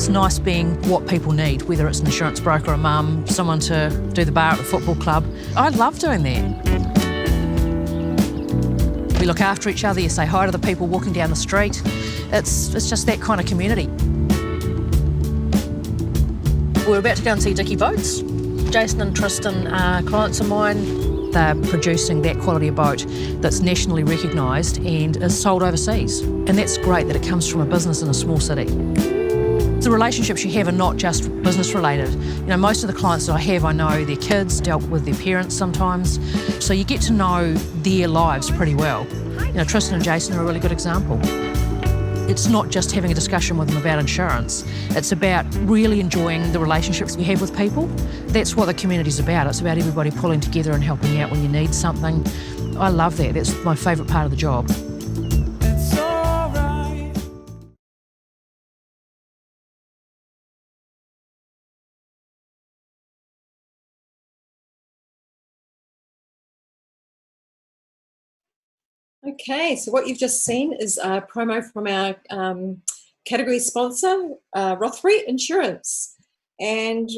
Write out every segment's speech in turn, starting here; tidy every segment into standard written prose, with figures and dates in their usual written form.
It's nice being what people need, whether it's an insurance broker, a mum, someone to do the bar at the football club. I love doing that. We look after each other, you say hi to the people walking down the street. It's just that kind of community. We're about to go and see Dickie Boats. Jason and Tristan are clients of mine. They're producing that quality of boat that's nationally recognised and is sold overseas. And that's great that it comes from a business in a small city. The relationships you have are not just business related. You know, most of the clients that I have, I know their kids, dealt with their parents sometimes. So you get to know their lives pretty well. You know, Tristan and Jason are a really good example. It's not just having a discussion with them about insurance. It's about really enjoying the relationships you have with people. That's what the community's about. It's about everybody pulling together and helping out when you need something. I love that. That's my favourite part of the job. Okay, so what you've just seen is a promo from our category sponsor, Rothbury Insurance. And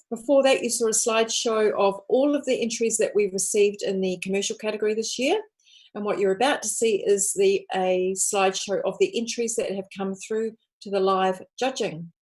before that, you saw a slideshow of all of the entries that we've received in the commercial category this year. And what you're about to see is a slideshow of the entries that have come through to the live judging.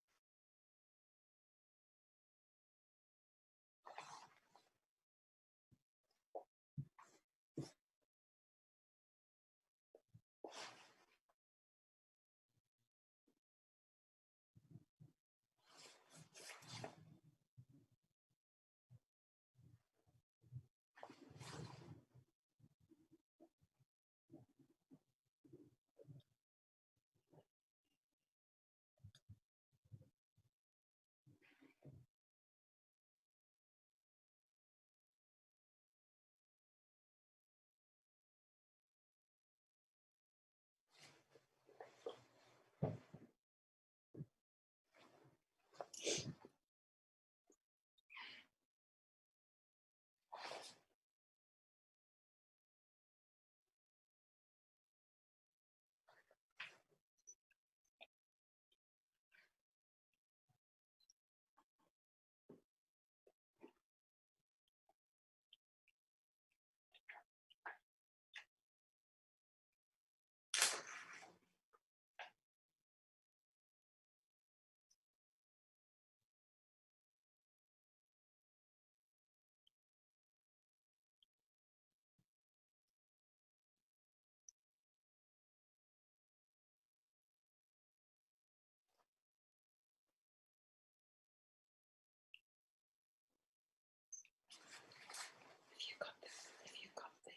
If you've got the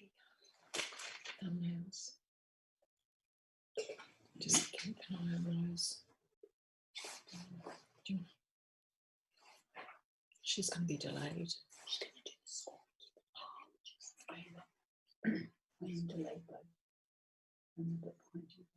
thumbnails, just keep an eye on those. She's going to be delayed. She's going to do the score. I am delayed though. I'm a bit pointy.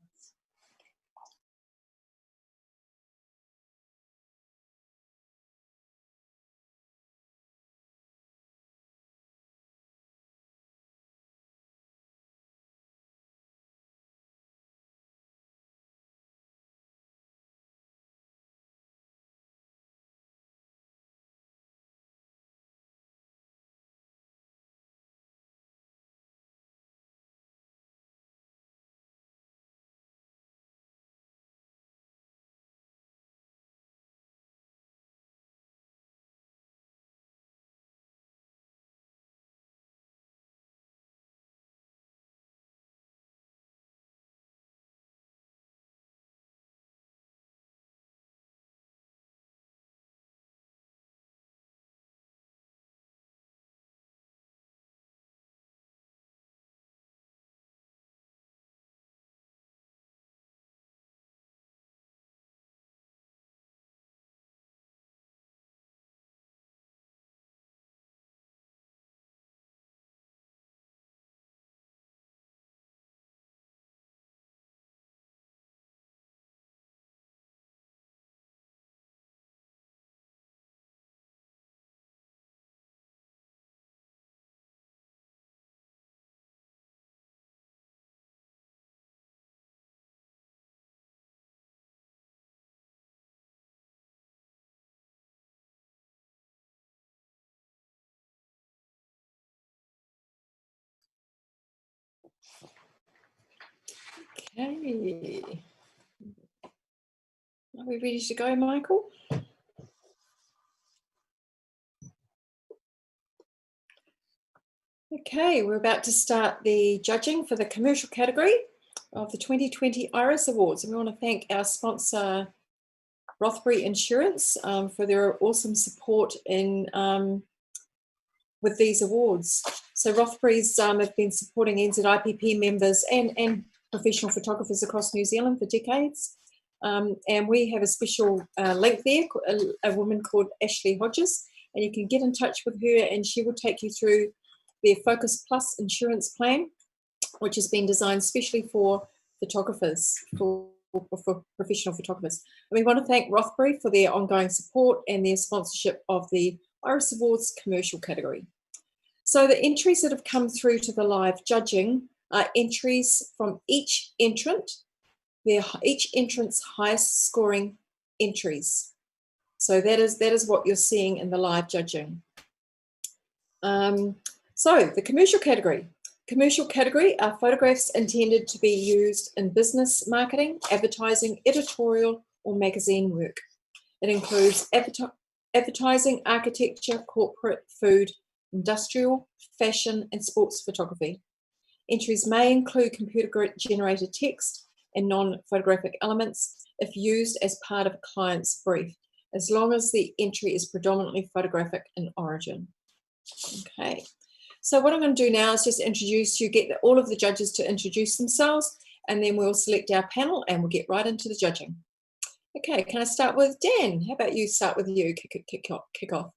Okay. Are we ready to go, Michael? Okay, we're about to start the judging for the commercial category of the 2020 Iris Awards. And we want to thank our sponsor, Rothbury Insurance, for their awesome support in with these awards. So Rothbury's have been supporting NZIPP members and professional photographers across New Zealand for decades. And we have a special link there, a woman called Ashley Hodges, and you can get in touch with her and she will take you through their Focus Plus insurance plan, which has been designed specially for photographers, for professional photographers. And we want to thank Rothbury for their ongoing support and their sponsorship of the Iris Awards commercial category. So the entries that have come through to the live judging are entries from each entrant, each entrant's highest scoring entries. So that is what you're seeing in the live judging. So the commercial category. Commercial category are photographs intended to be used in business marketing, advertising, editorial, or magazine work. It includes advertising, architecture, corporate, food, industrial, fashion, and sports photography. Entries may include computer-generated text and non-photographic elements if used as part of a client's brief, as long as the entry is predominantly photographic in origin. Okay. So what I'm going to do now is just introduce you, get all of the judges to introduce themselves, and then we'll select our panel and we'll get right into the judging. Okay, can I start with Dan? How about you start with you, kick off.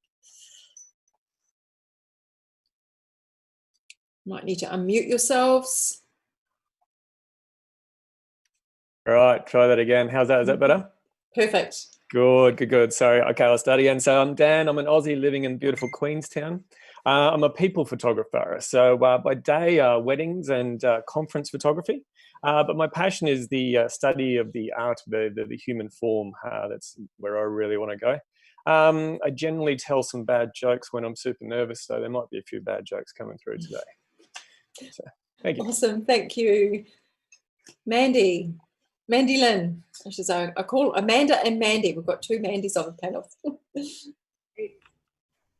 Might need to unmute yourselves. All right, try that again. How's that? Is that better? Perfect. Good. Sorry. Okay, I'll start again. So I'm Dan. I'm an Aussie living in beautiful Queenstown. I'm a people photographer. So by day, weddings and conference photography. But my passion is the study of the art, the human form. That's where I really want to go. I generally tell some bad jokes when I'm super nervous, so there might be a few bad jokes coming through today. So, thank you. Awesome. Thank you. Mandy Lynn. I call Amanda and Mandy. We've got two Mandys on the panel.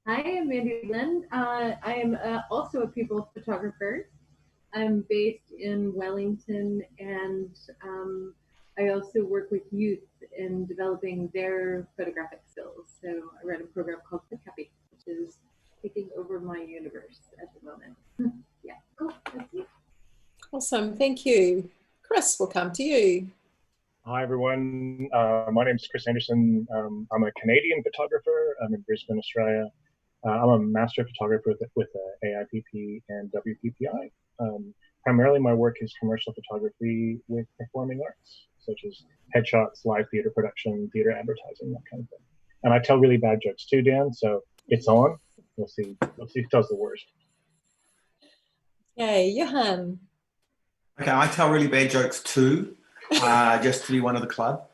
Hi, I'm Mandy Lynn. I am also a people photographer. I'm based in Wellington, and I also work with youth in developing their photographic skills. So I run a program called Pick Happy, which is taking over my universe at the moment. Yeah, cool. That's it. Awesome. Thank you. Chris, we'll come to you. Hi, everyone. My name is Chris Anderson. I'm a Canadian photographer. I'm in Brisbane, Australia. I'm a master photographer with AIPP and WPPI. Primarily, my work is commercial photography with performing arts, such as headshots, live theater production, theater advertising, that kind of thing. And I tell really bad jokes too, Dan, so it's on. We'll see who does the worst. Hey, Johan. Okay, I tell really bad jokes too, just to be one of the club.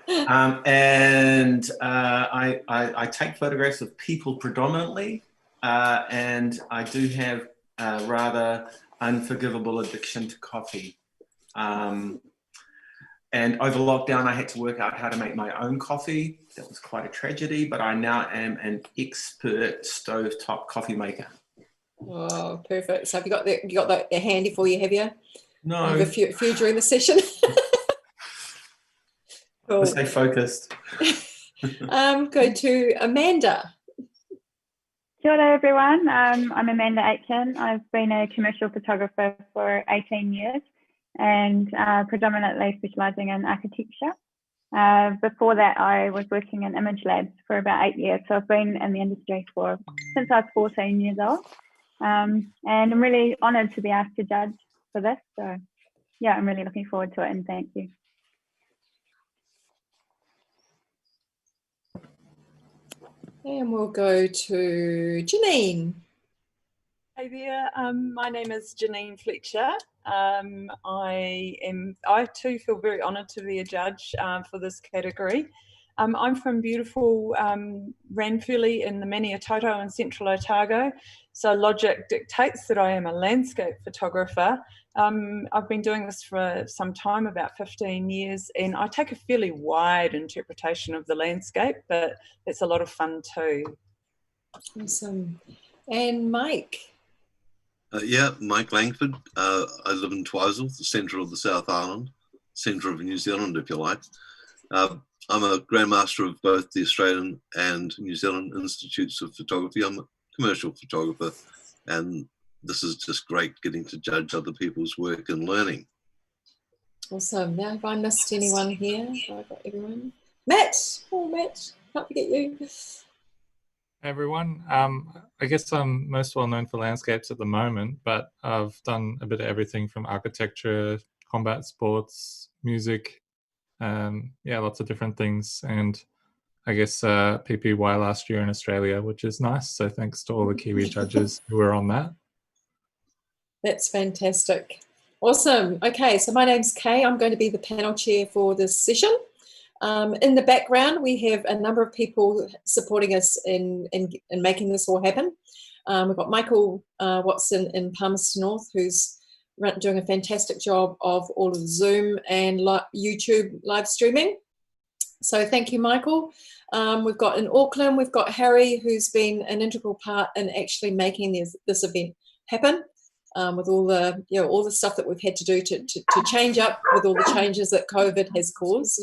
And I take photographs of people predominantly, and I do have a rather unforgivable addiction to coffee. And over lockdown, I had to work out how to make my own coffee. That was quite a tragedy, but I now am an expert stovetop coffee maker. Oh, perfect. So have you got that handy for you, have you? No. You have a few during the session. Cool. Stay focused. Go to Amanda. Kia ora, everyone. I'm Amanda Aitken. I've been a commercial photographer for 18 years and predominantly specialising in architecture. Before that, I was working in image labs for about 8 years. So I've been in the industry since I was 14 years old. And I'm really honoured to be asked to judge for this. So yeah, I'm really looking forward to it, and thank you. And we'll go to Janine. Hey there, my name is Janine Fletcher. I too feel very honoured to be a judge for this category. I'm from beautiful Ranfurly in the Maniatoto in central Otago. So logic dictates that I am a landscape photographer. I've been doing this for some time, about 15 years, and I take a fairly wide interpretation of the landscape, but it's a lot of fun too. Awesome. And Mike? Yeah, Mike Langford. I live in Twizel, the centre of the South Island, centre of New Zealand, if you like. I'm a Grand Master of both the Australian and New Zealand Institutes of Photography. I'm a commercial photographer, and this is just great getting to judge other people's work and learning. Awesome. Now, have I missed anyone here? Have I got everyone? Matt! Oh, Matt, can't forget you. Hey everyone. I guess I'm most well known for landscapes at the moment, but I've done a bit of everything from architecture, combat sports, music, yeah, lots of different things. And I guess PPY last year in Australia, which is nice. So thanks to all the Kiwi judges who were on that. That's fantastic. Awesome. Okay, so my name's Kay. I'm going to be the panel chair for this session. In the background, we have a number of people supporting us in making this all happen. We've got Michael Watson in Palmerston North, who's doing a fantastic job of all of the Zoom and YouTube live streaming. So thank you, Michael. We've got in Auckland, we've got Harry, who's been an integral part in actually making this event happen. With all the all the stuff that we've had to do to change up with all the changes that COVID has caused.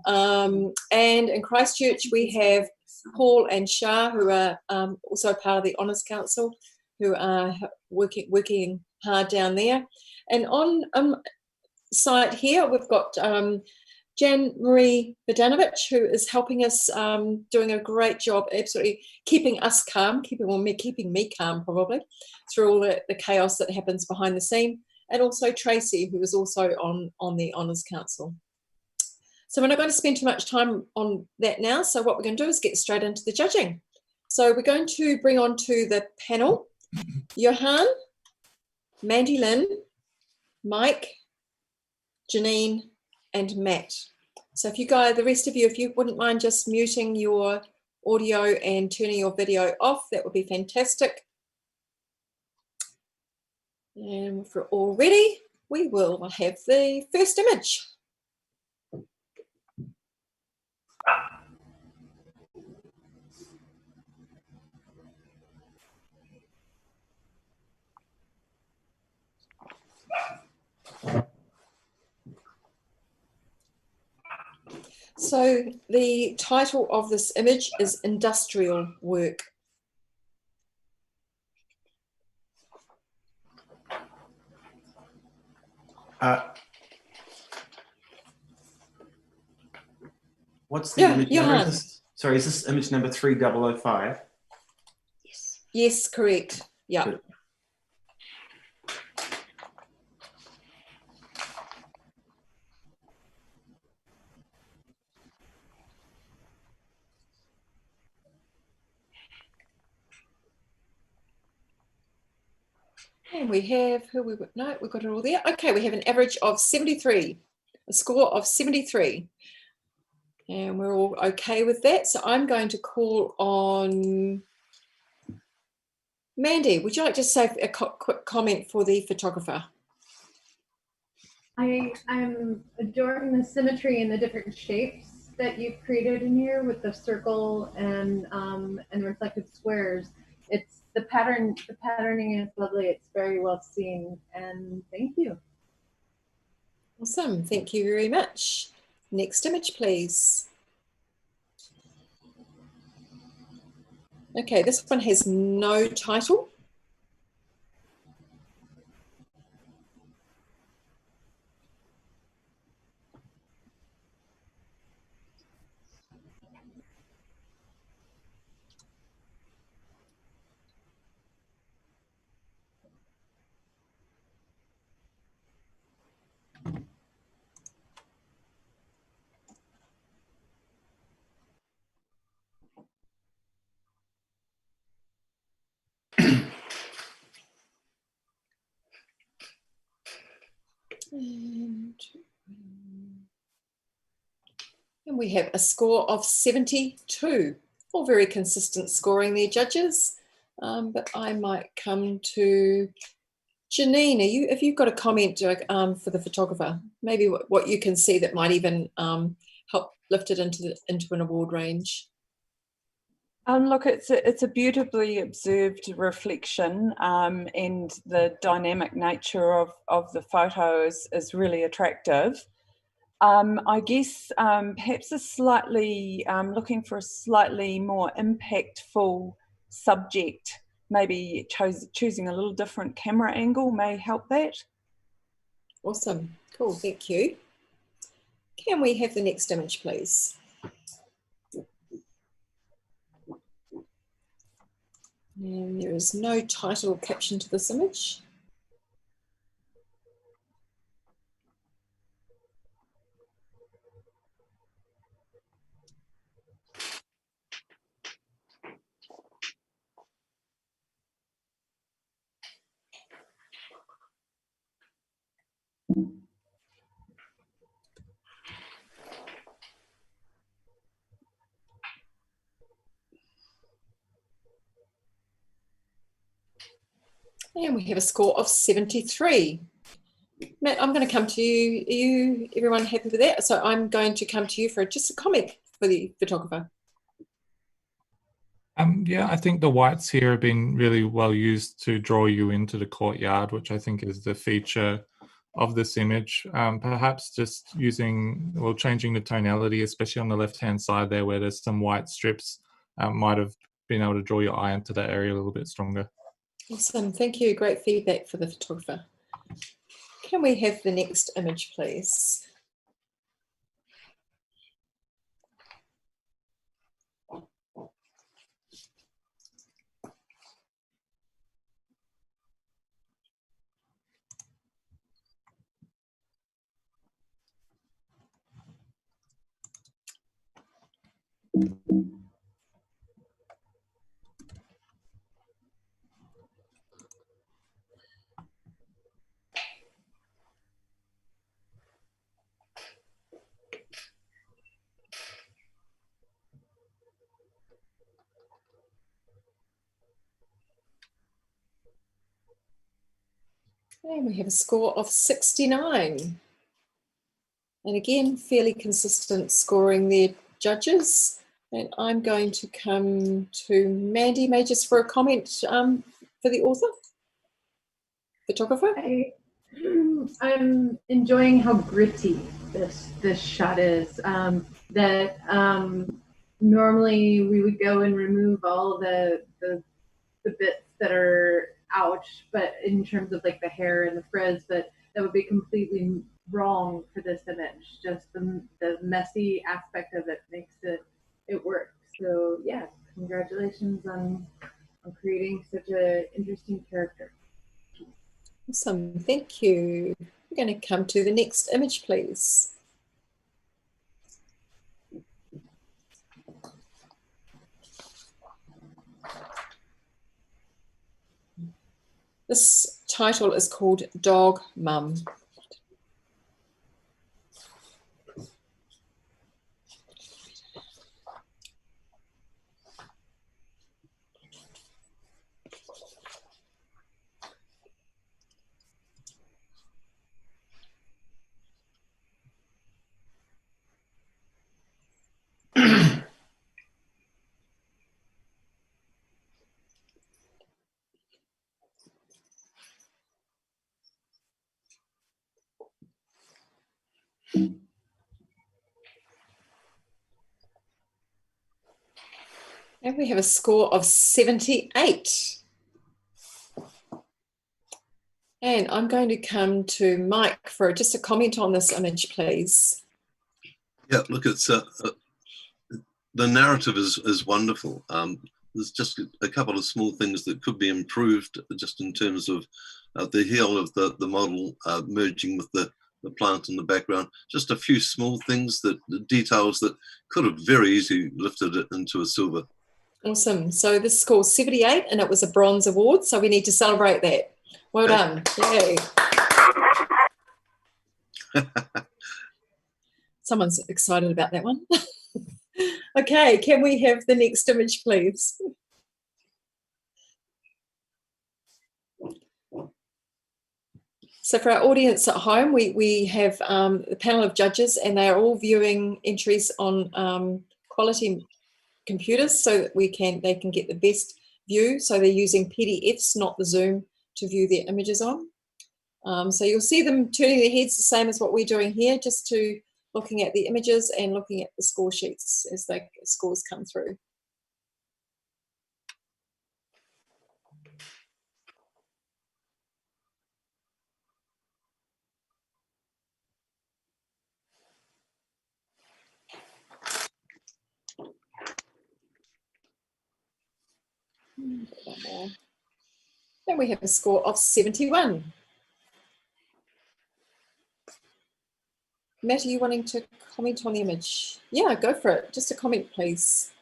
And in Christchurch, we have Paul and Shah, who are also part of the Honours Council, who are working hard down there. And on site here, we've got Jan Marie Vidanovic, who is helping us, doing a great job, absolutely keeping us calm, keeping me calm probably, through all the chaos that happens behind the scene. And also Tracy, who is also on the Honours Council. So we're not going to spend too much time on that now. So what we're going to do is get straight into the judging. So we're going to bring on to the panel Johan, Mandy Lynn, Mike, Janine, and Matt. So if you guys, the rest of you, if you wouldn't mind just muting your audio and turning your video off, that would be fantastic. And if we're all ready, we will have the first image. So the title of this image is Industrial Work. What's the image number? Sorry, is this image number 3005? Yes. Yes, correct. Yeah. Good. And we have, we've got it all there. Okay, we have an average of 73, a score of 73. And we're all okay with that. So I'm going to call on Mandy. Would you like to say a quick comment for the photographer? I'm adoring the symmetry and the different shapes that you've created in here with the circle and reflective squares. It's the patterning is lovely. It's very well seen, and thank you. Awesome, thank you very much. Next image, please. Okay, this one has no title. we have a score of 72. All very consistent scoring there, judges. But I might come to Janine. If you've got a comment for the photographer, maybe what you can see that might even help lift it into an award range. Look, it's a beautifully observed reflection, and the dynamic nature of the photo is really attractive. I guess perhaps looking for a slightly more impactful subject, maybe choosing a little different camera angle may help that. Awesome, cool, thank you. Can we have the next image, please? And there is no title or caption to this image. And we have a score of 73. Matt, I'm going to come to you. Are you, everyone happy with that? So I'm going to come to you for just a comment for the photographer. Yeah, I think the whites here have been really well used to draw you into the courtyard, which I think is the feature of this image. Perhaps just changing the tonality, especially on the left-hand side there where there's some white strips, might have been able to draw your eye into that area a little bit stronger. Awesome, thank you. Great feedback for the photographer. Can we have the next image, please? And we have a score of 69. And again, fairly consistent scoring there, judges. And I'm going to come to Mandy, maybe just for a comment for the author, photographer. I'm enjoying how gritty this shot is. Normally we would go and remove all the bits that are out, but in terms of like the hair and the frizz, but that would be completely wrong for this image. Just the messy aspect of it makes it work. So yeah, congratulations on creating such an interesting character. Awesome, thank you. We're going to come to the next image, please. This title is called Dog Mum. And we have a score of 78. And I'm going to come to Mike for just a comment on this image, please. Yeah, look, it's the narrative is wonderful. There's just a couple of small things that could be improved, just in terms of the heel of the model merging with the plant in the background. Just a few small things, the details that could have very easily lifted it into a silver. Awesome. So this is called 78 and it was a bronze award. So we need to celebrate that. Well done. Yay. Someone's excited about that one. Okay, can we have the next image, please? So for our audience at home, we have a panel of judges, and they are all viewing entries on quality computers so that they can get the best view. So they're using PDFs, not the Zoom, to view their images on. So you'll see them turning their heads the same as what we're doing here, just to looking at the images and looking at the score sheets as the scores come through. And we have a score of 71. Matt, are you wanting to comment on the image? Yeah, go for it. Just a comment, please.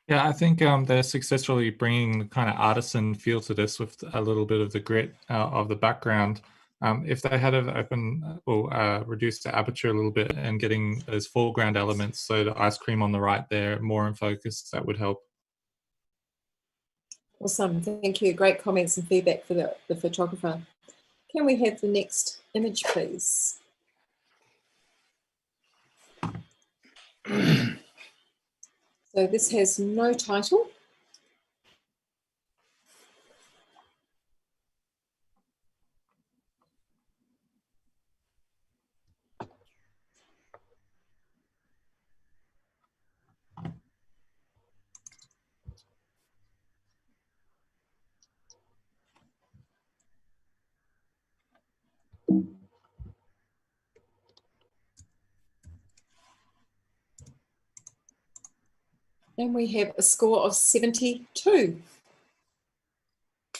Yeah, I think they're successfully bringing the kind of artisan feel to this with a little bit of the grit of the background. If they had open or reduced the aperture a little bit and getting those foreground elements, so the ice cream on the right there, more in focus, that would help. Awesome, thank you. Great comments and feedback for the photographer. Can we have the next image, please? So this has no title. And we have a score of 72.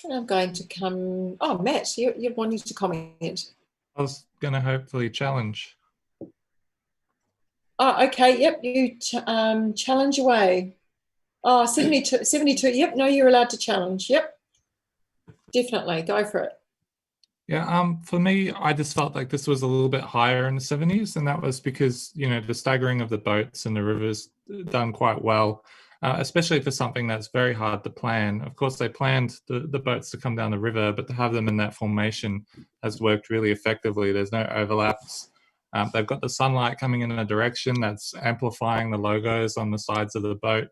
And I'm going to come, oh, Matt, you're wanting to comment. I was going to hopefully challenge. Oh, okay, yep, you challenge away. Oh, 72, yep, no, you're allowed to challenge, yep. Definitely, go for it. Yeah, for me, I just felt like this was a little bit higher in the 70s, and that was because, you know, the staggering of the boats and the rivers done quite well, especially for something that's very hard to plan. Of course, they planned the boats to come down the river, but to have them in that formation has worked really effectively. There's no overlaps. They've got the sunlight coming in a direction that's amplifying the logos on the sides of the boat.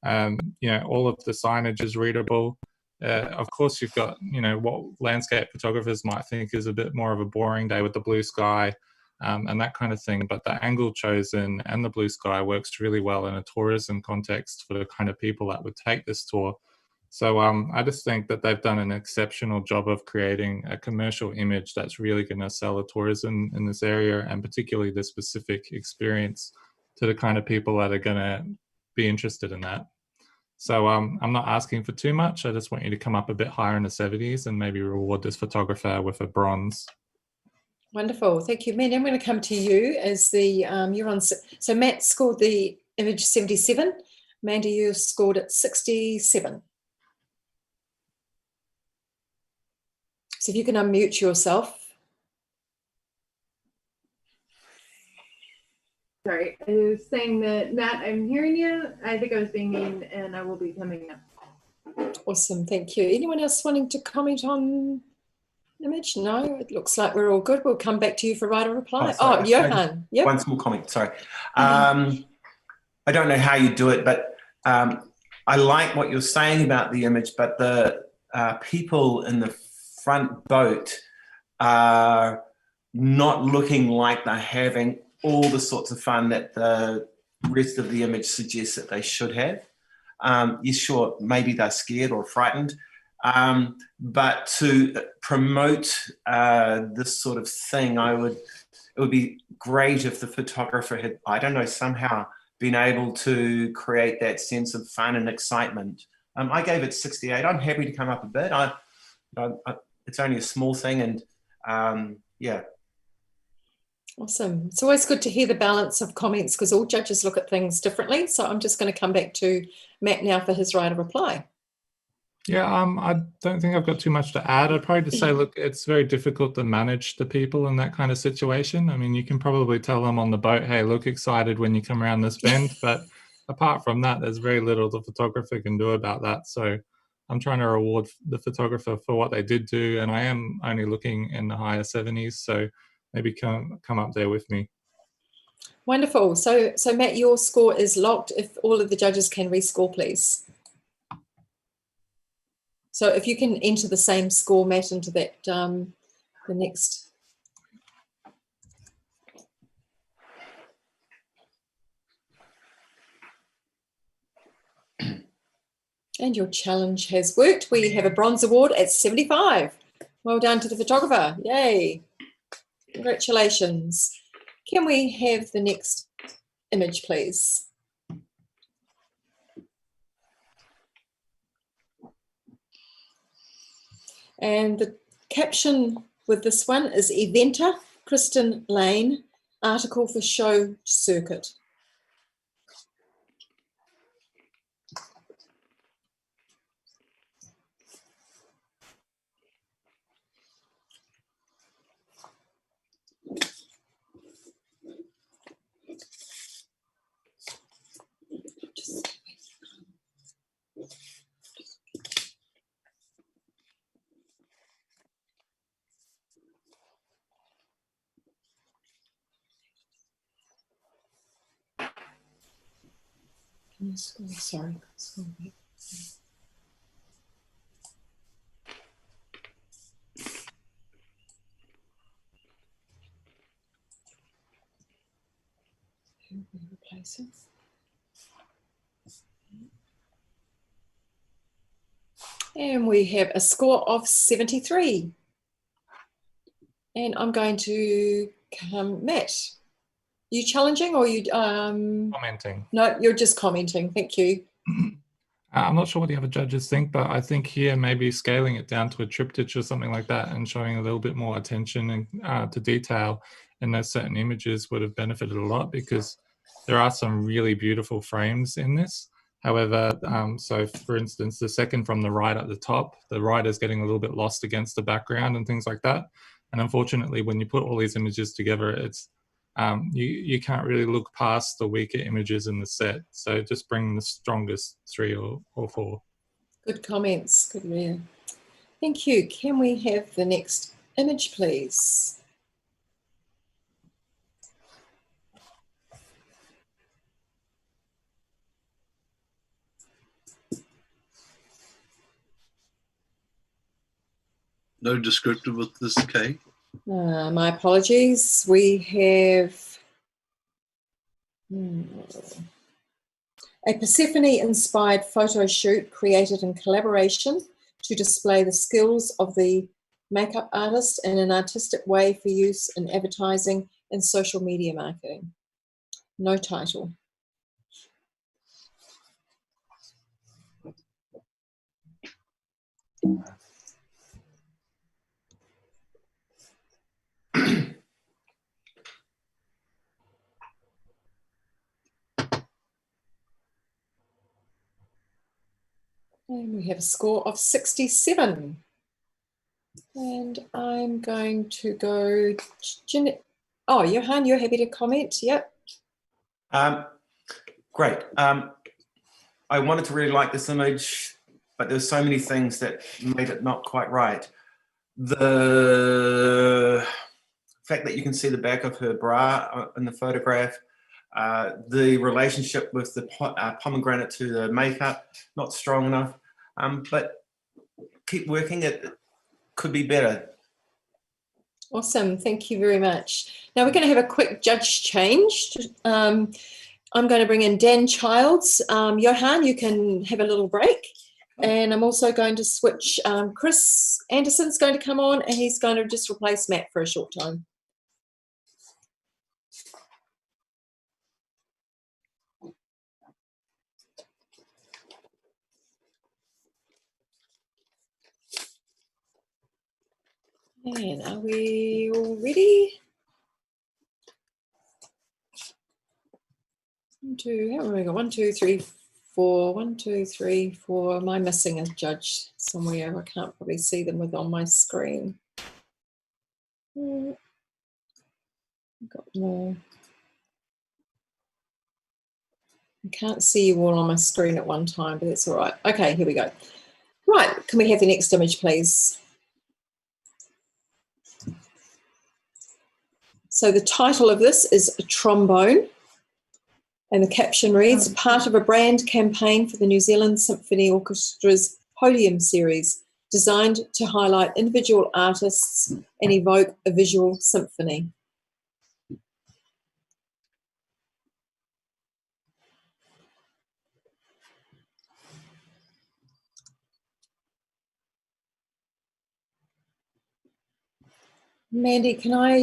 You know, all of the signage is readable. Of course, you've got, you know, what landscape photographers might think is a bit more of a boring day with the blue sky and that kind of thing. But the angle chosen and the blue sky works really well in a tourism context for the kind of people that would take this tour. So I just think that they've done an exceptional job of creating a commercial image that's really going to sell the tourism in this area, and particularly the specific experience to the kind of people that are going to be interested in that. So I'm not asking for too much. I just want you to come up a bit higher in the 70s and maybe reward this photographer with a bronze. Wonderful, thank you. Man, I'm going to come to you as the, you're on, so Matt scored the image 77. Amanda, you scored it 67. So if you can unmute yourself. Sorry, I was saying that, Matt, I'm hearing you. I think I was being mean, and I will be coming up. Awesome, thank you. Anyone else wanting to comment on image? No, it looks like we're all good. We'll come back to you for right or reply. Oh, Johan. Yep. One small comment, sorry. I don't know how you do it, but I like what you're saying about the image, but the people in the front boat are not looking like they're having all the sorts of fun that the rest of the image suggests that they should have. Yeah, sure, maybe they're scared or frightened, but to promote this sort of thing, it would be great if the photographer had, I don't know, somehow been able to create that sense of fun and excitement. I gave it 68. I'm happy to come up a bit. It's only a small thing, and yeah. Awesome. It's always good to hear the balance of comments because all judges look at things differently. So I'm just going to come back to Matt now for his right of reply. Yeah, I don't think I've got too much to add. I'd probably just say, look, it's very difficult to manage the people in that kind of situation. I mean, you can probably tell them on the boat, hey, look excited when you come around this bend. But apart from that, there's very little the photographer can do about that. So I'm trying to reward the photographer for what they did do. And I am only looking in the higher 70s. So maybe come up there with me. Wonderful. So Matt, your score is locked. If all of the judges can rescore, please. So if you can enter the same score, Matt, into that, the next. And your challenge has worked. We have a bronze award at 75. Well done to the photographer. Yay. Congratulations. Can we have the next image, please? And the caption with this one is Eventer, Kristen Lane, article for show circuit. Sorry. Replace it. And we have a score of 73. And I'm going to Matt. Are you challenging or are you Commenting? No, you're just commenting. Thank you. I'm not sure what the other judges think, but I think here maybe scaling it down to a triptych or something like that and showing a little bit more attention and to detail in those certain images would have benefited a lot, because there are some really beautiful frames in this. However, so for instance, the second from the right at the top, the writer's getting a little bit lost against the background and things like that. And unfortunately, when you put all these images together, it's you can't really look past the weaker images in the set. So just bring the strongest 3 or 4. Good comments. Good, yeah. Thank you. Can we have the next image, please? No descriptor with this K? My apologies. We have a Persephone-inspired photo shoot created in collaboration to display the skills of the makeup artist in an artistic way for use in advertising and social media marketing. No title. And we have a score of 67. And I'm going to go, oh, Johan, you're happy to comment? Yep. Great. I wanted to really like this image, but there's so many things that made it not quite right. The fact that you can see the back of her bra in the photograph, the relationship with the pomegranate to the makeup, not strong enough, but keep working, it could be better. Awesome, thank you very much. Now we're going to have a quick judge change. I'm going to bring in Dan Childs. Johan, you can have a little break. And I'm also going to switch, Chris Anderson's going to come on and he's going to just replace Matt for a short time. And are we all ready? How many we got? 1, 2, 3, 4. 1, 2, 3, 4. Am I missing a judge somewhere? I can't probably see them on my screen. Got more. I can't see you all on my screen at one time, but that's all right. Okay, here we go. Right, can we have the next image, please? So the title of this is A Trombone, and the caption reads, part of a brand campaign for the New Zealand Symphony Orchestra's Podium series, designed to highlight individual artists and evoke a visual symphony. Mandy, can I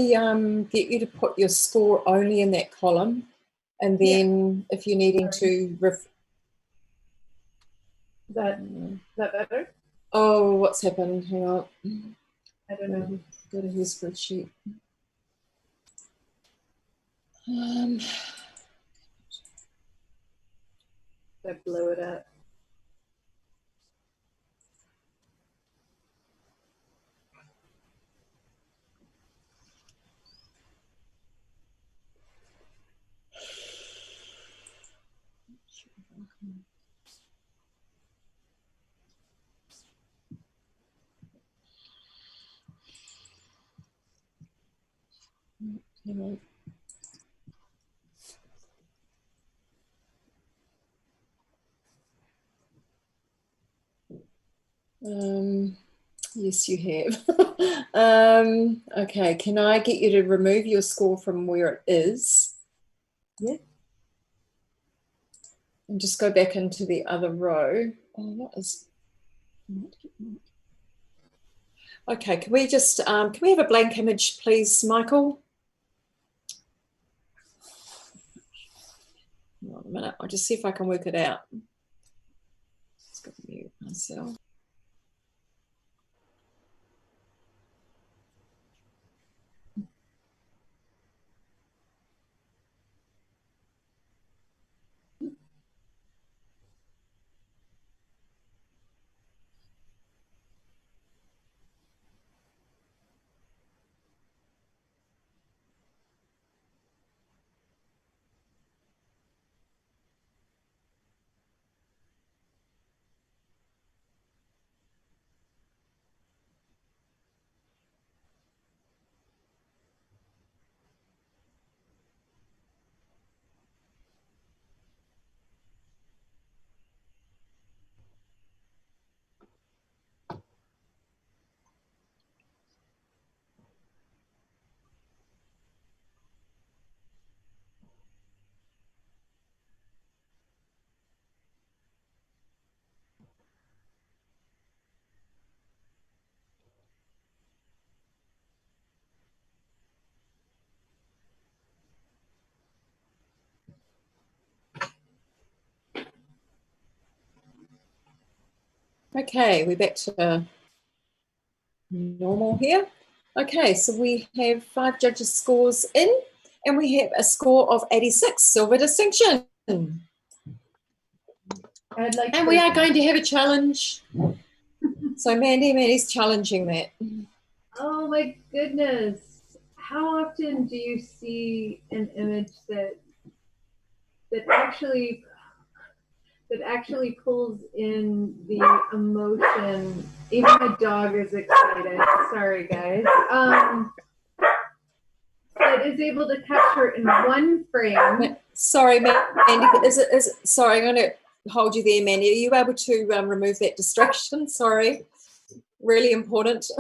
get you to put your score only in that column? And then if you're needing to... Is that better? Oh, what's happened? Hang on. I don't know. Go to his spreadsheet. I blew it up. Yes, you have. Okay, can I get you to remove your score from where it is? Yeah. And just go back into the other row. Oh, what is... Okay, can we just, can we have a blank image, please, Michael? Hang on a minute, I'll just see if I can work it out. Let's go mute myself. Okay, we're back to normal here. Okay, so we have 5 judges' scores in, and we have a score of 86, silver distinction. And we are going to have a challenge. So Mandy's challenging that. Oh my goodness. How often do you see an image that actually pulls in the emotion? Even my dog is excited. Sorry, guys. That is able to capture in one frame. Sorry, Mandy. Sorry, I'm going to hold you there, Mandy. Are you able to remove that distraction? Sorry. Really important.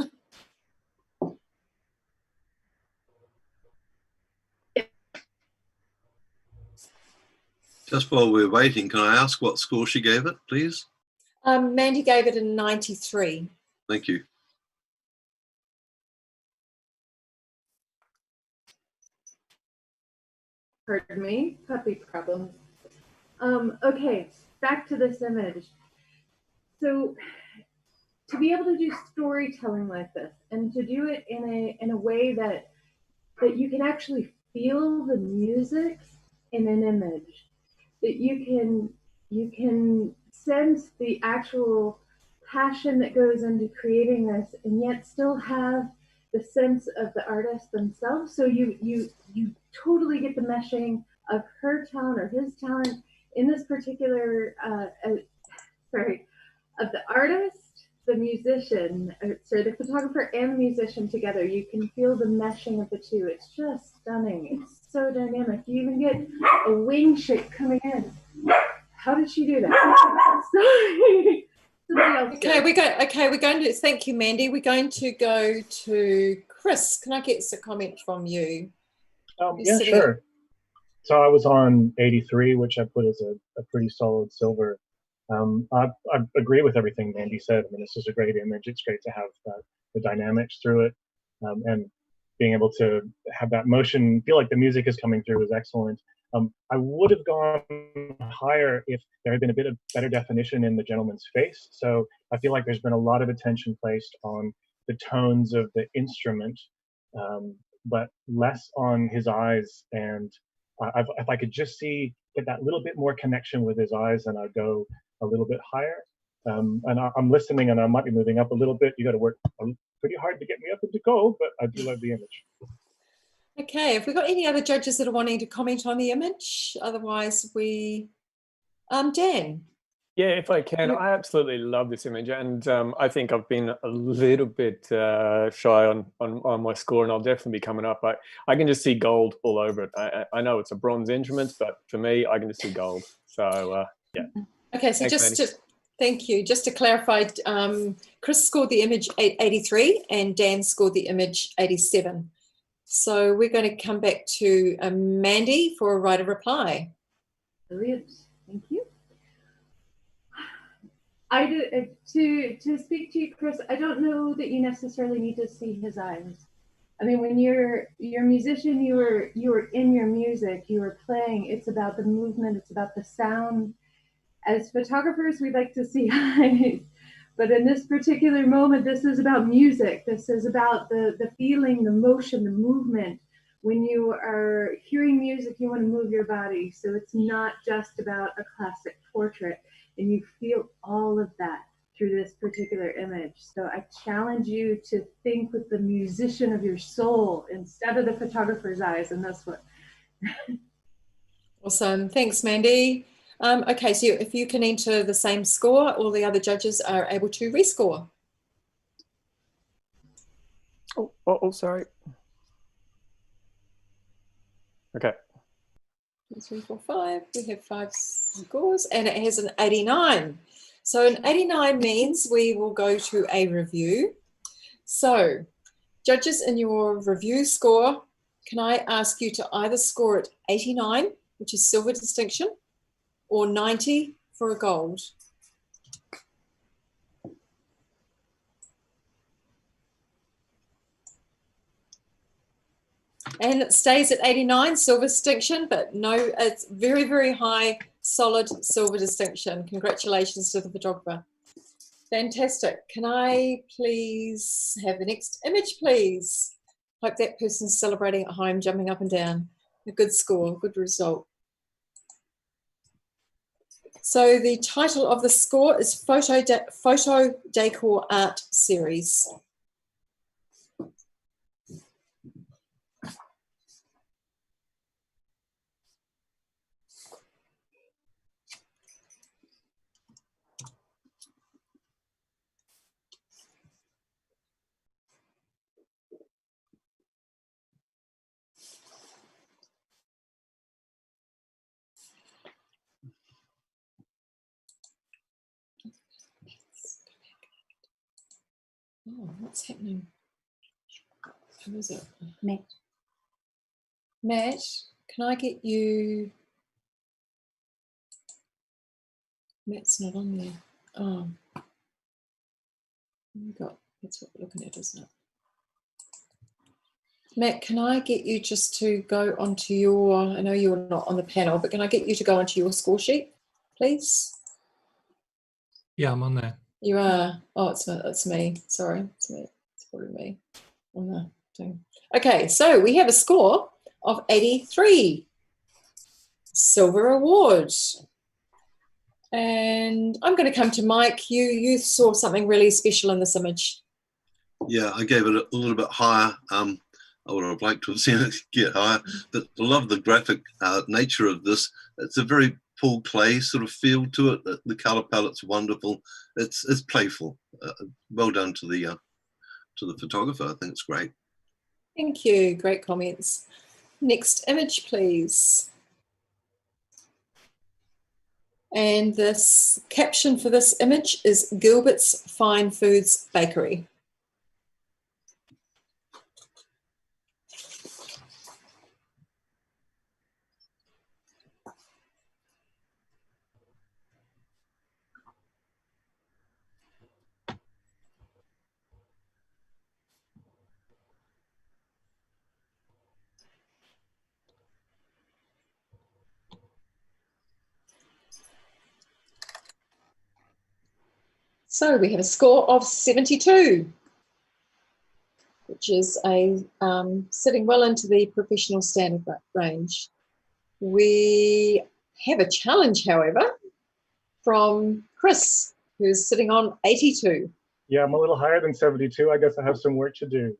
Just while we're waiting, can I ask what score she gave it, please? Mandy gave it a 93. Thank you. Pardon me, puppy problems. Okay, back to this image. So to be able to do storytelling like this and to do it in a way that you can actually feel the music in an image, that you can you can sense the actual passion that goes into creating this, and yet still have the sense of the artist themselves. So you totally get the meshing of her talent or his talent in this particular of the artist, the musician, the photographer and the musician together. You can feel the meshing of the two. It's just stunning. It's so dynamic. You even get a wing shape coming in. How did she do that? Sorry. We're going to thank you, Mandy. We're going to go to Chris. Can I get a comment from you? Yeah, sure. So I was on 83, which I put as a pretty solid silver. I agree with everything Mandy said. I mean, this is a great image. It's great to have the dynamics through it, and being able to have that motion, feel like the music is coming through is excellent. I would have gone higher if there had been a bit of better definition in the gentleman's face. So I feel like there's been a lot of attention placed on the tones of the instrument, but less on his eyes. And if I could just get that little bit more connection with his eyes, then I'd go a little bit higher. And I'm listening, and I might be moving up a little bit. You got to work pretty hard to get me up into gold, but I do love the image. Okay, have we got any other judges that are wanting to comment on the image? Otherwise, Dan. Yeah, if I can, I absolutely love this image, and I think I've been a little bit shy on my score, and I'll definitely be coming up. I can just see gold all over it. I know it's a bronze instrument, but for me, I can just see gold. So yeah. Okay, so Thanks, thank you. Just to clarify, Chris scored the image 83, and Dan scored the image 87. So we're going to come back to Mandy for a right of reply. Brilliant, thank you. To speak to you, Chris, I don't know that you necessarily need to see his eyes. I mean, when you're a musician, you are in your music, you are playing. It's about the movement, it's about the sound. As photographers, we like to see eyes, but in this particular moment, this is about music. This is about the feeling, the motion, the movement. When you are hearing music, you want to move your body. So it's not just about a classic portrait. And you feel all of that through this particular image. So I challenge you to think with the musician of your soul instead of the photographer's eyes. And that's what. Awesome. Thanks, Mandy. Okay, so if you can enter the same score, all the other judges are able to rescore. Oh, sorry. Okay. 2, 3, 4, 5. We have 5 scores, and it has an 89. So an 89 means we will go to a review. So, judges, in your review score, can I ask you to either score it 89, which is silver distinction, or 90 for a gold? And it stays at 89, silver distinction, but no, it's very, very high, solid silver distinction. Congratulations to the photographer. Fantastic. Can I please have the next image, please? Hope that person's celebrating at home, jumping up and down. A good score, good result. So the title of the score is Photo Decor Art Series. Oh, what's happening? Who is it? Matt. Matt, can I get you? Matt's not on there. Oh. That's what we're looking at, isn't it? Matt, can I get you just to go onto your, I know you're not on the panel, but can I get you to go onto your score sheet, please? Yeah, I'm on there. You are. Oh, it's me. Sorry, it's me. It's probably me on the thing. Okay, so we have a score of 83. Silver award. And I'm going to come to Mike. You saw something really special in this image. Yeah, I gave it a little bit higher. I would have liked to have seen it get higher, but I love the graphic nature of this. It's a very Paul Klee sort of feel to it. The color palette's wonderful. It's playful. Well done to the photographer. I think it's great. Thank you. Great comments. Next image, please. And this caption for this image is Gilbert's Fine Foods Bakery. So we have a score of 72, which is sitting well into the professional standard range. We have a challenge, however, from Chris, who's sitting on 82. Yeah, I'm a little higher than 72. I guess I have some work to do.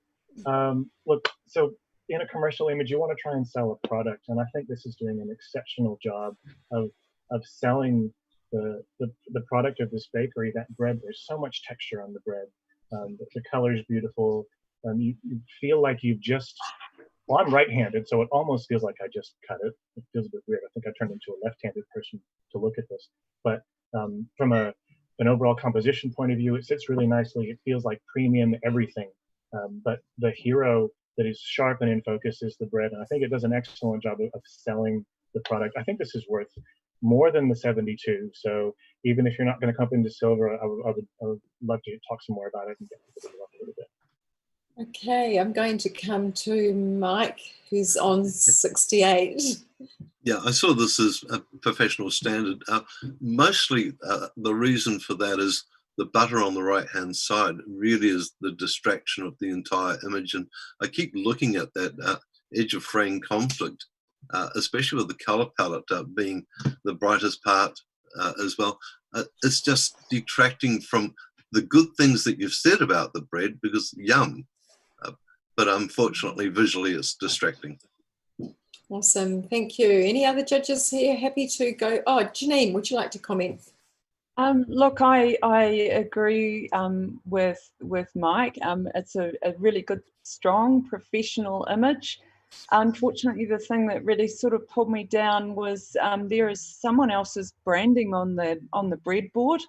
Look, so in a commercial image, you want to try and sell a product, and I think this is doing an exceptional job of selling the product of this bakery. That bread, there's so much texture on the bread. The color is beautiful. You feel like you've just, well, I'm right-handed, so it almost feels like I just cut it. It feels a bit weird. I think I turned into a left-handed person to look at this. But from an overall composition point of view, it sits really nicely. It feels like premium everything. But the hero that is sharp and in focus is the bread. And I think it does an excellent job of selling the product. I think this is worth more than the 72. So even if you're not going to come into silver, I would love to talk some more about it and get people to move up a little bit. Okay, I'm going to come to Mike, who's on 68. Yeah, I saw this as a professional standard. Mostly the reason for that is the butter on the right-hand side really is the distraction of the entire image. And I keep looking at that edge of frame conflict, especially with the color palette being the brightest part as well. It's just detracting from the good things that you've said about the bread, because yum. But unfortunately, visually, it's distracting. Awesome, thank you. Any other judges here happy to go? Oh, Janine, would you like to comment? Look, I agree with Mike. It's a really good, strong, professional image. Unfortunately, the thing that really sort of pulled me down was there is someone else's branding on the breadboard,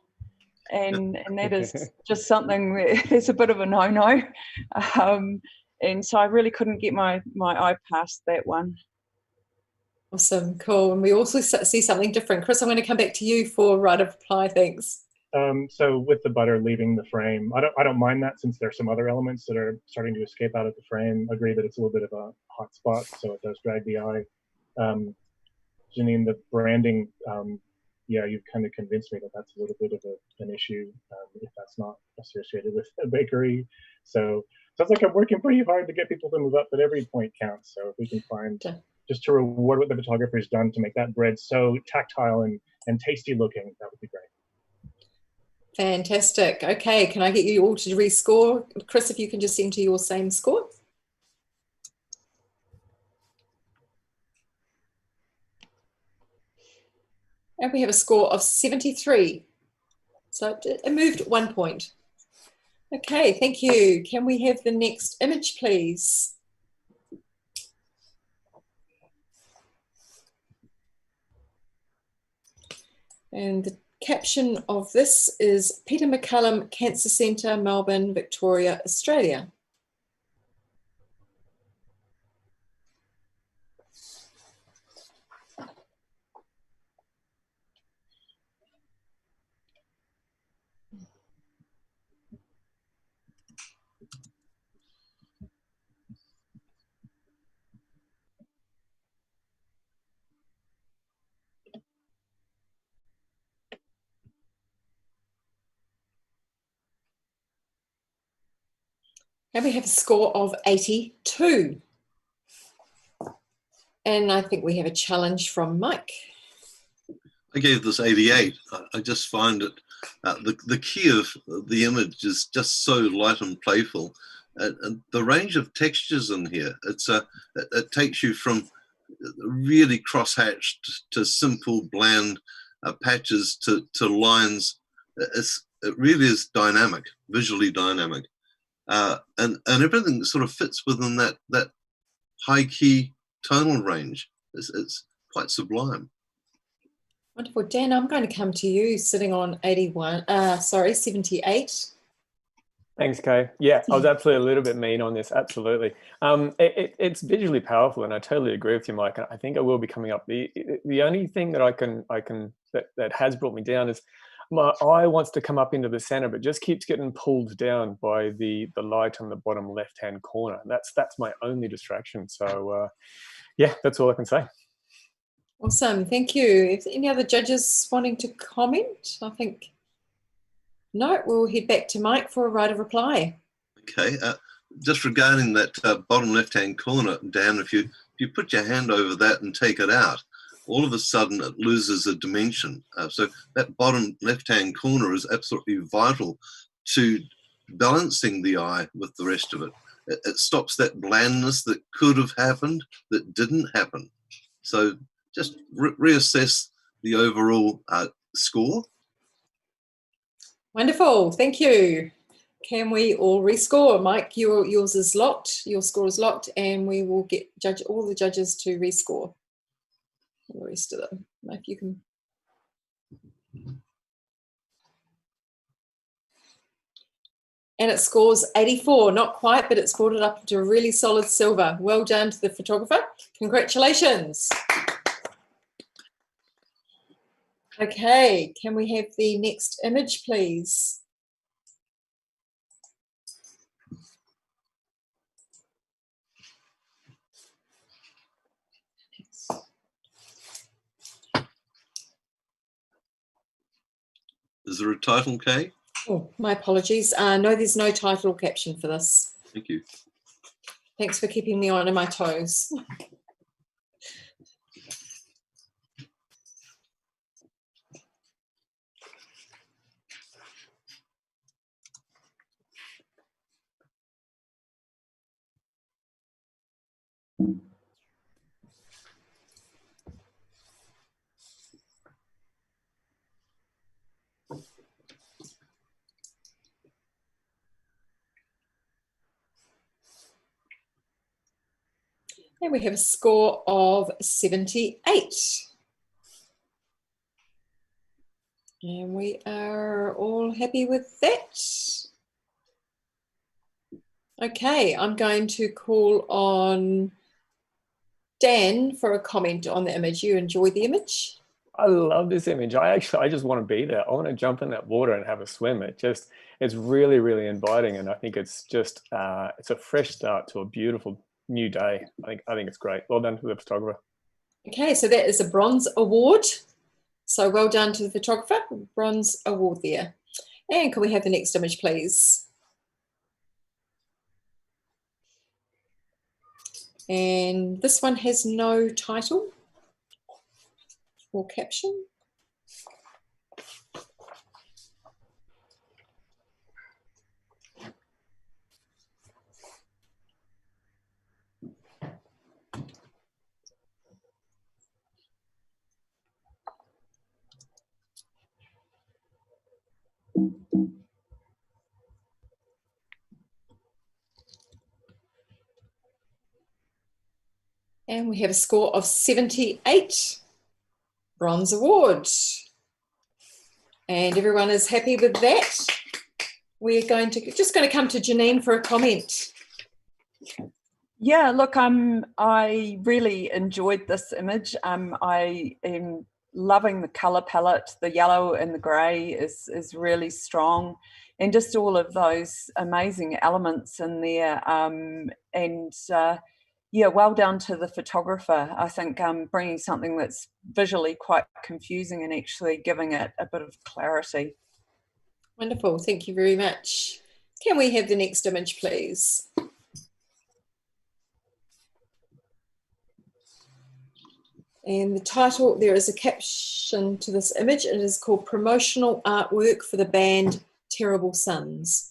and that is just something there's a bit of a no-no. And so I really couldn't get my eye past that one. Awesome, cool. And we also see something different. Chris, I'm going to come back to you for right of reply. Thanks. So with the butter leaving the frame, I don't mind that, since there's some other elements that are starting to escape out of the frame. I agree that it's a little bit of a hot spot, so it does drag the eye. Janine, the branding, yeah, you've kind of convinced me that that's a little bit of an issue if that's not associated with a bakery. So sounds like I'm working pretty hard to get people to move up, but every point counts. So if we can find, just to reward what the photographer's done to make that bread so tactile and tasty looking, that would be great. Fantastic. Okay, can I get you all to rescore? Chris, if you can just enter your same score. And we have a score of 73. So it moved 1 point. Okay, thank you. Can we have the next image, please? And the caption of this is Peter McCallum Cancer Centre, Melbourne, Victoria, Australia. And we have a score of 82. And I think we have a challenge from Mike. I gave this 88. I just find it, the key of the image is just so light and playful. And the range of textures in here, it takes you from really crosshatched to simple, bland patches to lines. It really is dynamic, visually dynamic. And everything sort of fits within that high key tonal range. It's quite sublime. Wonderful. Dan, I'm going to come to you sitting on 78. Thanks, Kay. Yeah, I was absolutely a little bit mean on this. Absolutely. It's visually powerful, and I totally agree with you, Mike. I think I will be coming up. The only thing that that has brought me down is my eye wants to come up into the center, but just keeps getting pulled down by the light on the bottom left-hand corner. That's my only distraction. So yeah, that's all I can say. Awesome. Thank you. If any other judges wanting to comment, I think no, we'll head back to Mike for a right of reply. Okay. Just regarding that bottom left-hand corner, Dan, if you put your hand over that and take it out, all of a sudden it loses a dimension. So that bottom left-hand corner is absolutely vital to balancing the eye with the rest of it. It stops that blandness that could have happened that didn't happen. So just reassess the overall score. Wonderful. Thank you. Can we all rescore? Mike, yours is locked. Your score is locked, and we will get all the judges to rescore. The rest of them. If you can. And it scores 84. Not quite, but it's brought it up to a really solid silver. Well done to the photographer. Congratulations. Okay, can we have the next image, please? Is there a title, Kay? Oh, my apologies. No, there's no title or caption for this. Thank you. Thanks for keeping me on my toes. And we have a score of 78. And we are all happy with that. Okay, I'm going to call on Dan for a comment on the image. You enjoyed the image? I love this image. I just want to be there. I want to jump in that water and have a swim. It's really, really inviting, and I think it's just it's a fresh start to a beautiful new day. I think it's great. Well done to the photographer. Okay, so that is a bronze award. So well done to the photographer, bronze award there. And can we have the next image, please? And this one has no title or caption. And we have a score of 78, bronze award. And everyone is happy with that. We're just going to come to Janine for a comment. Yeah, look, I really enjoyed this image. I am loving the color palette. The yellow and the gray is really strong, and just all of those amazing elements in there. Yeah, well done to the photographer. I think bringing something that's visually quite confusing and actually giving it a bit of clarity. Wonderful, thank you very much. Can we have the next image, please? And the title, there is a caption to this image. It is called Promotional Artwork for the Band Terrible Sons.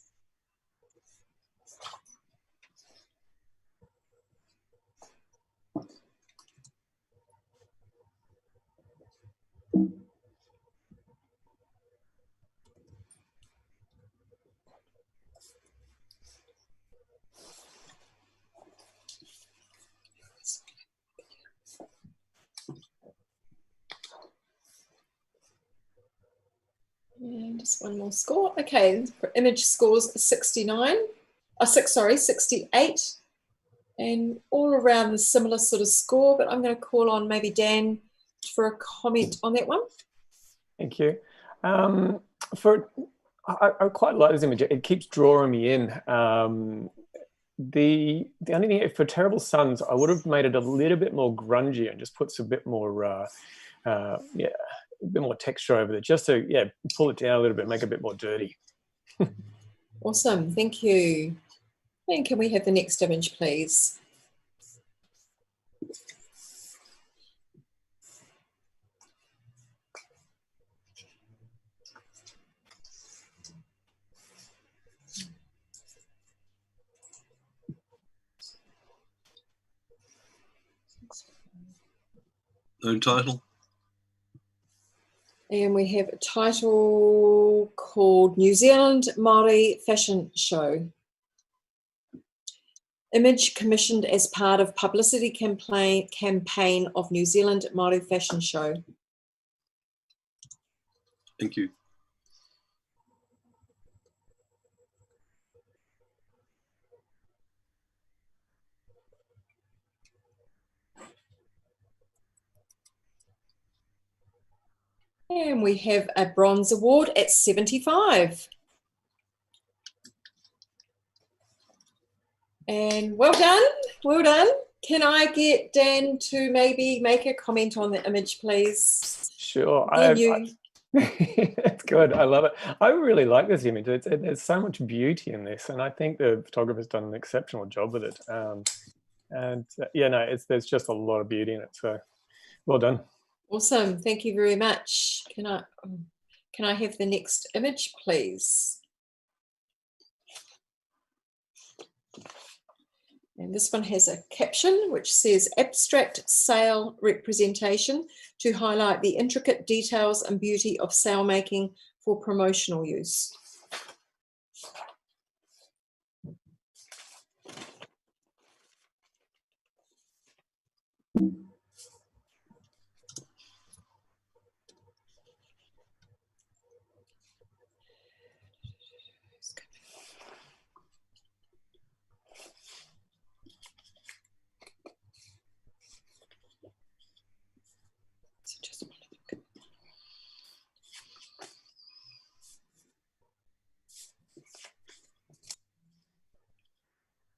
And just one more score. Okay, image scores 68, and all around the similar sort of score, but I'm going to call on maybe Dan for a comment on that one. Thank you. I quite like this image. It keeps drawing me in. The only thing, for Terrible Sons, I would have made it a little bit more grungy and just puts a bit more, a bit more texture over it, just to pull it down a little bit, make it a bit more dirty. Awesome, thank you. And can we have the next image, please? No title. And we have a title called New Zealand Māori Fashion Show. Image commissioned as part of publicity campaign of New Zealand Māori Fashion Show. Thank you. And we have a bronze award at 75. And well done, well done. Can I get Dan to maybe make a comment on the image, please? Sure. It's good. I love it. I really like this image. There's so much beauty in this, and I think the photographer's done an exceptional job with it. There's just a lot of beauty in it. So, well done. Awesome. Thank you very much. Can I have the next image, please? And this one has a caption which says abstract sail representation to highlight the intricate details and beauty of sail making for promotional use.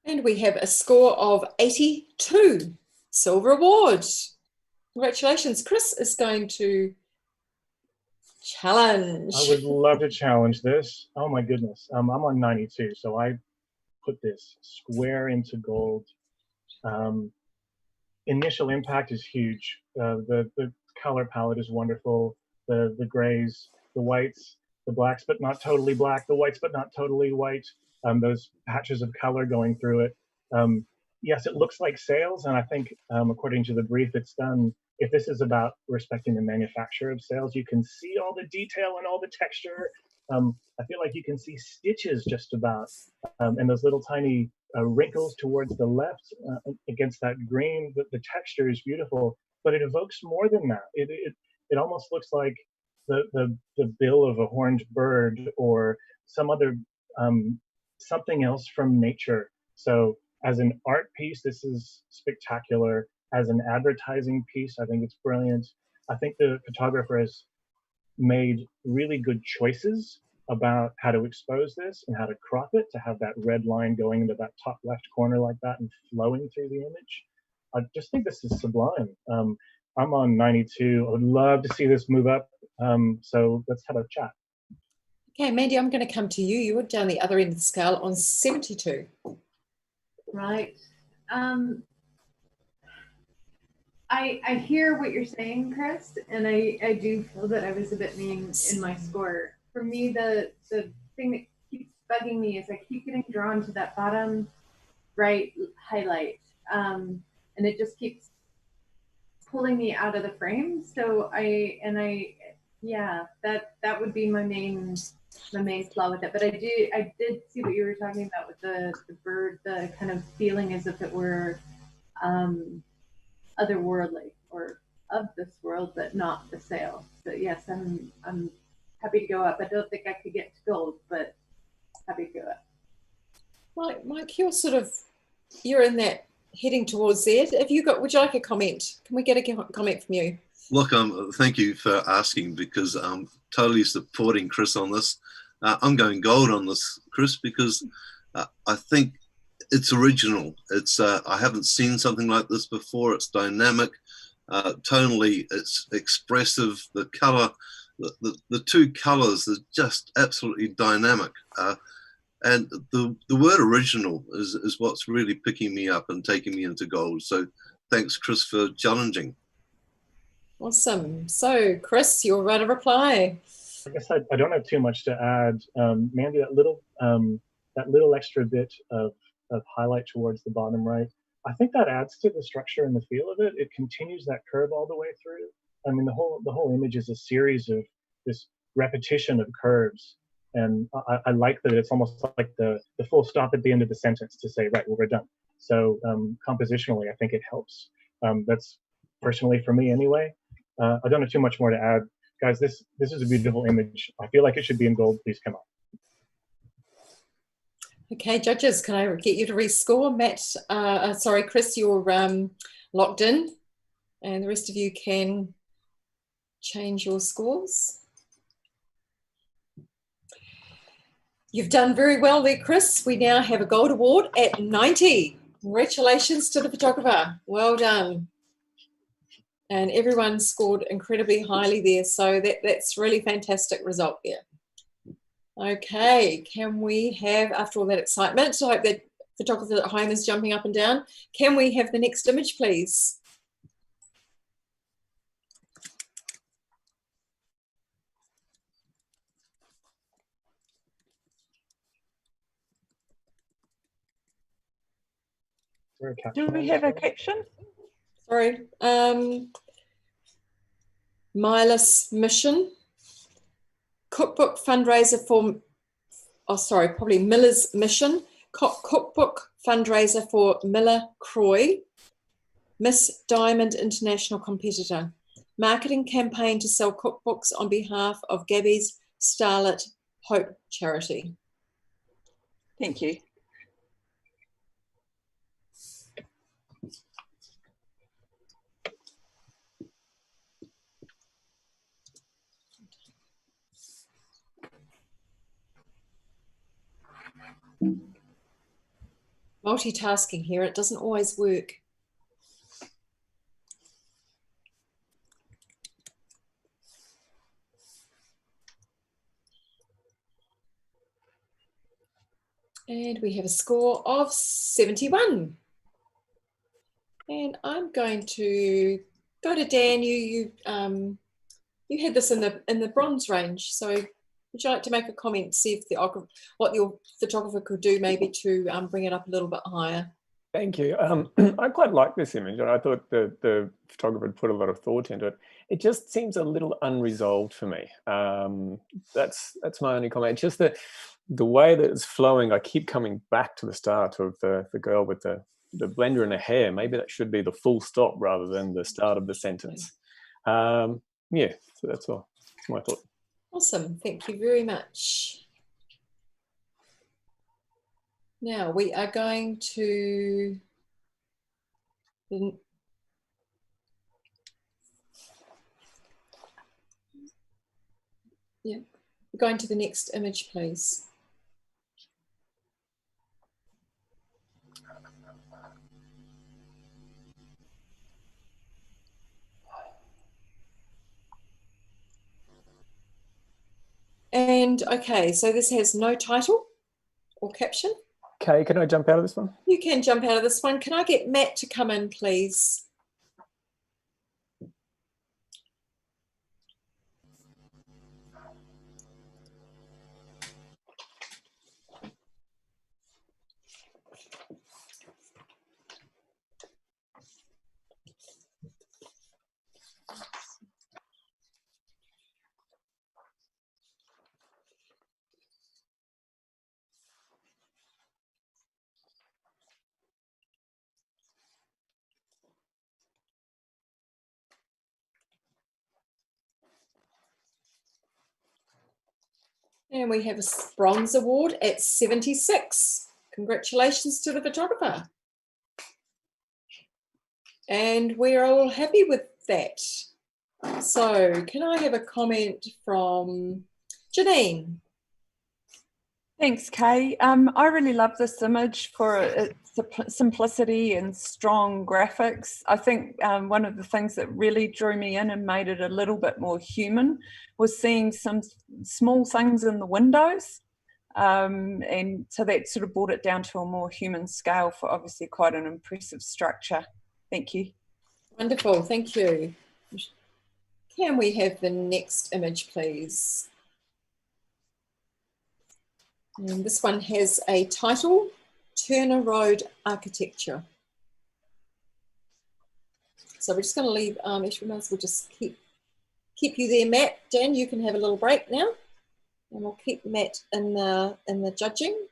And we have a score of 82, silver award. Congratulations. Chris is going to challenge. I would love to challenge this. Oh my goodness. I'm on 92, so I put this square into gold. Initial impact is huge. The color palette is wonderful. The grays, the whites, the blacks but not totally black, the whites but not totally white. Those patches of color going through it. Yes, it looks like sails, and I think according to the brief it's done, if this is about respecting the manufacture of sails, you can see all the detail and all the texture. I feel like you can see stitches just about, and those little tiny wrinkles towards the left against that green. The texture is beautiful, but it evokes more than that. It almost looks like the bill of a horned bird or some other something else from nature. So as an art piece, this is spectacular. As an advertising piece, I think it's brilliant. I think the photographer has made really good choices about how to expose this and how to crop it to have that red line going into that top left corner like that and flowing through the image. I just think this is sublime. I'm on 92. I would love to see this move up. So let's have a chat. Okay, Mandy, I'm going to come to you. You were down the other end of the scale on 72. Right. I hear what you're saying, Chris, and I do feel that I was a bit mean in my score. For me, the thing that keeps bugging me is I keep getting drawn to that bottom right highlight, and it just keeps pulling me out of the frame. So yeah, that would be my main flaw with it. But I did see what you were talking about with the bird, the kind of feeling as if it were otherworldly or of this world, but not for sale. So yes, I'm happy to go up. I don't think I could get to gold, but happy to go up. Mike, you're in that heading towards there. Would you like a comment? Can we get a comment from you? Look, thank you for asking, because I'm totally supporting Chris on this. I'm going gold on this, Chris, because I think it's original. I haven't seen something like this before. It's dynamic, tonally, it's expressive. The color, the two colors are just absolutely dynamic. And the word original is what's really picking me up and taking me into gold. So thanks, Chris, for challenging. Awesome. So, Chris, you're right to reply. I guess I don't have too much to add. Mandy, that little extra bit of highlight towards the bottom right, I think that adds to the structure and the feel of it. It continues that curve all the way through. I mean, the whole image is a series of this repetition of curves. And I like that it's almost like the full stop at the end of the sentence to say, right, well, we're done. So compositionally, I think it helps. That's personally for me anyway. I don't have too much more to add. Guys, this is a beautiful image. I feel like it should be in gold. Please come on. Okay, judges, can I get you to rescore? Matt, sorry, Chris, you're locked in, and the rest of you can change your scores. You've done very well there, Chris. We now have a gold award at 90. Congratulations to the photographer. Well done. And everyone scored incredibly highly there. So that's really fantastic result there. Okay, can we have, after all that excitement, I hope that photographer at home is jumping up and down. Can we have the next image, please? Do we have a caption? Sorry. Milus Mission. Cookbook fundraiser for, probably Miller's Mission. Cookbook fundraiser for Miller Croy. Miss Diamond International Competitor. Marketing campaign to sell cookbooks on behalf of Gabby's Starlit Hope charity. Thank you. Multitasking here, it doesn't always work. And we have a score of 71. And I'm going to go to Dan. You had this in the bronze range, so would you like to make a comment, see if what your photographer could do maybe to bring it up a little bit higher? Thank you. I quite like this image, and I thought the photographer had put a lot of thought into it. It just seems a little unresolved for me. That's my only comment. Just the way that it's flowing, I keep coming back to the start of the girl with the blender in her hair. Maybe that should be the full stop rather than the start of the sentence. Yeah, so that's all. That's my thought. Awesome. Thank you very much. Now we are going to we're going to the next image, please. And okay, so this has no title or caption. Okay, can I jump out of this one? You can jump out of this one. Can I get Matt to come in, please? And we have a bronze award at 76. Congratulations to the photographer. And we're all happy with that. So can I have a comment from Janine? Thanks, Kay. I really love this image for its simplicity and strong graphics. I think one of the things that really drew me in and made it a little bit more human was seeing some small things in the windows. And so that sort of brought it down to a more human scale for obviously quite an impressive structure. Thank you. Wonderful, thank you. Can we have the next image, please? And this one has a title, Turner Road Architecture. So we're just going to leave, actually we might as well just keep you there, Matt. Dan, you can have a little break now. And we'll keep Matt in the judging.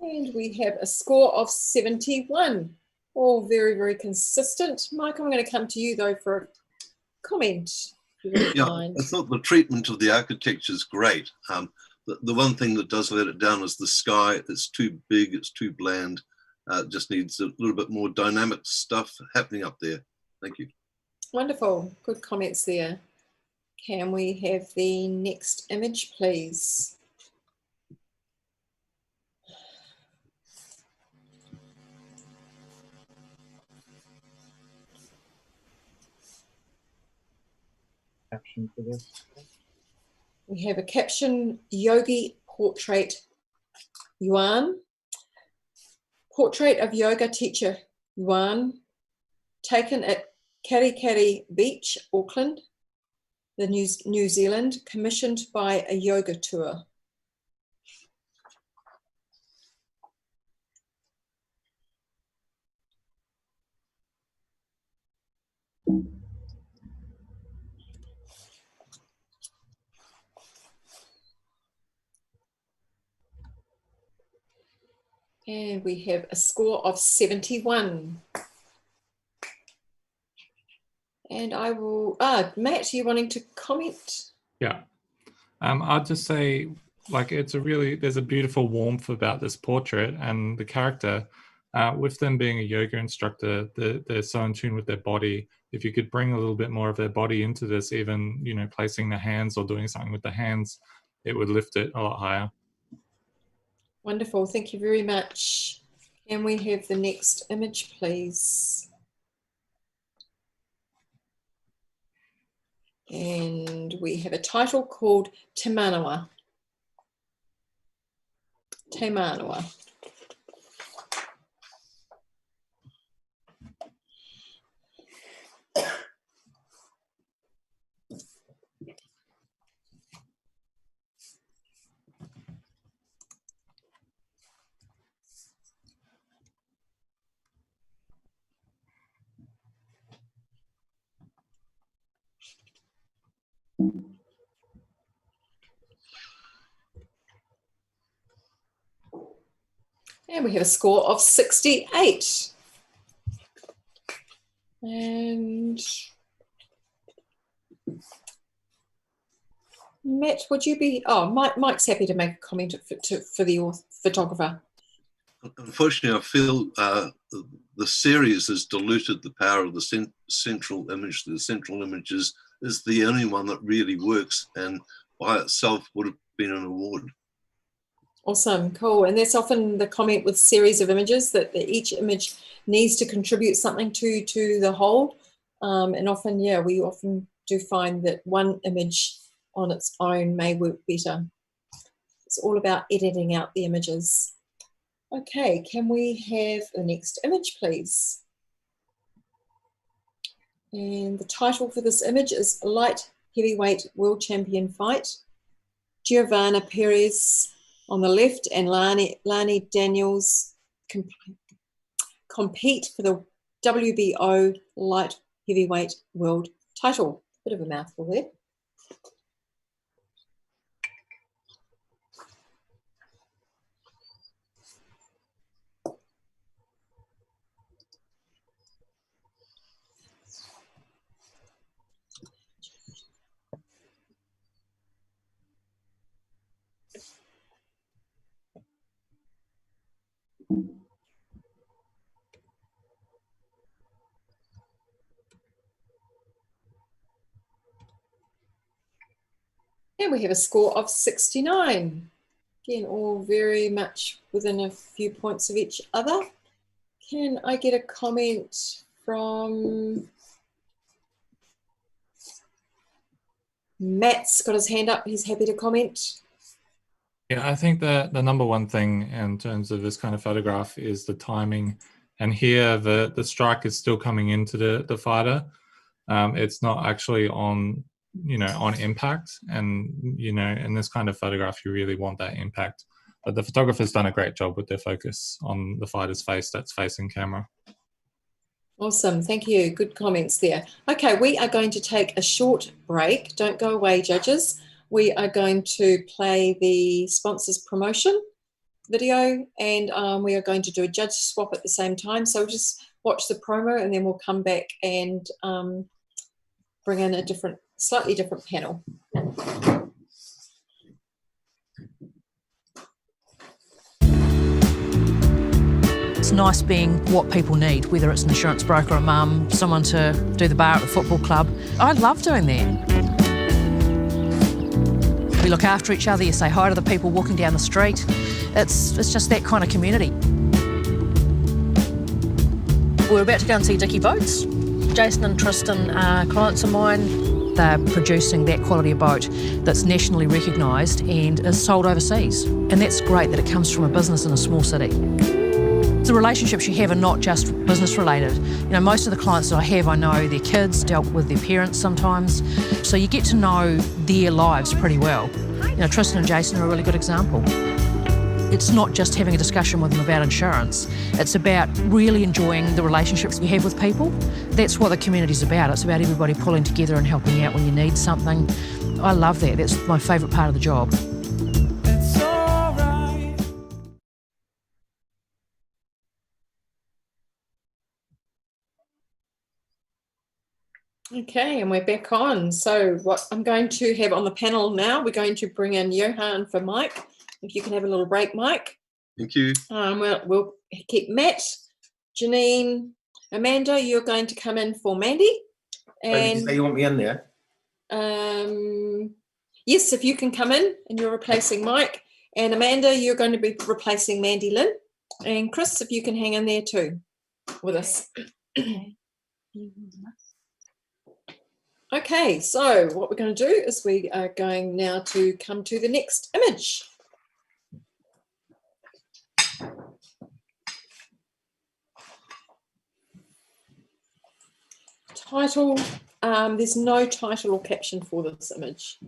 And we have a score of 71. All very, very consistent. Mike, I'm going to come to you though for a comment. Yeah, I thought the treatment of the architecture is great. The one thing that does let it down is the sky. It's too big, it's too bland. It just needs a little bit more dynamic stuff happening up there. Thank you. Wonderful, good comments there. Can we have the next image, please? Caption for this. We have a caption, Yogi Portrait Yuan. Portrait of yoga teacher Yuan, taken at Karikari Beach, Auckland, the New Zealand, commissioned by a yoga tour. And we have a score of 71. And I will, Matt, are you wanting to comment? Yeah. I'd just say, like, there's a beautiful warmth about this portrait and the character. With them being a yoga instructor, they're so in tune with their body. If you could bring a little bit more of their body into this, even, you know, placing the hands or doing something with the hands, it would lift it a lot higher. Wonderful, thank you very much. Can we have the next image, please? And we have a title called Te Manawa. Te Manawa. And we have a score of 68. And Matt, would you be, Mike's happy to make a comment for the photographer. Unfortunately, I feel the series has diluted the power of the central image. The central image is the only one that really works, and by itself would have been an award. Awesome, cool. And that's often the comment with series of images, that each image needs to contribute something to the whole. And often, yeah, we often do find that one image on its own may work better. It's all about editing out the images. Okay, can we have the next image, please? And the title for this image is Light Heavyweight World Champion Fight. Giovanna Perez on the left and Lani Daniels compete for the WBO light heavyweight world title. Bit of a mouthful there. And we have a score of 69. Again, all very much within a few points of each other. Can I get a comment from Matt's got his hand up. He's happy to comment. Yeah, I think that the number one thing in terms of this kind of photograph is the timing. And here the strike is still coming into the fighter. It's not actually on, on impact. And, in this kind of photograph, you really want that impact. But the photographer's done a great job with their focus on the fighter's face that's facing camera. Awesome. Thank you. Good comments there. Okay, we are going to take a short break. Don't go away, judges. We are going to play the sponsor's promotion video, and we are going to do a judge swap at the same time. So just watch the promo, and then we'll come back and bring in a slightly different panel. It's nice being what people need, whether it's an insurance broker, a mum, someone to do the bar at the football club. I love doing that. We look after each other, you say hi to the people walking down the street. It's just that kind of community. We're about to go and see Dicky Boats. Jason and Tristan are clients of mine. They're producing that quality of boat that's nationally recognised and is sold overseas. And that's great that it comes from a business in a small city. The relationships you have are not just business related. Most of the clients that I have, I know their kids, dealt with their parents sometimes. So you get to know their lives pretty well. Tristan and Jason are a really good example. It's not just having a discussion with them about insurance. It's about really enjoying the relationships you have with people. That's what the community's about. It's about everybody pulling together and helping out when you need something. I love that. That's my favourite part of the job. Okay, and we're back on. So what I'm going to have on the panel now, we're going to bring in Johan for Mike. If you can have a little break, Mike. Thank you. We'll keep Matt, Janine, Amanda, you're going to come in for Mandy. And did you say you want me in there? Yes, if you can come in, and you're replacing Mike. And Amanda, you're going to be replacing Mandy Lynn. And Chris, if you can hang in there too with us. Okay, so what we're going to do is we are going now to come to the next image. Title, there's no title or caption for this image.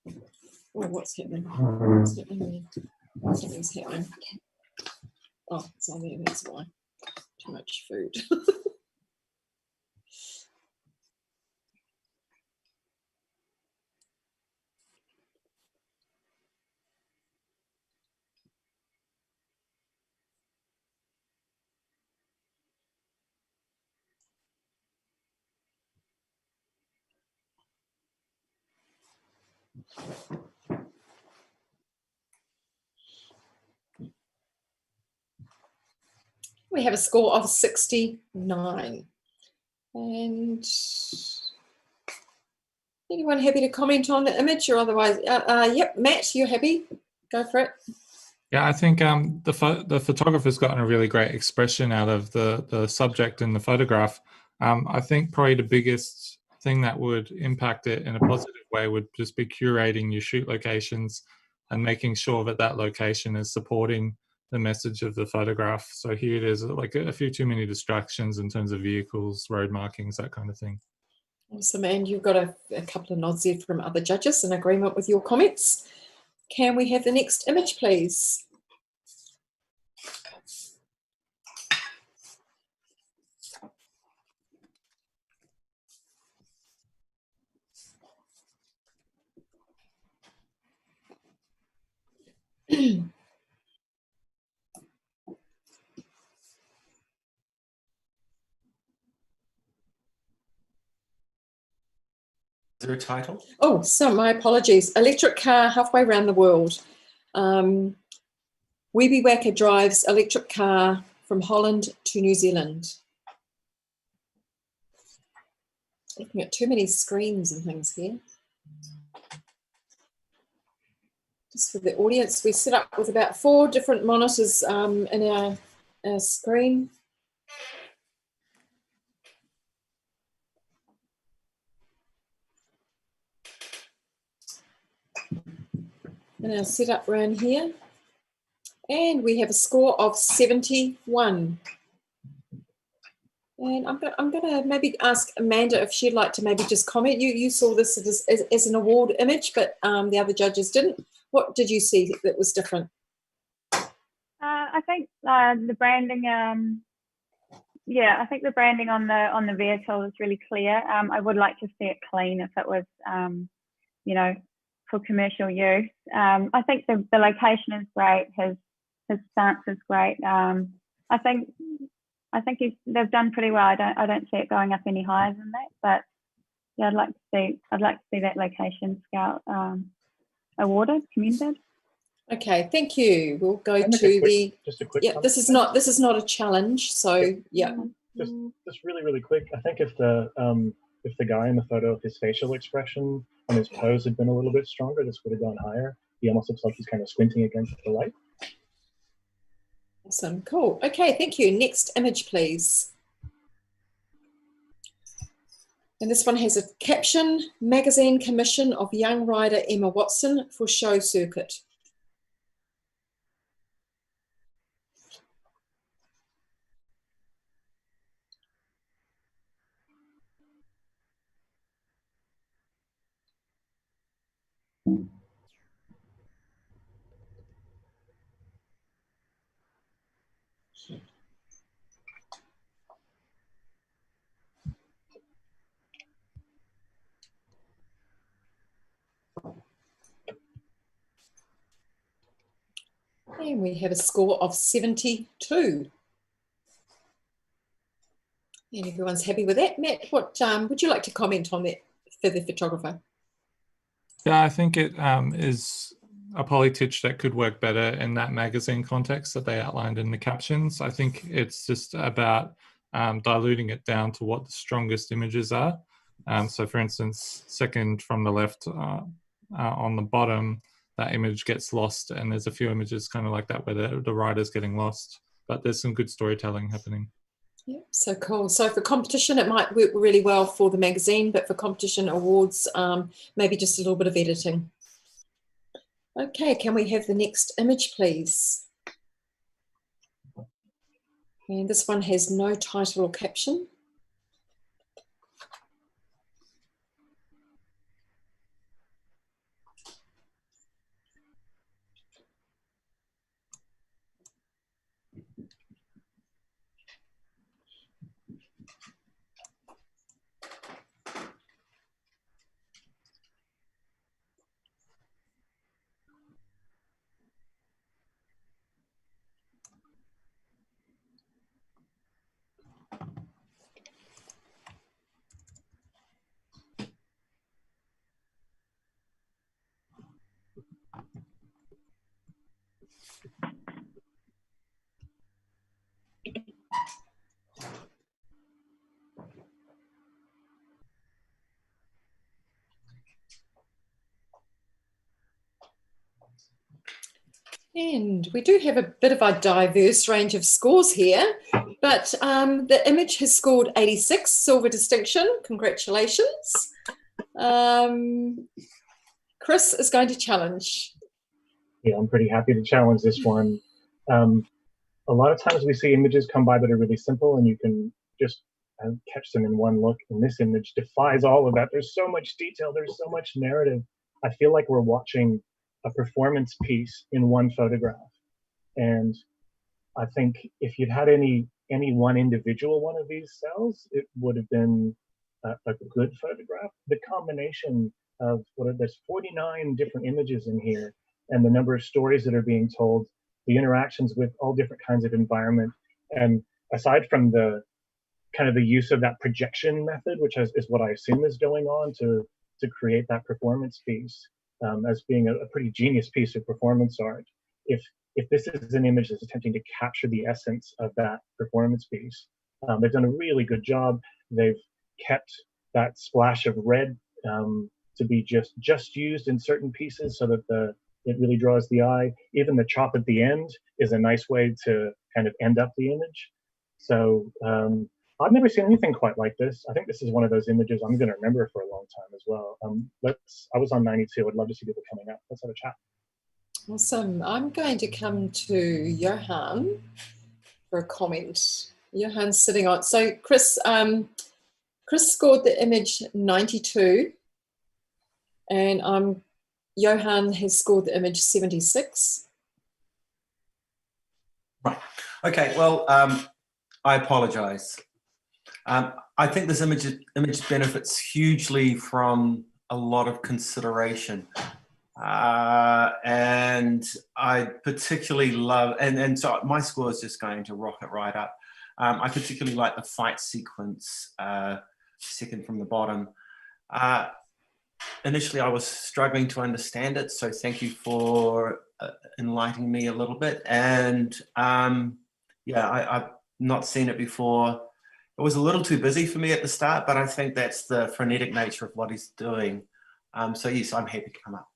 Oh, what's happening? What's happening there? Something's happening. Oh, it's on there, that's why. Too much food. We have a score of 69. And anyone happy to comment on the image or otherwise? Yep, Matt, you're happy? Go for it. Yeah, I think the photographer's gotten a really great expression out of the subject in the photograph. I think probably the biggest thing that would impact it in a positive way would just be curating your shoot locations and making sure that that location is supporting the message of the photograph. So here it is, like a few too many distractions in terms of vehicles, road markings, that kind of thing. Awesome, and you've got a couple of nods there from other judges in agreement with your comments. Can we have the next image, please? Is there a title? Oh, so my apologies. Electric car halfway around the world. Weeby Wacker drives electric car from Holland to New Zealand. Looking at too many screens and things here. Just for the audience, we set up with about 4 different monitors in our screen. And our setup around here. And we have a score of 71. And I'm going to maybe ask Amanda if she'd like to maybe just comment. You saw this as an award image, but the other judges didn't. What did you see that was different? I think the branding. Yeah, I think the branding on the vehicle is really clear. I would like to see it clean if it was, you know, for commercial use. I think the location is great. His stance is great. I think they've done pretty well. I don't see it going up any higher than that. But yeah, I'd like to see that location scout awarded, commended. Okay, thank you. We'll go to the. Just a quick. Yeah, this is not a challenge. So yeah. Just really quick. I think if the guy in the photo, if his facial expression and his pose had been a little bit stronger, this would have gone higher. He almost looks like he's kind of squinting against the light. Awesome, cool. Okay, thank you. Next image, please. And this one has a caption: magazine commission of young rider Emma Watson for show circuit. And we have a score of 72. And everyone's happy with that. Matt, what would you like to comment on that for the photographer? Yeah, I think it is a polytitch that could work better in that magazine context that they outlined in the captions. I think it's just about diluting it down to what the strongest images are. So for instance, second from the left on the bottom, that image gets lost, and there's a few images kind of like that where the rider's getting lost, but there's some good storytelling happening. Yeah, so cool. So for competition, it might work really well for the magazine, but for competition awards, maybe just a little bit of editing. Okay, can we have the next image, please? And this one has no title or caption. And we do have a bit of a diverse range of scores here, but the image has scored 86, silver distinction. Congratulations. Chris is going to challenge. Yeah, I'm pretty happy to challenge this one. A lot of times we see images come by that are really simple and you can just catch them in one look. And this image defies all of that. There's so much detail. There's so much narrative. I feel like we're watching a performance piece in one photograph. And I think if you'd had any one individual one of these cells, it would have been a good photograph. The combination of there's 49 different images in here, and the number of stories that are being told, the interactions with all different kinds of environment. And aside from the kind of the use of that projection method, which is what I assume is going on to create that performance piece, as being a pretty genius piece of performance art. If this is an image that's attempting to capture the essence of that performance piece, they've done a really good job. They've kept that splash of red to be just used in certain pieces so that it really draws the eye. Even the chop at the end is a nice way to kind of end up the image. So I've never seen anything quite like this. I think this is one of those images I'm going to remember for a long time as well. I was on 92. I'd love to see people coming up. Let's have a chat. Awesome. I'm going to come to Johan for a comment. Johan's sitting on. So Chris scored the image 92, and Johan has scored the image 76. Right. Okay. Well, I apologize. I think this image benefits hugely from a lot of consideration. And I particularly love, and so my score is just going to rocket right up. I particularly like the fight sequence, second from the bottom. Initially, I was struggling to understand it, so thank you for enlightening me a little bit. And yeah, I've not seen it before. It was a little too busy for me at the start, but I think that's the frenetic nature of what he's doing. So yes, I'm happy to come up.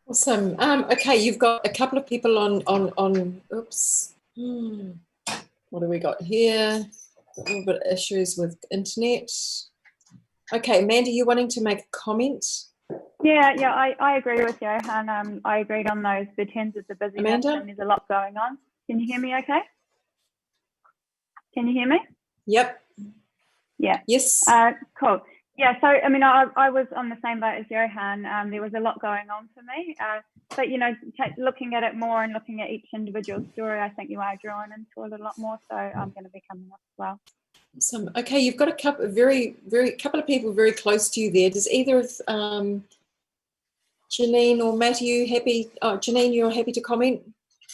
Awesome. Okay, you've got a couple of people on oops. What do we got here? A little bit of issues with internet. Okay, Amanda, you wanting to make a comment? Yeah, I agree with you, and I agreed on those, the terms of the busyness, Amanda? and there's a lot going on. Can you hear me okay? Can you hear me? Yep. Yeah. Yes. Cool. Yeah, so I mean, I was on the same boat as Johan. There was a lot going on for me, but you know, looking at it more and looking at each individual story, I think you are drawn into it a lot more. So I'm going to be coming up as well. Awesome. Okay, you've got a couple of people very close to you there. Does either of Janine or Matt, are you happy? Oh, Janine, you're happy to comment?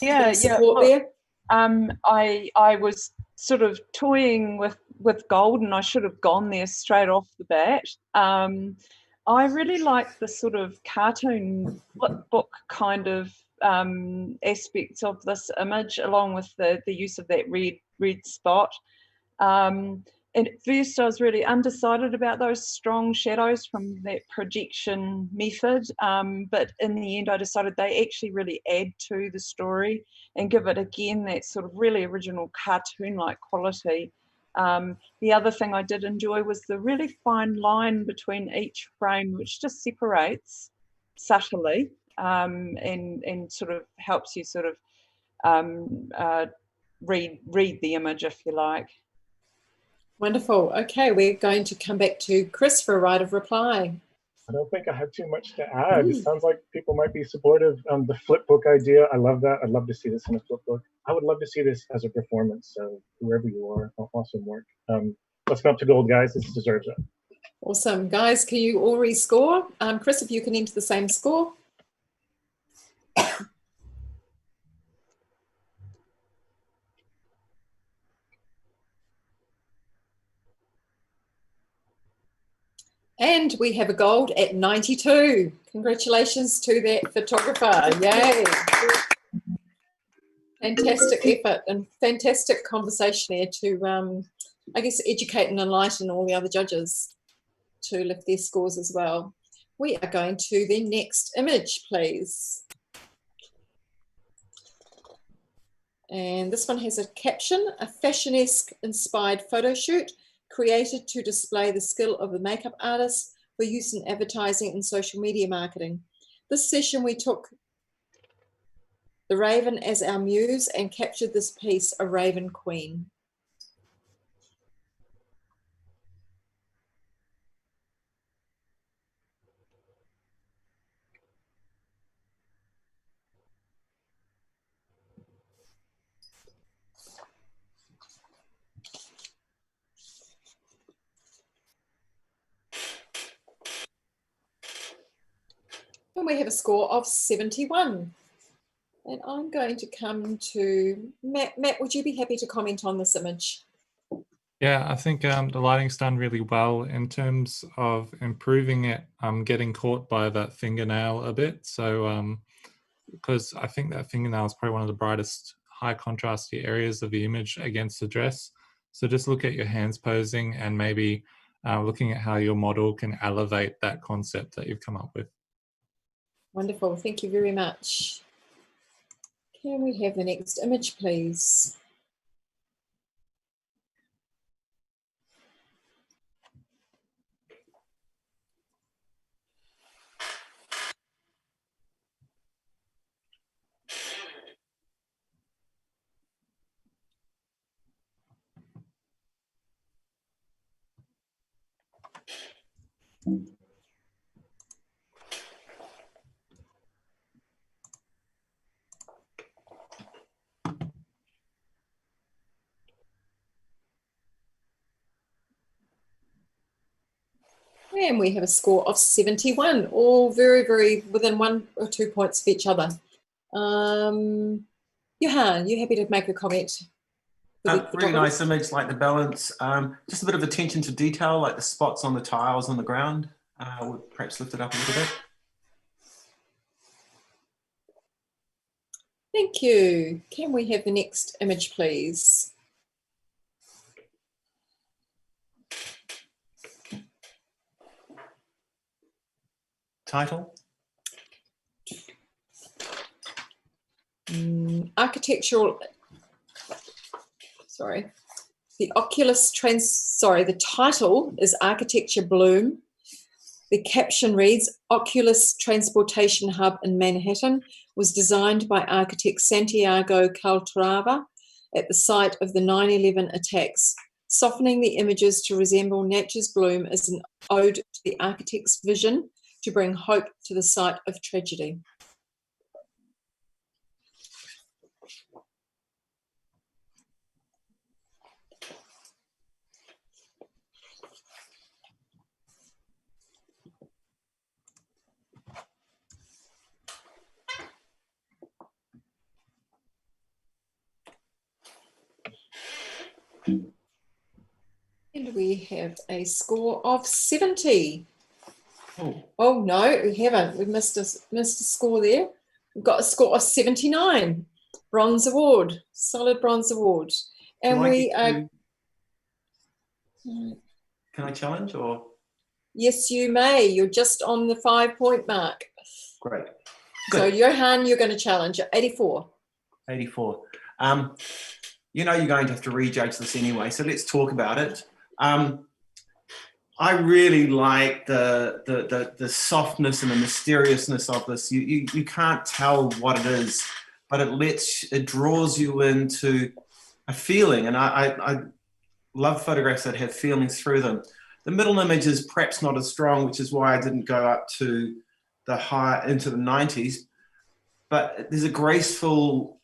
Yeah, support there. I was sort of toying with gold, and I should have gone there straight off the bat. I really like the sort of cartoon flip book kind of aspects of this image, along with the use of that red spot. And at first I was really undecided about those strong shadows from that projection method, but in the end I decided they actually really add to the story and give it again that sort of really original cartoon-like quality. The other thing I did enjoy was the really fine line between each frame, which just separates subtly and sort of helps you sort of read the image, if you like. Wonderful. Okay, we're going to come back to Chris for a right of reply. I don't think I have too much to add. It sounds like people might be supportive. The flip book idea, I love that. I'd love to see this in a flip book. I would love to see this as a performance. So whoever you are, awesome work. Let's go up to gold, guys. This deserves it. Awesome. Guys, can you all rescore? Chris, if you can enter the same score. And we have a gold at 92. Congratulations to that photographer. Yay. Fantastic effort and fantastic conversation there to, I guess, educate and enlighten all the other judges to lift their scores as well. We are going to the next image, please. And this one has a caption, a fashionesque inspired photo shoot created to display the skill of the makeup artist for use in advertising and social media marketing. This session we took the raven as our muse and captured this piece, a raven queen. And we have a score of 71. And I'm going to come to Matt. Matt, would you be happy to comment on this image? Yeah, I think the lighting's done really well in terms of improving it. I'm getting caught by that fingernail a bit. So, because I think that fingernail is probably one of the brightest high contrasty areas of the image against the dress. So just look at your hands posing and maybe looking at how your model can elevate that concept that you've come up with. Wonderful, thank you very much. Can we have the next image, please? And we have a score of 71, all very, very within 1 or 2 points of each other. Johan, you happy to make a comment? Really nice image, like the balance. Just a bit of attention to detail, like the spots on the tiles on the ground. Would perhaps lift it up a little bit. Thank you. Can we have the next image, please? Title? Architectural, sorry. The title is Architecture Bloom. The caption reads, Oculus Transportation Hub in Manhattan was designed by architect Santiago Calatrava at the site of the 9/11 attacks. Softening the images to resemble nature's bloom is an ode to the architect's vision to bring hope to the site of tragedy. And we have a score of 70. Oh no, we haven't. We've missed a score there. We've got a score of 79. Bronze award, solid bronze award. And Can I challenge or? Yes, you may. You're just on the 5-point mark. Great. So Johan, you're going to challenge at 84. 84. You know you're going to have to rejudge this anyway, so let's talk about it. I really like the softness and the mysteriousness of this. You can't tell what it is, but it draws you into a feeling, and I love photographs that have feelings through them. The middle image is perhaps not as strong, which is why I didn't go up to the into the 90s, but there's a graceful,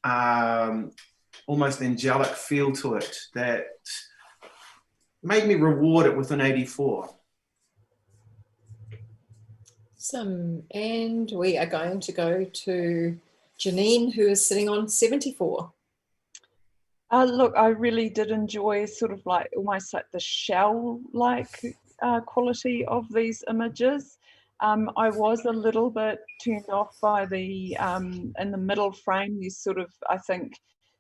almost angelic feel to it that made me reward it with an 84. And we are going to go to Janine, who is sitting on 74. Look, I really did enjoy sort of like almost like the shell-like quality of these images. I was a little bit turned off by the, in the middle frame, there's sort of, I think,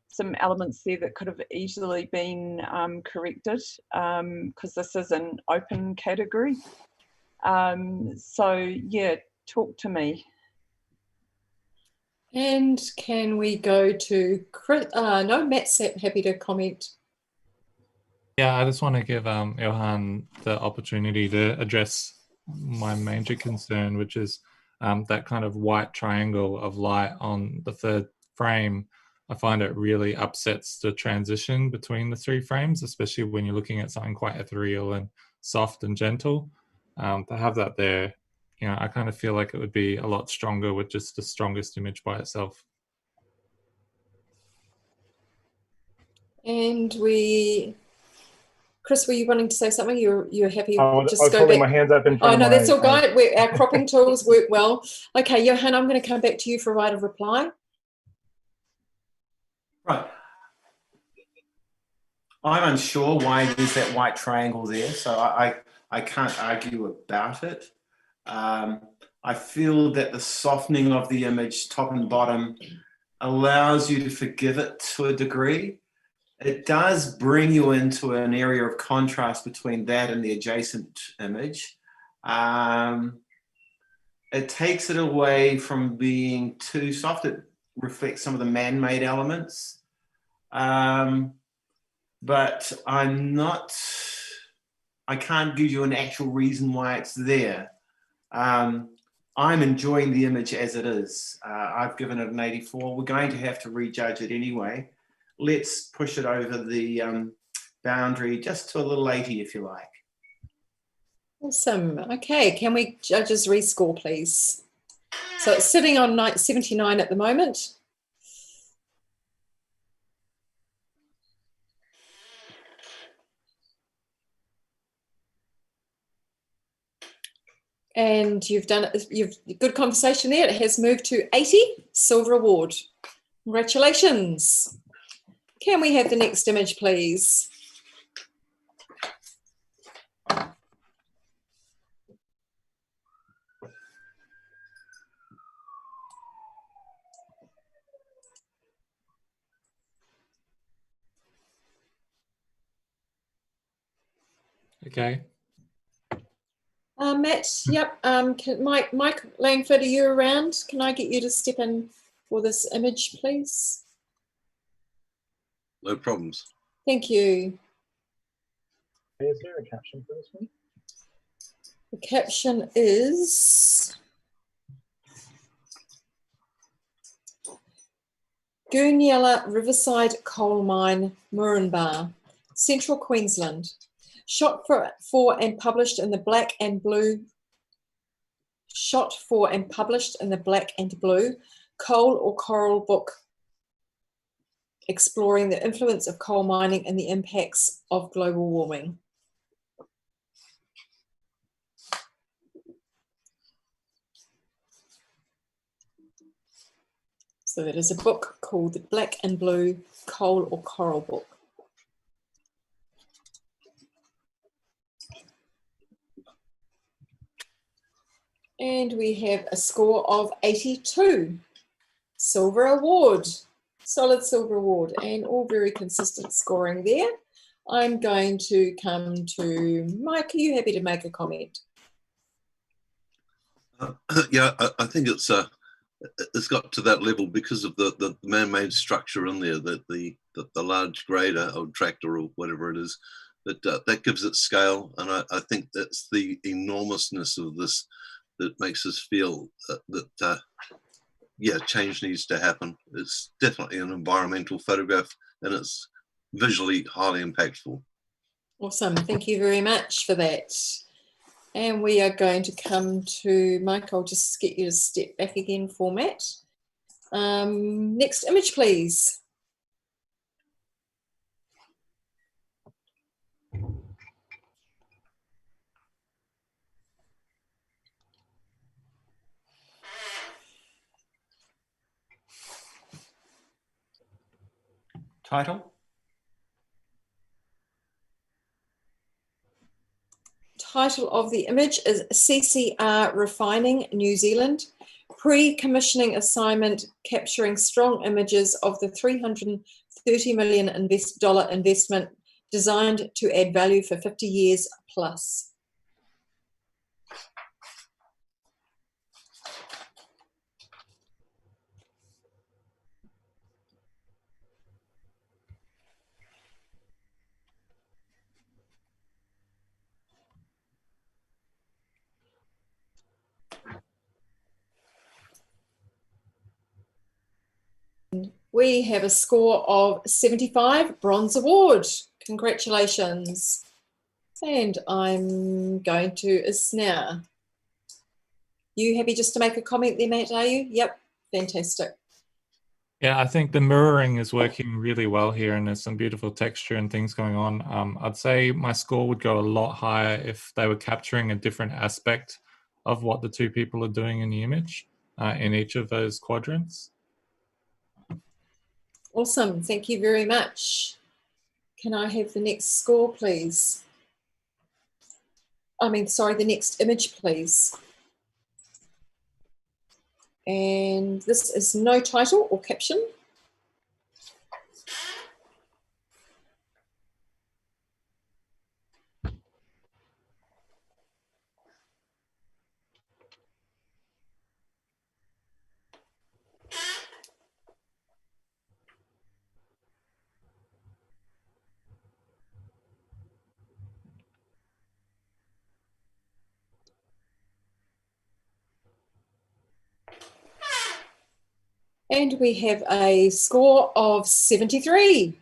some elements there that could have easily been corrected because this is an open category. So yeah, talk to me. And can we go to Chris? No, Matt's happy to comment. Yeah, I just want to give Johan the opportunity to address my major concern, which is that kind of white triangle of light on the third frame. I find it really upsets the transition between the 3 frames, especially when you're looking at something quite ethereal and soft and gentle. To have that there, you know, I kind of feel like it would be a lot stronger with just the strongest image by itself. And Chris, were you wanting to say something? You're happy? I was Just go holding back. my hands up in front Oh, of no, my that's all good. Our cropping tools work well. Okay, Johan, I'm going to come back to you for a right of reply. Right. I'm unsure why there's that white triangle there, so I can't argue about it. I feel that the softening of the image, top and bottom, allows you to forgive it to a degree. It does bring you into an area of contrast between that and the adjacent image. It takes it away from being too soft. It reflects some of the man-made elements. But I can't give you an actual reason why it's there. I'm enjoying the image as it is. I've given it an 84. We're going to have to rejudge it anyway. Let's push it over the boundary just to a little 80, if you like. Awesome. Okay, can we judges rescore, please? So it's sitting on 79 at the moment. And you've good conversation there. It has moved to 80, silver award. Congratulations. Can we have the next image, please? Okay. Matt, yep. Mike Langford, are you around? Can I get you to step in for this image, please? No problems. Thank you. Is there a caption for this one? The caption is Goonyella Riverside Coal Mine, Moranbah, Central Queensland. Shot for and published in the Black and Blue. Shot for and published in the Black and Blue Coal or Coral book, exploring the influence of coal mining and the impacts of global warming. So that is a book called the Black and Blue Coal or Coral book. And we have a score of 82. Silver award, solid silver award, and all very consistent scoring there. I'm going to come to Mike. Are you happy to make a comment? Yeah, I think it's got to that level because of the man-made structure in there, the large grader or tractor or whatever it is, that gives it scale, and I think that's the enormousness of this that makes us feel that change needs to happen. It's definitely an environmental photograph, and it's visually highly impactful. Awesome, thank you very much for that. And we are going to come to Mike. I'll just get you to step back again for Matt. Next image, please. Title? Title of the image is CCR Refining New Zealand, pre-commissioning assignment capturing strong images of the $330 million investment designed to add value for 50 years plus. We have a score of 75, bronze award. Congratulations. And I'm going to Isna. You happy just to make a comment there, Matt, are you? Yep, fantastic. Yeah, I think the mirroring is working really well here, and there's some beautiful texture and things going on. I'd say my score would go a lot higher if they were capturing a different aspect of what the two people are doing in the image in each of those quadrants. Awesome. Thank you very much. Can I have the next score, please? I mean, sorry, the next image, please. And this is no title or caption. And we have a score of 73.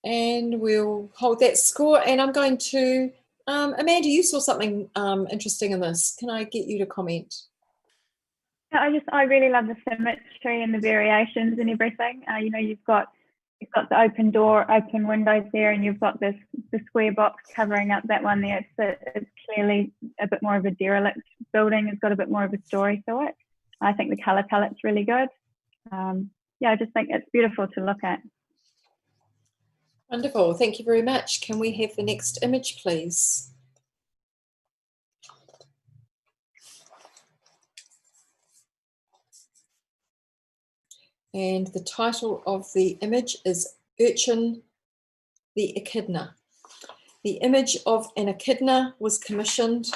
And we'll hold that score. And I'm going to, Amanda, you saw something interesting in this. Can I get you to comment? Yeah, I really love the symmetry and the variations and everything. You know, you've got the open door, open windows there, and you've got the square box covering up that one there. It's clearly a bit more of a derelict building. It's got a bit more of a story to it. I think the color palette's really good. Yeah, I just think it's beautiful to look at. Wonderful. Thank you very much. Can we have the next image, please? And the title of the image is Urchin the Echidna. The image of an echidna was commissioned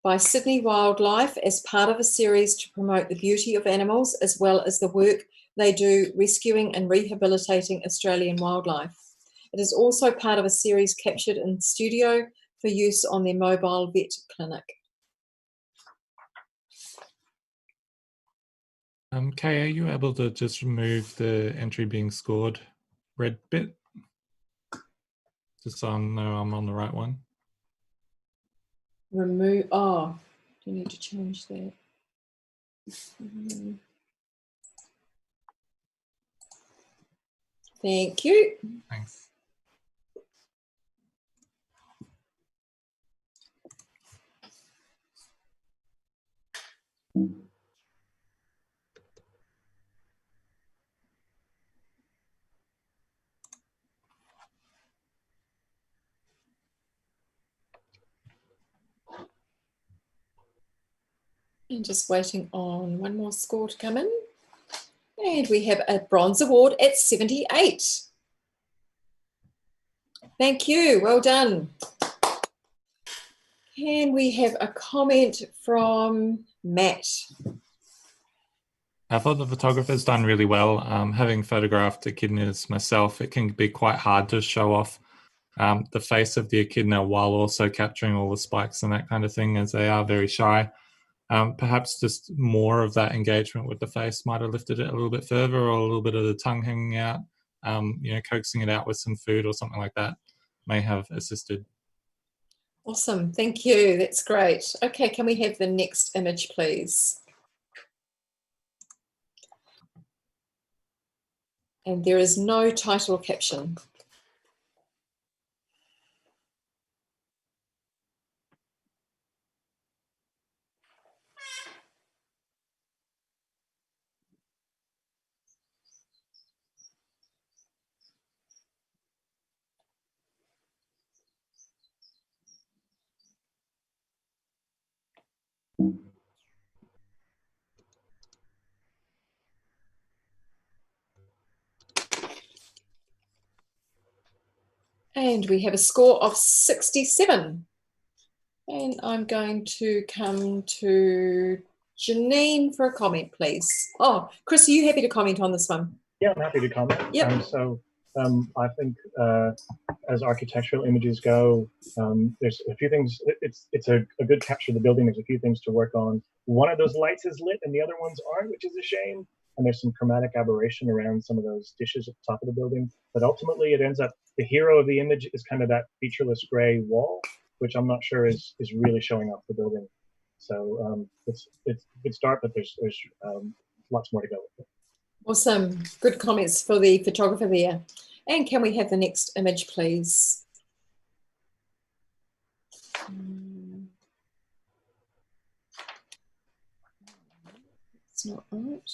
by Sydney Wildlife as part of a series to promote the beauty of animals as well as the work they do rescuing and rehabilitating Australian wildlife. It is also part of a series captured in studio for use on their mobile vet clinic. Kay, are you able to just remove the entry being scored red bit? Just so I know I'm on the right one. Remove, oh, do you need to change that? Thank you. Thanks. And just waiting on one more score to come in. And we have a bronze award at 78. Thank you, well done. Can we have a comment from Matt? I thought the photographer's done really well. Having photographed echidnas myself, it can be quite hard to show off the face of the echidna while also capturing all the spikes and that kind of thing, as they are very shy. Perhaps just more of that engagement with the face might have lifted it a little bit further, or a little bit of the tongue hanging out, you know, coaxing it out with some food or something like that may have assisted. Awesome, thank you, that's great. Okay, can we have the next image, please? And there is no title caption. And we have a score of 67. And I'm going to come to Janine for a comment, please. Oh, Chris, are you happy to comment on this one? Yeah, I'm happy to comment. Yep. I think as architectural images go, there's a few things. It's a good capture of the building. There's a few things to work on. One of those lights is lit and the other ones aren't, which is a shame. And there's some chromatic aberration around some of those dishes at the top of the building. But ultimately, it ends up, the hero of the image is kind of that featureless gray wall, which I'm not sure is really showing off the building. So it's a good start, but there's lots more to go with it. Awesome. Good comments for the photographer there. And can we have the next image, please? It's not right.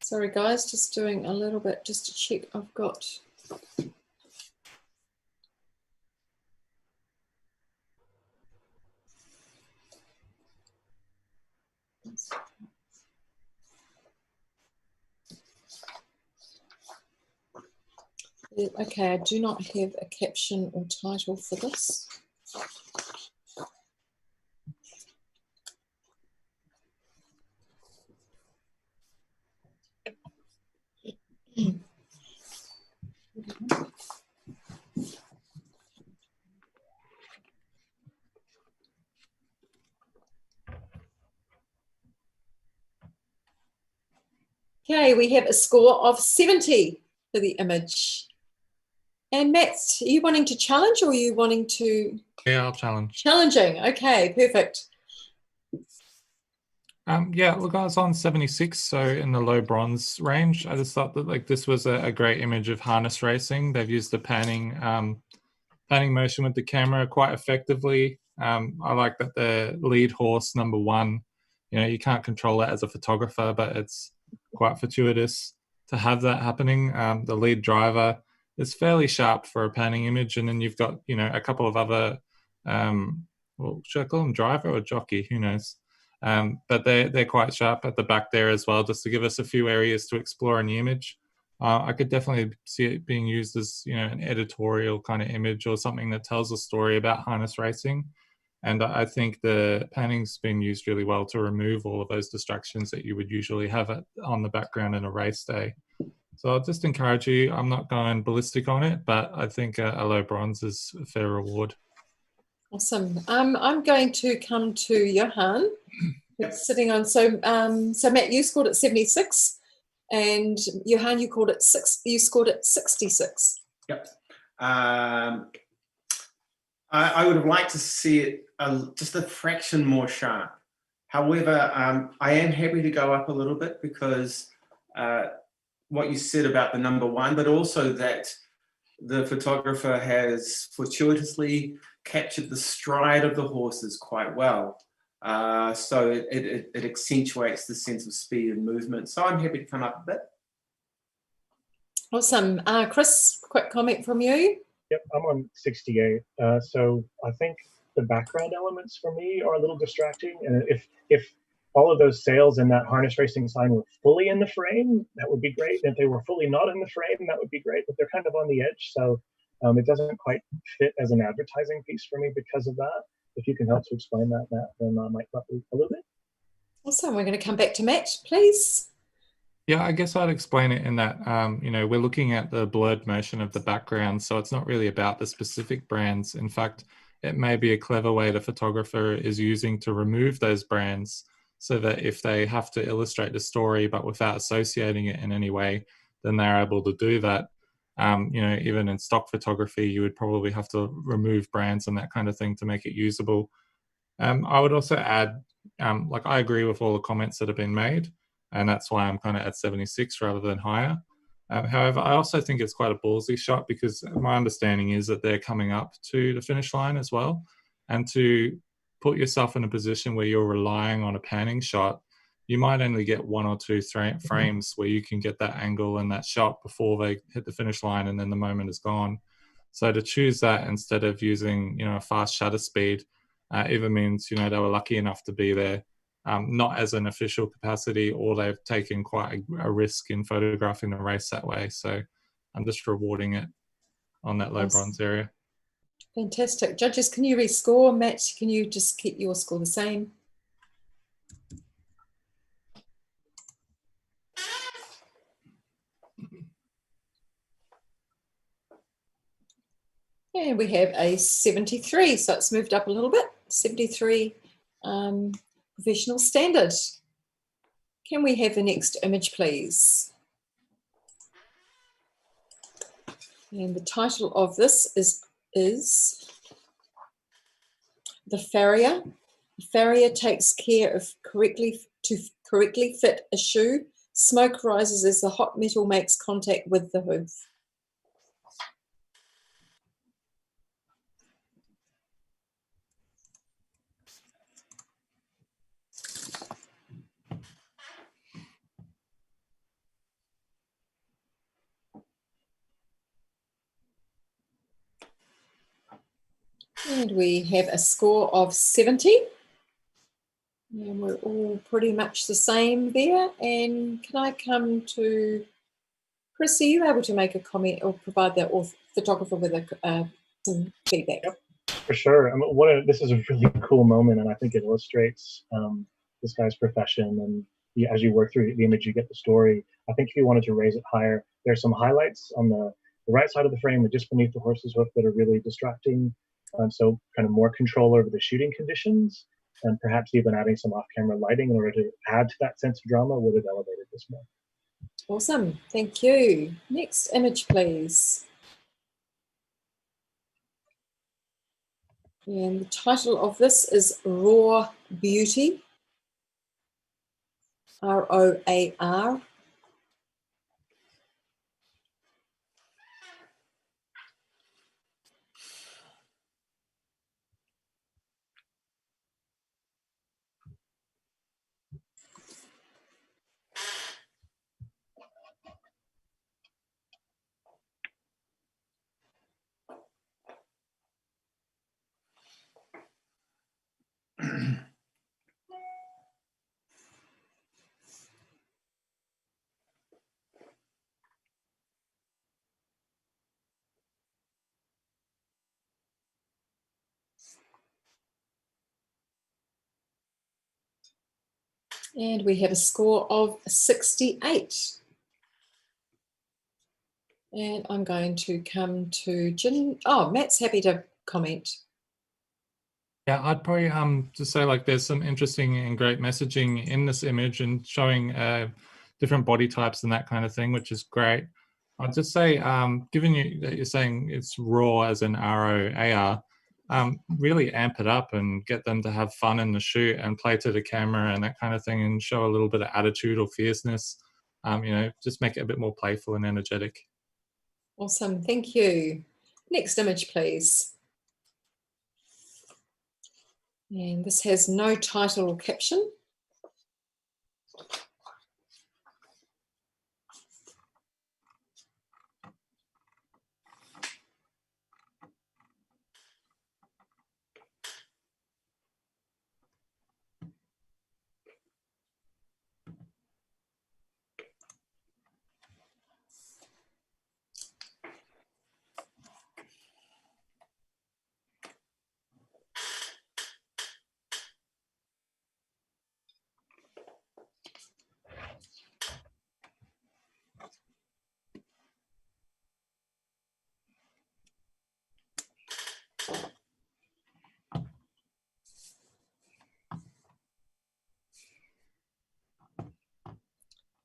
Sorry, guys, just doing a little bit just to check I've got. Okay, I do not have a caption or title for this. Okay, we have a score of 70 for the image. And Matt, are you wanting to challenge or are you wanting to? Yeah, I'll challenge. Challenging, okay, perfect. Yeah, look, I was on 76, so in the low bronze range. I just thought that like this was a great image of harness racing. They've used the panning motion with the camera quite effectively. I like that the lead horse, number 1, you know, you can't control that as a photographer, but it's quite fortuitous to have that happening. The lead driver is fairly sharp for a panning image, and then you've got, you know, a couple of other, well, should I call them driver or jockey? Who knows? But they're quite sharp at the back there as well, just to give us a few areas to explore in the image. I could definitely see it being used as, you know, an editorial kind of image or something that tells a story about harness racing. And I think the panning's been used really well to remove all of those distractions that you would usually have on the background in a race day. So I'll just encourage you. I'm not going ballistic on it, but I think a low bronze is a fair reward. Awesome. I'm going to come to Johan. It's sitting on, so Matt, you scored at 76, and Johan, you scored at 66. Yep. I would have liked to see it just a fraction more sharp. However, I am happy to go up a little bit because what you said about the number 1, but also that the photographer has fortuitously captured the stride of the horses quite well. So it accentuates the sense of speed and movement. So I'm happy to come up a bit. Awesome. Chris, quick comment from you. Yep, I'm on 68. So I think the background elements for me are a little distracting. And if all of those sails and that harness racing sign were fully in the frame, that would be great. If they were fully not in the frame, that would be great. But they're kind of on the edge. So it doesn't quite fit as an advertising piece for me because of that. If you can help to explain that, Matt, then I might help a little bit. Awesome. We're going to come back to Matt, please. Yeah, I guess I'd explain it in that, you know, we're looking at the blurred motion of the background, so it's not really about the specific brands. In fact, it may be a clever way the photographer is using to remove those brands so that if they have to illustrate the story but without associating it in any way, then they're able to do that. You know, even in stock photography, you would probably have to remove brands and that kind of thing to make it usable. I would also add, like I agree with all the comments that have been made, and that's why I'm kind of at 76 rather than higher. However, I also think it's quite a ballsy shot because my understanding is that they're coming up to the finish line as well. And to put yourself in a position where you're relying on a panning shot, you might only get 1 or 2 frames where you can get that angle and that shot before they hit the finish line, and then the moment is gone. So to choose that instead of using, you know, a fast shutter speed, either means, you know, they were lucky enough to be there, not as an official capacity, or they've taken quite a risk in photographing the race that way. So I'm just rewarding it on that low bronze area. Fantastic. Judges, can you rescore? Matt, can you just keep your score the same? And we have a 73, so it's moved up a little bit. 73 professional standard. Can we have the next image, please? And the title of this is the farrier. The farrier takes care of correctly fit a shoe. Smoke rises as the hot metal makes contact with the hoof. And we have a score of 70. And we're all pretty much the same there. And can I come to Chris? Are you able to make a comment or provide the photographer with some feedback? Yep, for sure. This is a really cool moment, and I think it illustrates this guy's profession. And as you work through the image, you get the story. I think if you wanted to raise it higher, there's some highlights on the right side of the frame, just beneath the horse's hoof, that are really distracting. So kind of more control over the shooting conditions, and perhaps even adding some off-camera lighting in order to add to that sense of drama would have elevated this more. Awesome, thank you. Next image, please. And the title of this is Raw Beauty, R-O-A-R. And we have a score of 68. And I'm going to come to Janine. Oh, Matt's happy to comment. Yeah, I'd probably just say, like, there's some interesting and great messaging in this image and showing different body types and that kind of thing, which is great. I'd just say, given that you're saying it's raw as in R-O-A-R, really amp it up and get them to have fun in the shoot and play to the camera and that kind of thing, and show a little bit of attitude or fierceness. Just make it a bit more playful and energetic. Awesome, thank you. Next image, please. And this has no title or caption.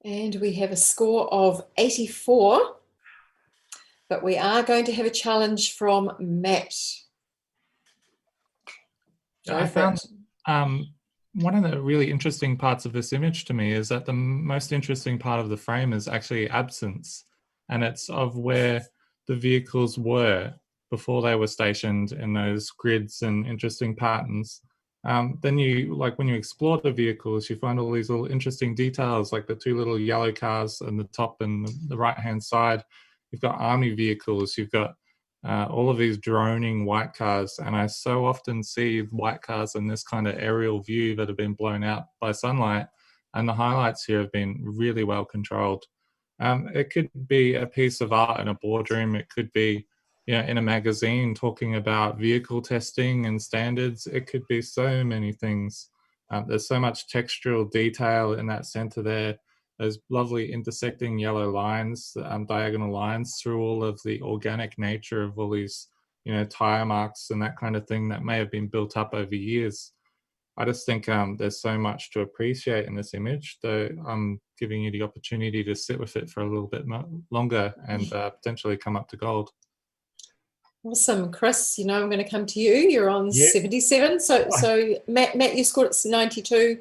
And we have a score of 84, but we are going to have a challenge from Matt. I found one of the really interesting parts of this image to me is that the most interesting part of the frame is actually absence, and it's of where the vehicles were before they were stationed in those grids and interesting patterns. Then when you explore the vehicles, you find all these little interesting details, like the two little yellow cars on the top and the right-hand side. You've got army vehicles, you've got all of these droning white cars, and I so often see white cars in this kind of aerial view that have been blown out by sunlight, and the highlights here have been really well controlled. It could be a piece of art in a boardroom, it could be in a magazine talking about vehicle testing and standards. It could be so many things. There's so much textural detail in that center there. Those lovely intersecting yellow lines, diagonal lines through all of the organic nature of all these, tire marks and that kind of thing that may have been built up over years. I just think there's so much to appreciate in this image, though I'm giving you the opportunity to sit with it for a little bit longer and potentially come up to gold. Awesome. Chris, you know, I'm going to come to you. You're on Yeah. 77. So Matt, you scored at 92.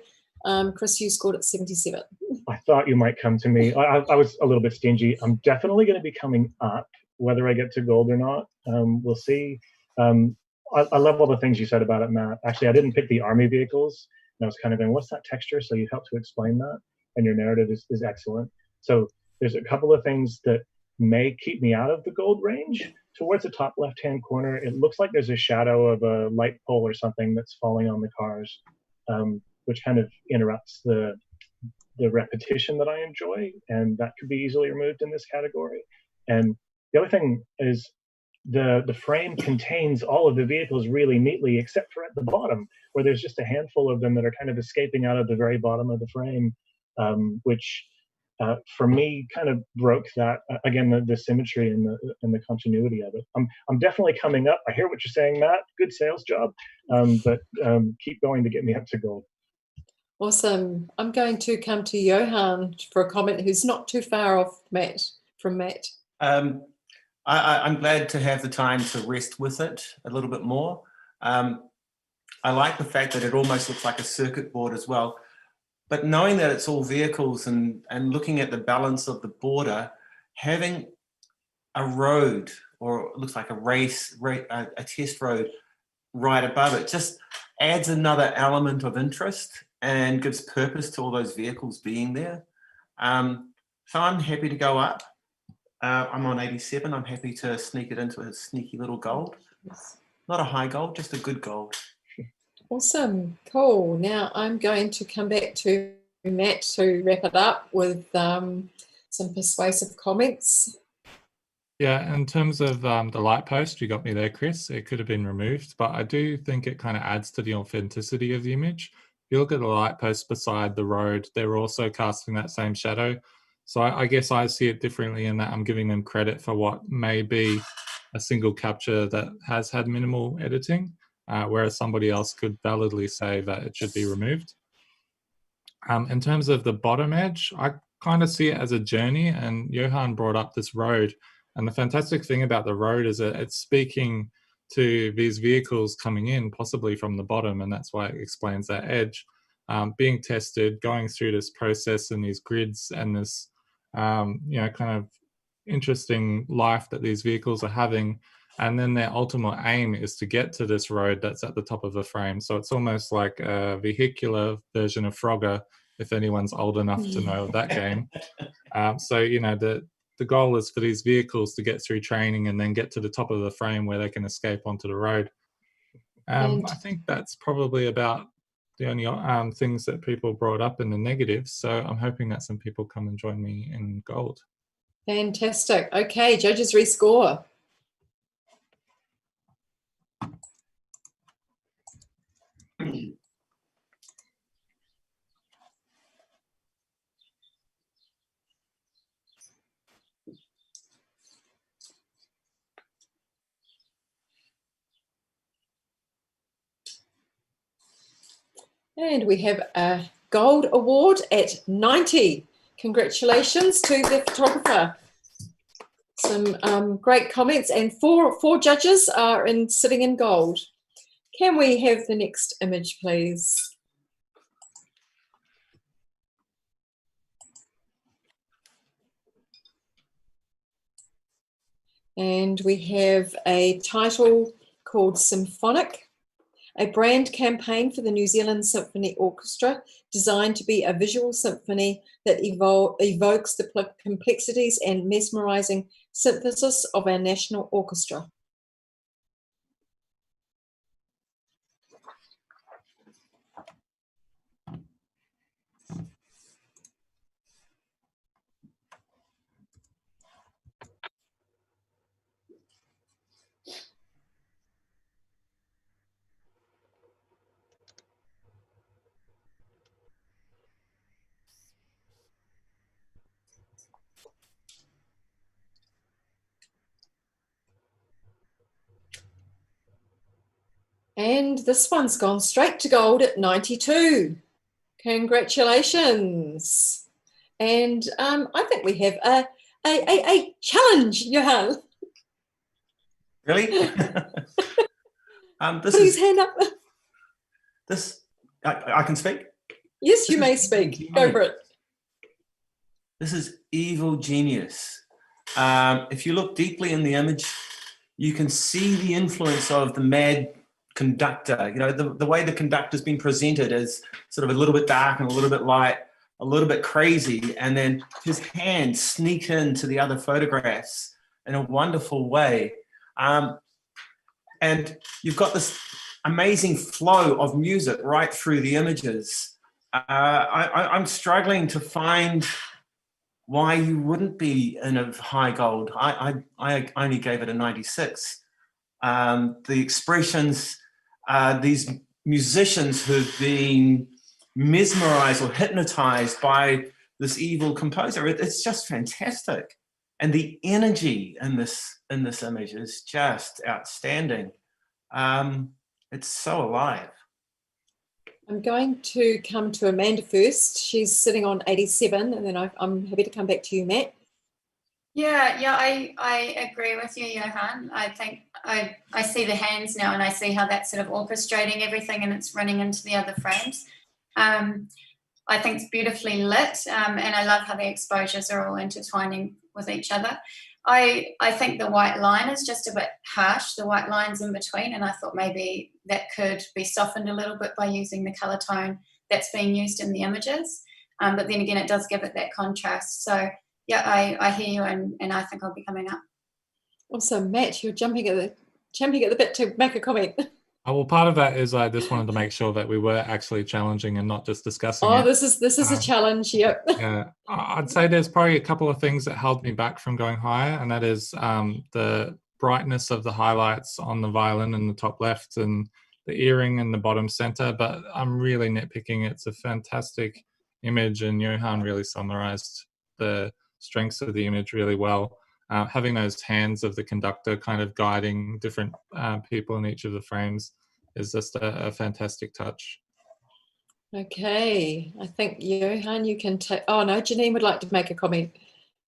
Chris, you scored at 77. I thought you might come to me. I was a little bit stingy. I'm definitely going to be coming up, whether I get to gold or not. We'll see. I love all the things you said about it, Matt. Actually, I didn't pick the Army vehicles. And I was kind of in, what's that texture? So you helped to explain that. And your narrative is excellent. So there's a couple of things that may keep me out of the gold range. Towards the top left-hand corner, it looks like there's a shadow of a light pole or something that's falling on the cars, which kind of interrupts the repetition that I enjoy, and that could be easily removed in this category. And the other thing is the frame contains all of the vehicles really neatly, except for at the bottom, where there's just a handful of them that are kind of escaping out of the very bottom of the frame, which for me kind of broke that, again, the symmetry and the continuity of it. I'm definitely coming up. I hear what you're saying, Matt. Good sales job, but keep going to get me up to gold. Awesome. I'm going to come to Johan for a comment who's not too far off from Matt. I'm glad to have the time to rest with it a little bit more. I like the fact that it almost looks like a circuit board as well. But knowing that it's all vehicles and looking at the balance of the border, having a road, or it looks like a test road right above it, just adds another element of interest and gives purpose to all those vehicles being there. So I'm happy to go up. I'm on 87. I'm happy to sneak it into a sneaky little gold. Not a high gold, just a good gold. Awesome. Cool. Now I'm going to come back to Matt to wrap it up with some persuasive comments. Yeah, in terms of the light post, you got me there, Chris. It could have been removed, but I do think it kind of adds to the authenticity of the image. If you look at the light post beside the road, they're also casting that same shadow. So I guess I see it differently in that I'm giving them credit for what may be a single capture that has had minimal editing, whereas somebody else could validly say that it should be removed. In terms of the bottom edge, I kind of see it as a journey, and Johan brought up this road. And the fantastic thing about the road is that it's speaking to these vehicles coming in, possibly from the bottom, and that's why it explains that edge. Being tested, going through this process and these grids and this, kind of interesting life that these vehicles are having. And then their ultimate aim is to get to this road that's at the top of the frame. So it's almost like a vehicular version of Frogger, if anyone's old enough to know that game. So, the goal is for these vehicles to get through training and then get to the top of the frame where they can escape onto the road. I think that's probably about the only things that people brought up in the negatives. So I'm hoping that some people come and join me in gold. Fantastic. Okay, judges rescore. And we have a gold award at 90. Congratulations to the photographer. Some great comments, and four judges are sitting in gold. Can we have the next image, please? And we have a title called Symphonic, a brand campaign for the New Zealand Symphony Orchestra, designed to be a visual symphony that evokes the complexities and mesmerising synthesis of our national orchestra. And this one's gone straight to gold at 92. Congratulations. And I think we have a challenge, Johan. Really? Put his hand up. I can speak? Yes, you may speak. Go for it. This is evil genius. If you look deeply in the image, you can see the influence of the mad conductor. You know, the way the conductor's been presented as sort of a little bit dark and a little bit light, a little bit crazy, and then his hands sneak into the other photographs in a wonderful way. And you've got this amazing flow of music right through the images. I'm struggling to find why you wouldn't be in a high gold. I only gave it a 96. The expressions, these musicians who've been mesmerized or hypnotized by this evil composer, it's just fantastic. And the energy in this image is just outstanding. It's so alive. I'm going to come to Amanda first. She's sitting on 87, and then I'm happy to come back to you, Matt. Yeah, I agree with you, Johan. I think I see the hands now, and I see how that's sort of orchestrating everything, and it's running into the other frames. I think it's beautifully lit, and I love how the exposures are all intertwining with each other. I think the white line is just a bit harsh, the white lines in between, and I thought maybe that could be softened a little bit by using the colour tone that's being used in the images. But then again, it does give it that contrast. So yeah, I hear you, and I think I'll be coming up. Also, Matt, you're jumping at the bit to make a comment. Oh, well, part of that is I just wanted to make sure that we were actually challenging and not just discussing it. Oh, this is a challenge, yep. Yeah, I'd say there's probably a couple of things that held me back from going higher, and that is the brightness of the highlights on the violin in the top left and the earring in the bottom center, but I'm really nitpicking. It's a fantastic image, and Johan really summarized the strengths of the image really well. Having those hands of the conductor kind of guiding different people in each of the frames is just a fantastic touch. Okay, I think Johan, you can take. Oh no, Janine would like to make a comment.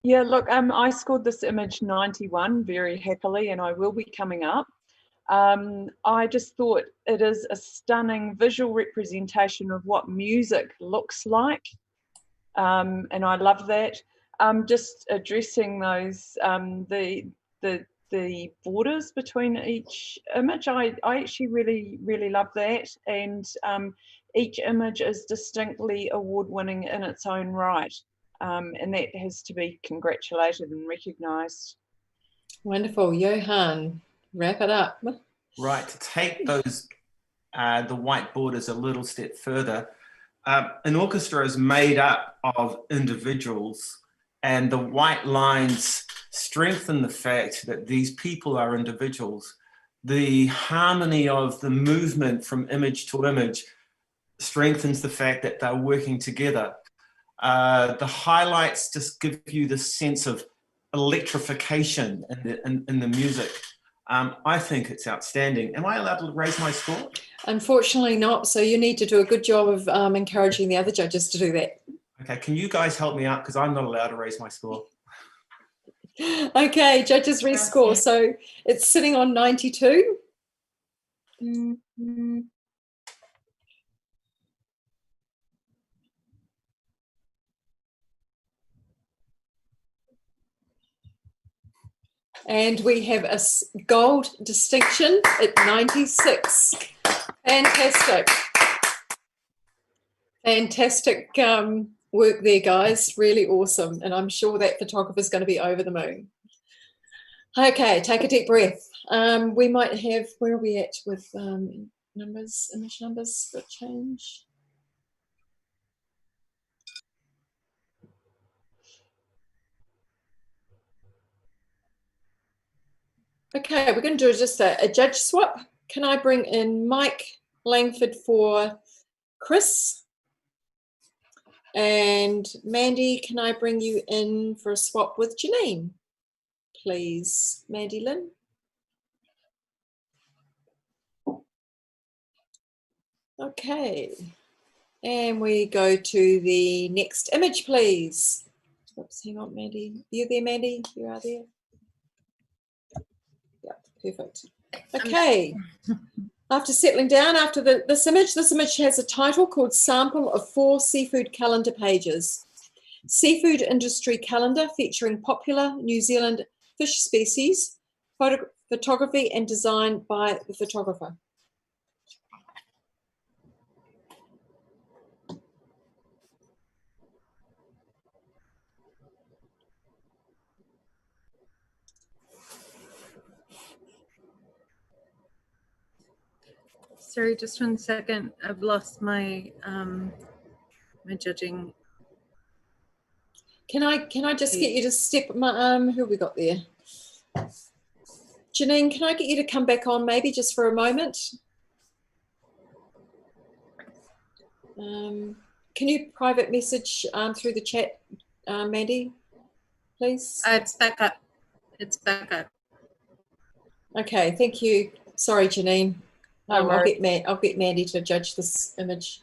Yeah, look, I scored this image 91 very happily, and I will be coming up. I just thought it is a stunning visual representation of what music looks like, and I love that. Just addressing those the borders between each image, I actually really love that, and each image is distinctly award-winning in its own right, and that has to be congratulated and recognised. Wonderful, Johan. Wrap it up. Right, to take those the white borders a little step further, an orchestra is made up of individuals, and the white lines strengthen the fact that these people are individuals. The harmony of the movement from image to image strengthens the fact that they're working together. The highlights just give you this sense of electrification in the music. I think it's outstanding. Am I allowed to raise my score? Unfortunately not, so you need to do a good job of encouraging the other judges to do that. Okay, can you guys help me out, because I'm not allowed to raise my score. Okay, judges rescore. So it's sitting on 92. Mm-hmm. And we have a gold distinction at 96. Fantastic. Fantastic work there, guys. Really awesome. And I'm sure that photographer is going to be over the moon. Okay, take a deep breath. We might have, where are we at with numbers, image numbers for change? Okay, we're going to do just a judge swap. Can I bring in Mike Langford for Chris? And Mandy, can I bring you in for a swap with Janine? Please, Mandy Lynn. Okay, and we go to the next image, please. Oops, hang on, Mandy. You there, Mandy? You are there? Yep, Perfect. Okay. After settling down, after this image has a title called Sample of 4 Seafood Calendar Pages. Seafood Industry Calendar featuring popular New Zealand fish species, photography and design by the photographer. Sorry, just 1 second. I've lost my my judging. Can I just get you to step my who have we got there? Janine, can I get you to come back on maybe just for a moment? Can you private message through the chat, Mandy, please? It's back up. It's back up. Okay, thank you. Sorry, Janine. No I'll worries. get Mandy to judge this image.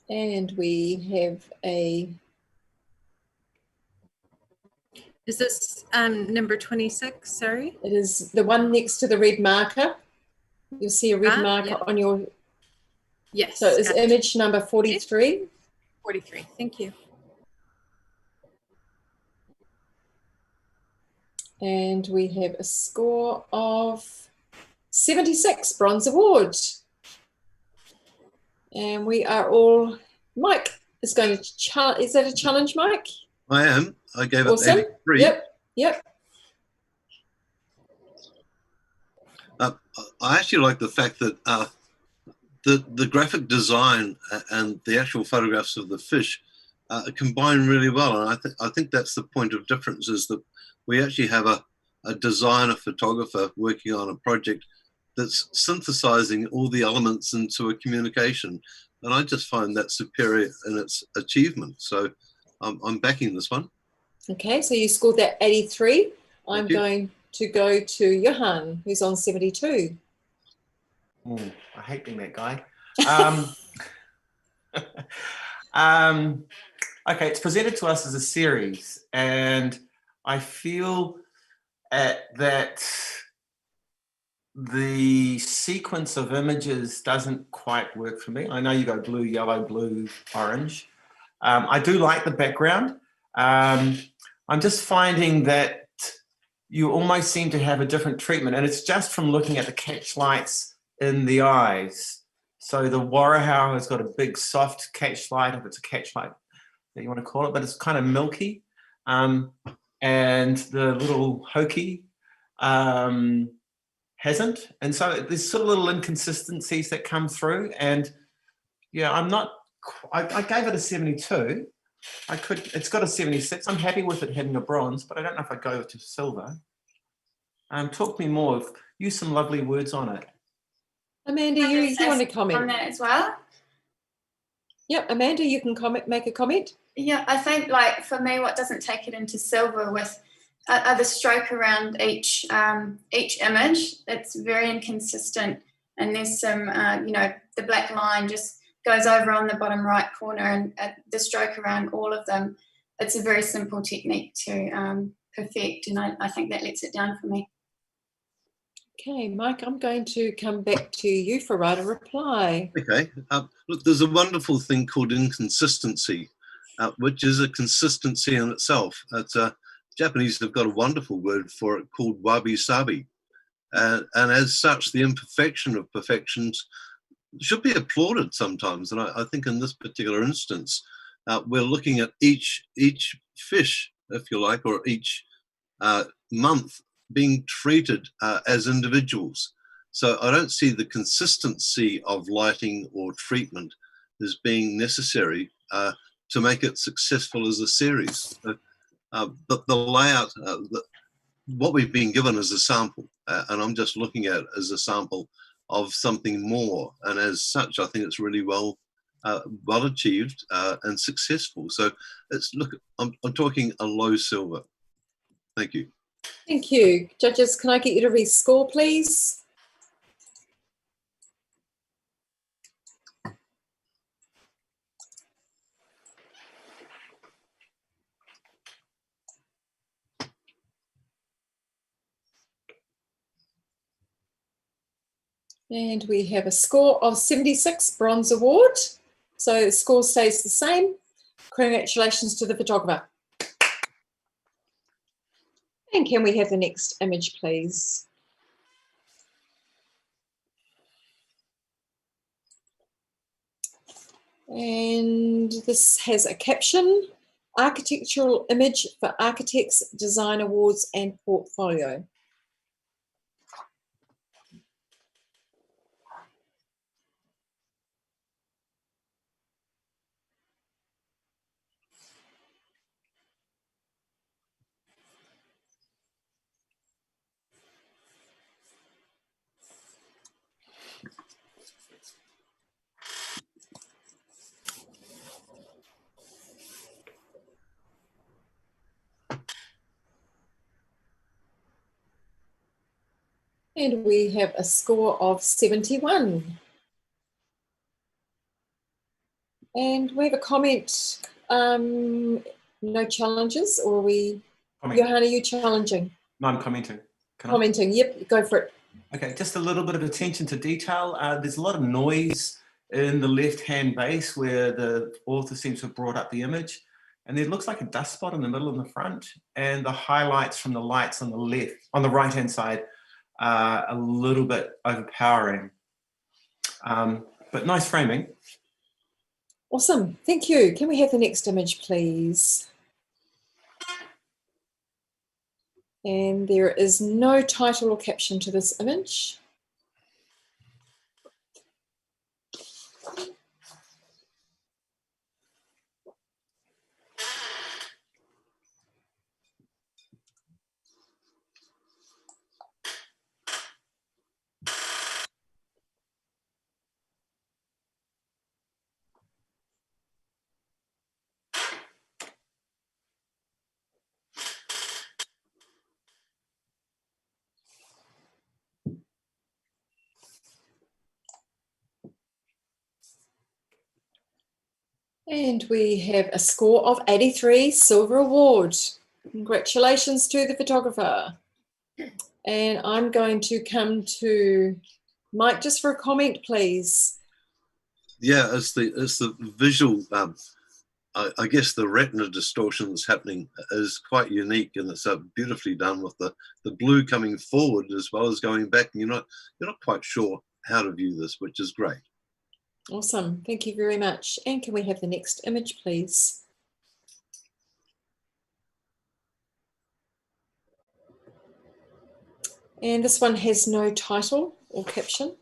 And we have a. Is this number 26? Sorry. It is the one next to the red marker. You'll see a red marker yep. on your. Yes. So it's gotcha. image number 43. 43. Thank you. And we have a score of 76, Bronze Award. And we are all, Mike is going to, is that a challenge, Mike? I am. I gave Awesome. it 83. Yep. I actually like the fact that the graphic design and the actual photographs of the fish combine really well. And I think that's the point of difference, is that we actually have a designer photographer working on a project that's synthesizing all the elements into a communication. And I just find that superior in its achievement. So I'm backing this one. Okay, so you scored that 83. I'm going to go to Johan, who's on 72. I hate being that guy. Okay, it's presented to us as a series, and I feel that the sequence of images doesn't quite work for me. I know you go blue, yellow, blue, orange. I do like the background. I'm just finding that you almost seem to have a different treatment, and it's just from looking at the catch lights in the eyes. So the Warahau has got a big soft catch light, if it's a catch light that you want to call it, but it's kind of milky. And the little Hoki hasn't. And so there's sort of little inconsistencies that come through. And yeah, I gave it a 72. It's got a 76. I'm happy with it having a bronze, but I don't know if I'd go to silver. Talk me more. Use some lovely words on it. Amanda, you want to comment on that as well? Yep, Amanda, you can make a comment. Yeah, I think, like, for me, what doesn't take it into silver with the stroke around each image. It's very inconsistent, and there's some, the black line just goes over on the bottom right corner, and the stroke around all of them. It's a very simple technique to perfect, and I think that lets it down for me. Okay, Mike, I'm going to come back to you for a reply. Okay. Look, there's a wonderful thing called inconsistency, which is a consistency in itself. Japanese have got a wonderful word for it called wabi-sabi. And as such, the imperfection of perfections should be applauded sometimes. And I think in this particular instance, we're looking at each fish, if you like, or each month being treated as individuals. So I don't see the consistency of lighting or treatment as being necessary to make it successful as a series. But the layout, what we've been given is a sample, and I'm just looking at it as a sample of something more. And as such, I think it's really well achieved and successful. So I'm talking a low silver. Thank you. Thank you. Judges, can I get you to rescore, please? And we have a score of 76, bronze award. So the score stays the same. Congratulations to the photographer. And can we have the next image, please? And this has a caption, architectural image for Architects Design Awards and Portfolio. And we have a score of 71. And we have a comment, no challenges, or are we, Johan, are you challenging? No, I'm commenting. Commenting, yep, go for it. Okay, just a little bit of attention to detail. There's a lot of noise in the left-hand base where the author seems to have brought up the image. And there looks like a dust spot in the middle and the front. And the highlights from the lights on the left, on the right-hand side, are a little bit overpowering. But nice framing. Awesome, thank you. Can we have the next image, please? And there is no title or caption to this image. And we have a score of 83, silver award. Congratulations to the photographer. And I'm going to come to Mike just for a comment, please. Yeah, it's the visual. I guess the retina distortion that's happening is quite unique, and it's beautifully done with the blue coming forward as well as going back. And you're not quite sure how to view this, which is great. Awesome, thank you very much. And can we have the next image, please? And this one has no title or caption.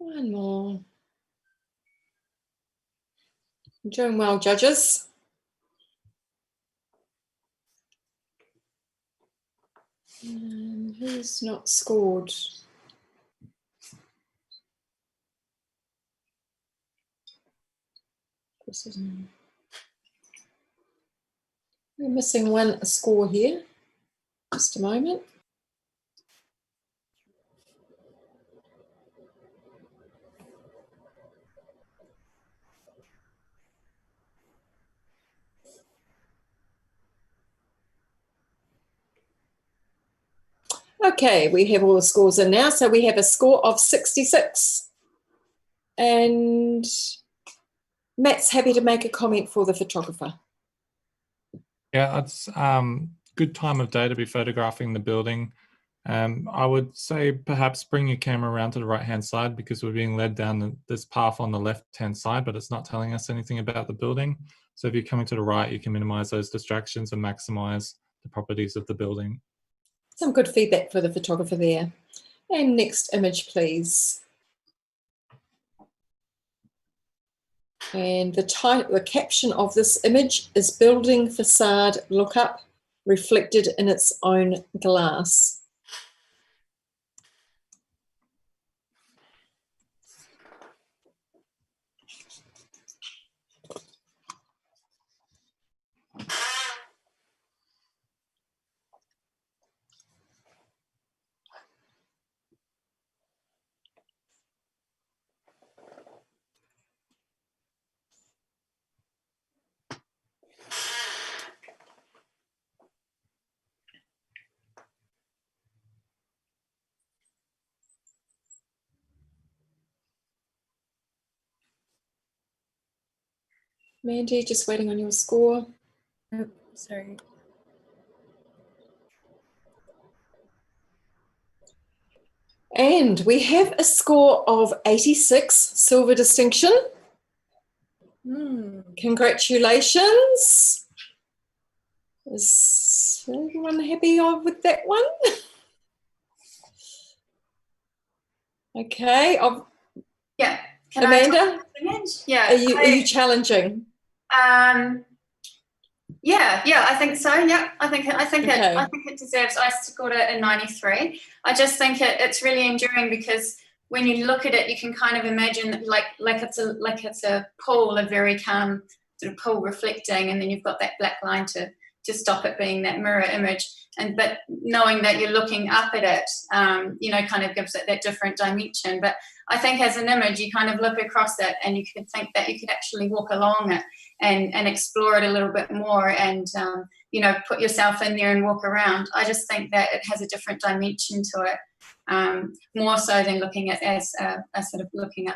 One more. Doing well, judges. And who's not scored? We're missing one score here. Just a moment. Okay, we have all the scores in now. So we have a score of 66. And Matt's happy to make a comment for the photographer. Yeah, it's good time of day to be photographing the building. I would say perhaps bring your camera around to the right-hand side because we're being led down this path on the left-hand side, but it's not telling us anything about the building. So if you're coming to the right, you can minimize those distractions and maximize the properties of the building. Some good feedback for the photographer there. And next image, please. And the caption of this image is building facade lookup reflected in its own glass. Mandy, just waiting on your score. Oh, sorry. And we have a score of 86, silver distinction. Congratulations. Is everyone happy with that one? Okay. Yeah. Can Amanda? Yeah. Are you challenging? Yeah, I think so. Yeah, I think it deserves. I scored it a 93. I just think it's really enduring because when you look at it, you can kind of imagine like it's a pool, a very calm sort of pool reflecting, and then you've got that black line to stop it being that mirror image. But knowing that you're looking up at it, kind of gives it that different dimension. But I think as an image, you kind of look across it and you could think that you could actually walk along it and explore it a little bit more and, put yourself in there and walk around. I just think that it has a different dimension to it, more so than looking at as a sort of looking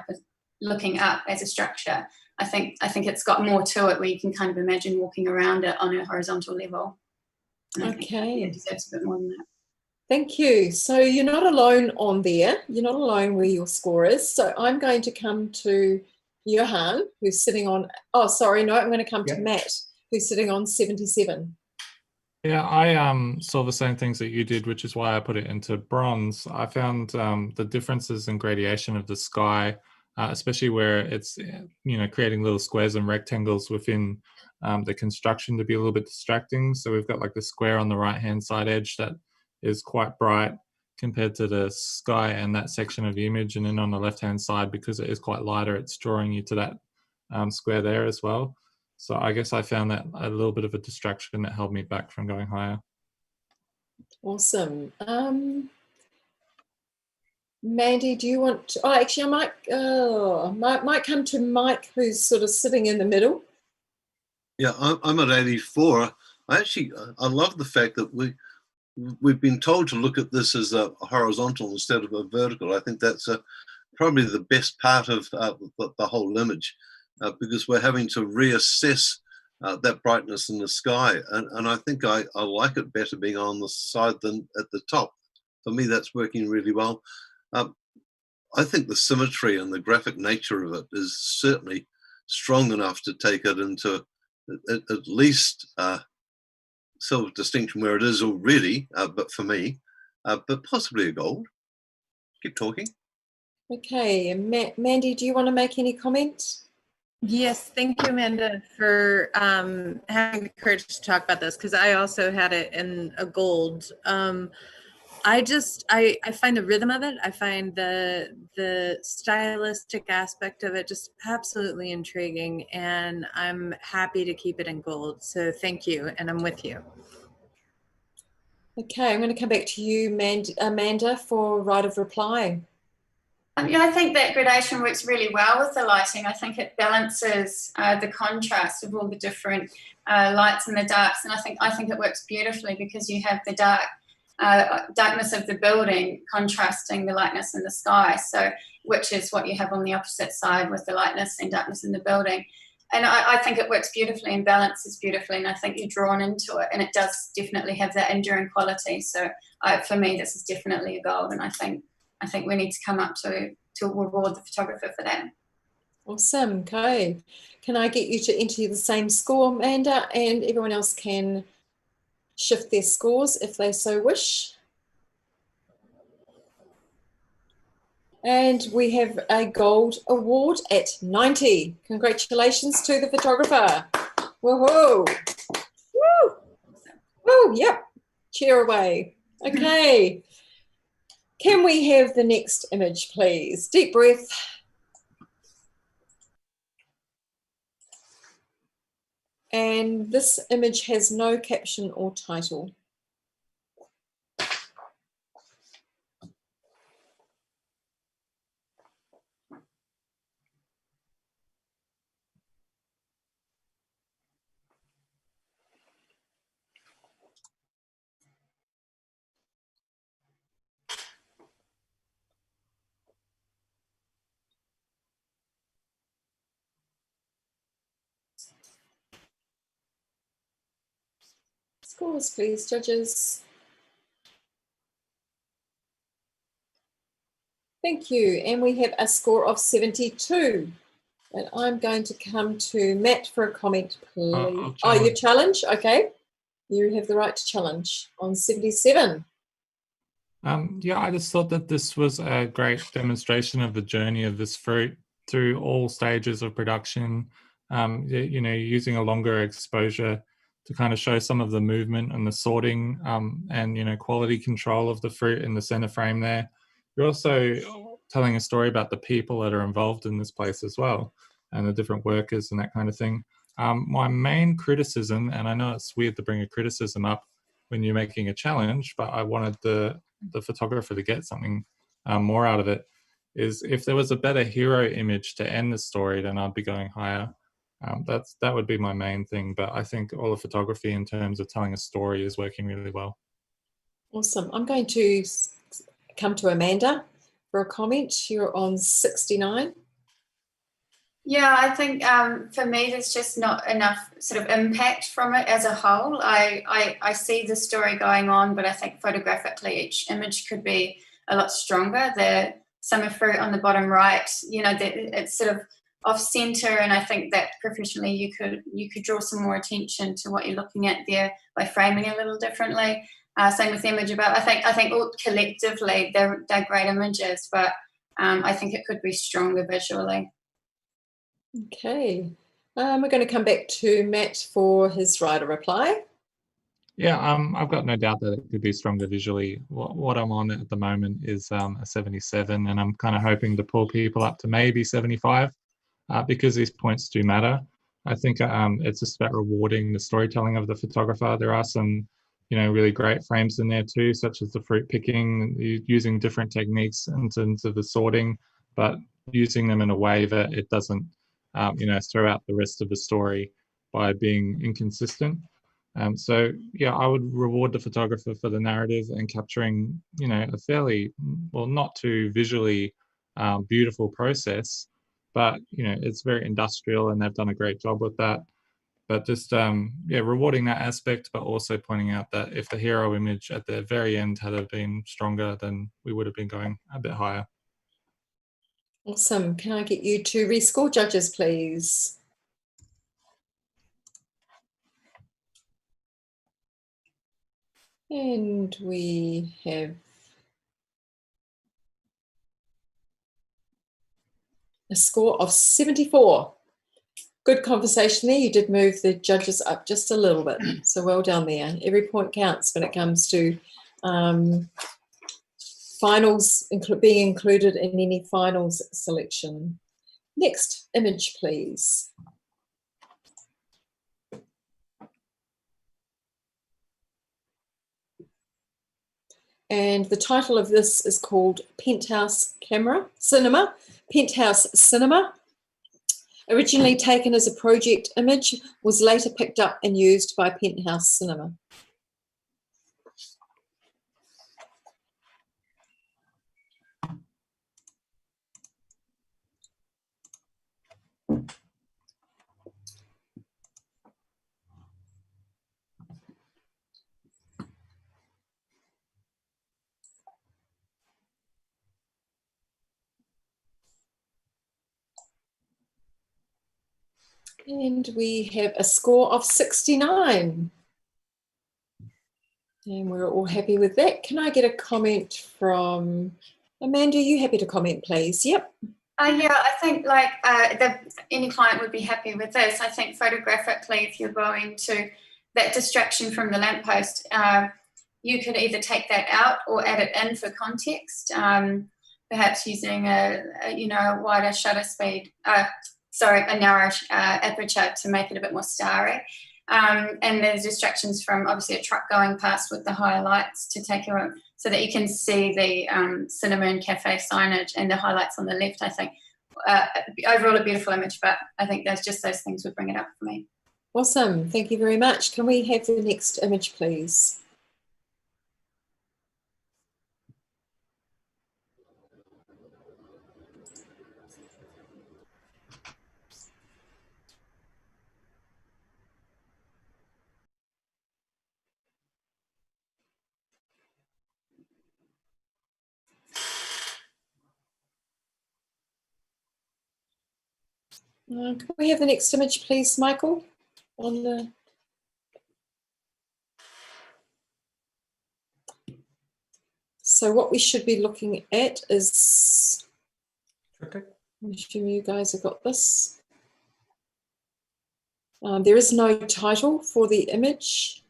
up as a structure. I think it's got more to it where you can kind of imagine walking around it on a horizontal level. Okay. It deserves a bit more than that. Thank you. So you're not alone on there. You're not alone where your score is. So I'm going to come to Johan, who's sitting on, I'm going to come to Matt, who's sitting on 77. Yeah, I saw the same things that you did, which is why I put it into bronze. I found the differences in gradation of the sky, especially where it's, creating little squares and rectangles within the construction to be a little bit distracting. So we've got like the square on the right-hand side edge that is quite bright compared to the sky and that section of the image. And then on the left-hand side, because it is quite lighter, it's drawing you to that square there as well. So I guess I found that a little bit of a distraction that held me back from going higher. Awesome. Mandy, do you want to, actually I might come to Mike, who's sort of sitting in the middle. Yeah, I'm at 84. I love the fact that we've been told to look at this as a horizontal instead of a vertical. I think that's probably the best part of the whole image, because we're having to reassess that brightness in the sky. And I think I like it better being on the side than at the top. For me, that's working really well. I think the symmetry and the graphic nature of it is certainly strong enough to take it into at least silver distinction where it is already, but for me, but possibly a gold. Keep talking. Okay, Mandy, do you want to make any comment? Yes, thank you, Amanda, for having the courage to talk about this, because I also had it in a gold. I find the rhythm of it, I find the stylistic aspect of it just absolutely intriguing, and I'm happy to keep it in gold. So thank you, and I'm with you. Okay, I'm going to come back to you, Amanda, for right of reply. I think that gradation works really well with the lighting. I think it balances the contrast of all the different lights and the darks, and I think it works beautifully because you have the darkness of the building contrasting the lightness in the sky, so which is what you have on the opposite side with the lightness and darkness in the building. And I think it works beautifully and balances beautifully, and I think you're drawn into it, and it does definitely have that enduring quality. So for me, this is definitely a gold, and I think we need to come up to reward the photographer for that. Awesome. Okay. Can I get you to enter the same score, Amanda, and everyone else can shift their scores if they so wish. And we have a gold award at 90. Congratulations to the photographer. Woohoo. Woo. Woo, yep. Cheer away. Okay. Can we have the next image, please? Deep breath. And this image has no caption or title. Scores, please, judges. Thank you. And we have a score of 72. And I'm going to come to Matt for a comment, please. Oh, your challenge? Okay. You have the right to challenge on 77. Yeah, I just thought that this was a great demonstration of the journey of this fruit through all stages of production, you know, using a longer exposure to kind of show some of the movement and the sorting and, you know, quality control of the fruit in the center frame there. You're also telling a story about the people that are involved in this place as well, and the different workers and that kind of thing. My main criticism, and I know it's weird to bring a criticism up when you're making a challenge, but I wanted the photographer to get something more out of it, is if there was a better hero image to end the story, then I'd be going higher. That would be my main thing, but I think all the photography in terms of telling a story is working really well. Awesome. I'm going to come to Amanda for a comment. You're on 69. Yeah, I think for me, there's just not enough sort of impact from it as a whole. I see the story going on, but I think photographically each image could be a lot stronger. The summer fruit on the bottom right, you know, it's sort of off center, and I think that professionally you could draw some more attention to what you're looking at there by framing a little differently. Same with the image above. I think all collectively they're great images, but I think it could be stronger visually. Okay. We're going to come back to Matt for his writer reply. Yeah, I've got no doubt that it could be stronger visually. What I'm on at the moment is a 77, and I'm kind of hoping to pull people up to maybe 75 because these points do matter. I think it's just about rewarding the storytelling of the photographer. There are some, you know, really great frames in there too, such as the fruit picking, using different techniques in terms of the sorting, but using them in a way that it doesn't, you know, throw out the rest of the story by being inconsistent. So yeah, I would reward the photographer for the narrative and capturing, you know, a fairly, well, not too visually beautiful process, but you know, it's very industrial and they've done a great job with that. But just yeah, rewarding that aspect, but also pointing out that if the hero image at the very end had been stronger, then we would have been going a bit higher. Awesome. Can I get you to rescore, judges, please? And we have a score of 74. Good conversation there. You did move the judges up just a little bit. So well done there. Every point counts when it comes to finals being included in any finals selection. Next image, please. And the title of this is called Penthouse Cinema. Penthouse Cinema. Originally taken as a project image, was later picked up and used by Penthouse Cinema. And we have a score of 69. And we're all happy with that. Can I get a comment from Amanda? Are you happy to comment, please? Yep. Yeah, I think like any client would be happy with this. I think photographically, if you're going to that distraction from the lamppost, you could either take that out or add it in for context. Perhaps using a wider shutter speed. A narrow aperture to make it a bit more starry. And there's distractions from obviously a truck going past with the highlights to take you on, so that you can see the cinema and cafe signage and the highlights on the left. I think overall a beautiful image, but I think those things would bring it up for me. Awesome, thank you very much. Can we have the next image, please? Can we have the next image, please, Michael? On the So what we should be looking at is, I'm assuming you guys have got this. There is no title for the image.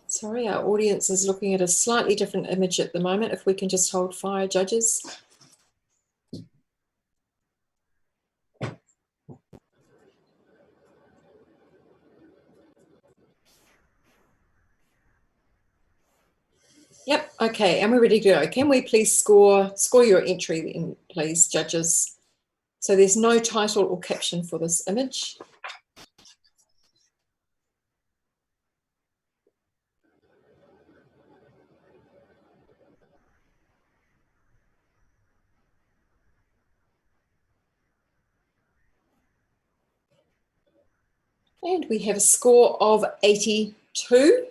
Sorry, our audience is looking at a slightly different image at the moment. If we can just hold fire, judges. Yep, okay, and we're ready to go. Can we please score your entry in, please, judges? So there's no title or caption for this image. And we have a score of 82.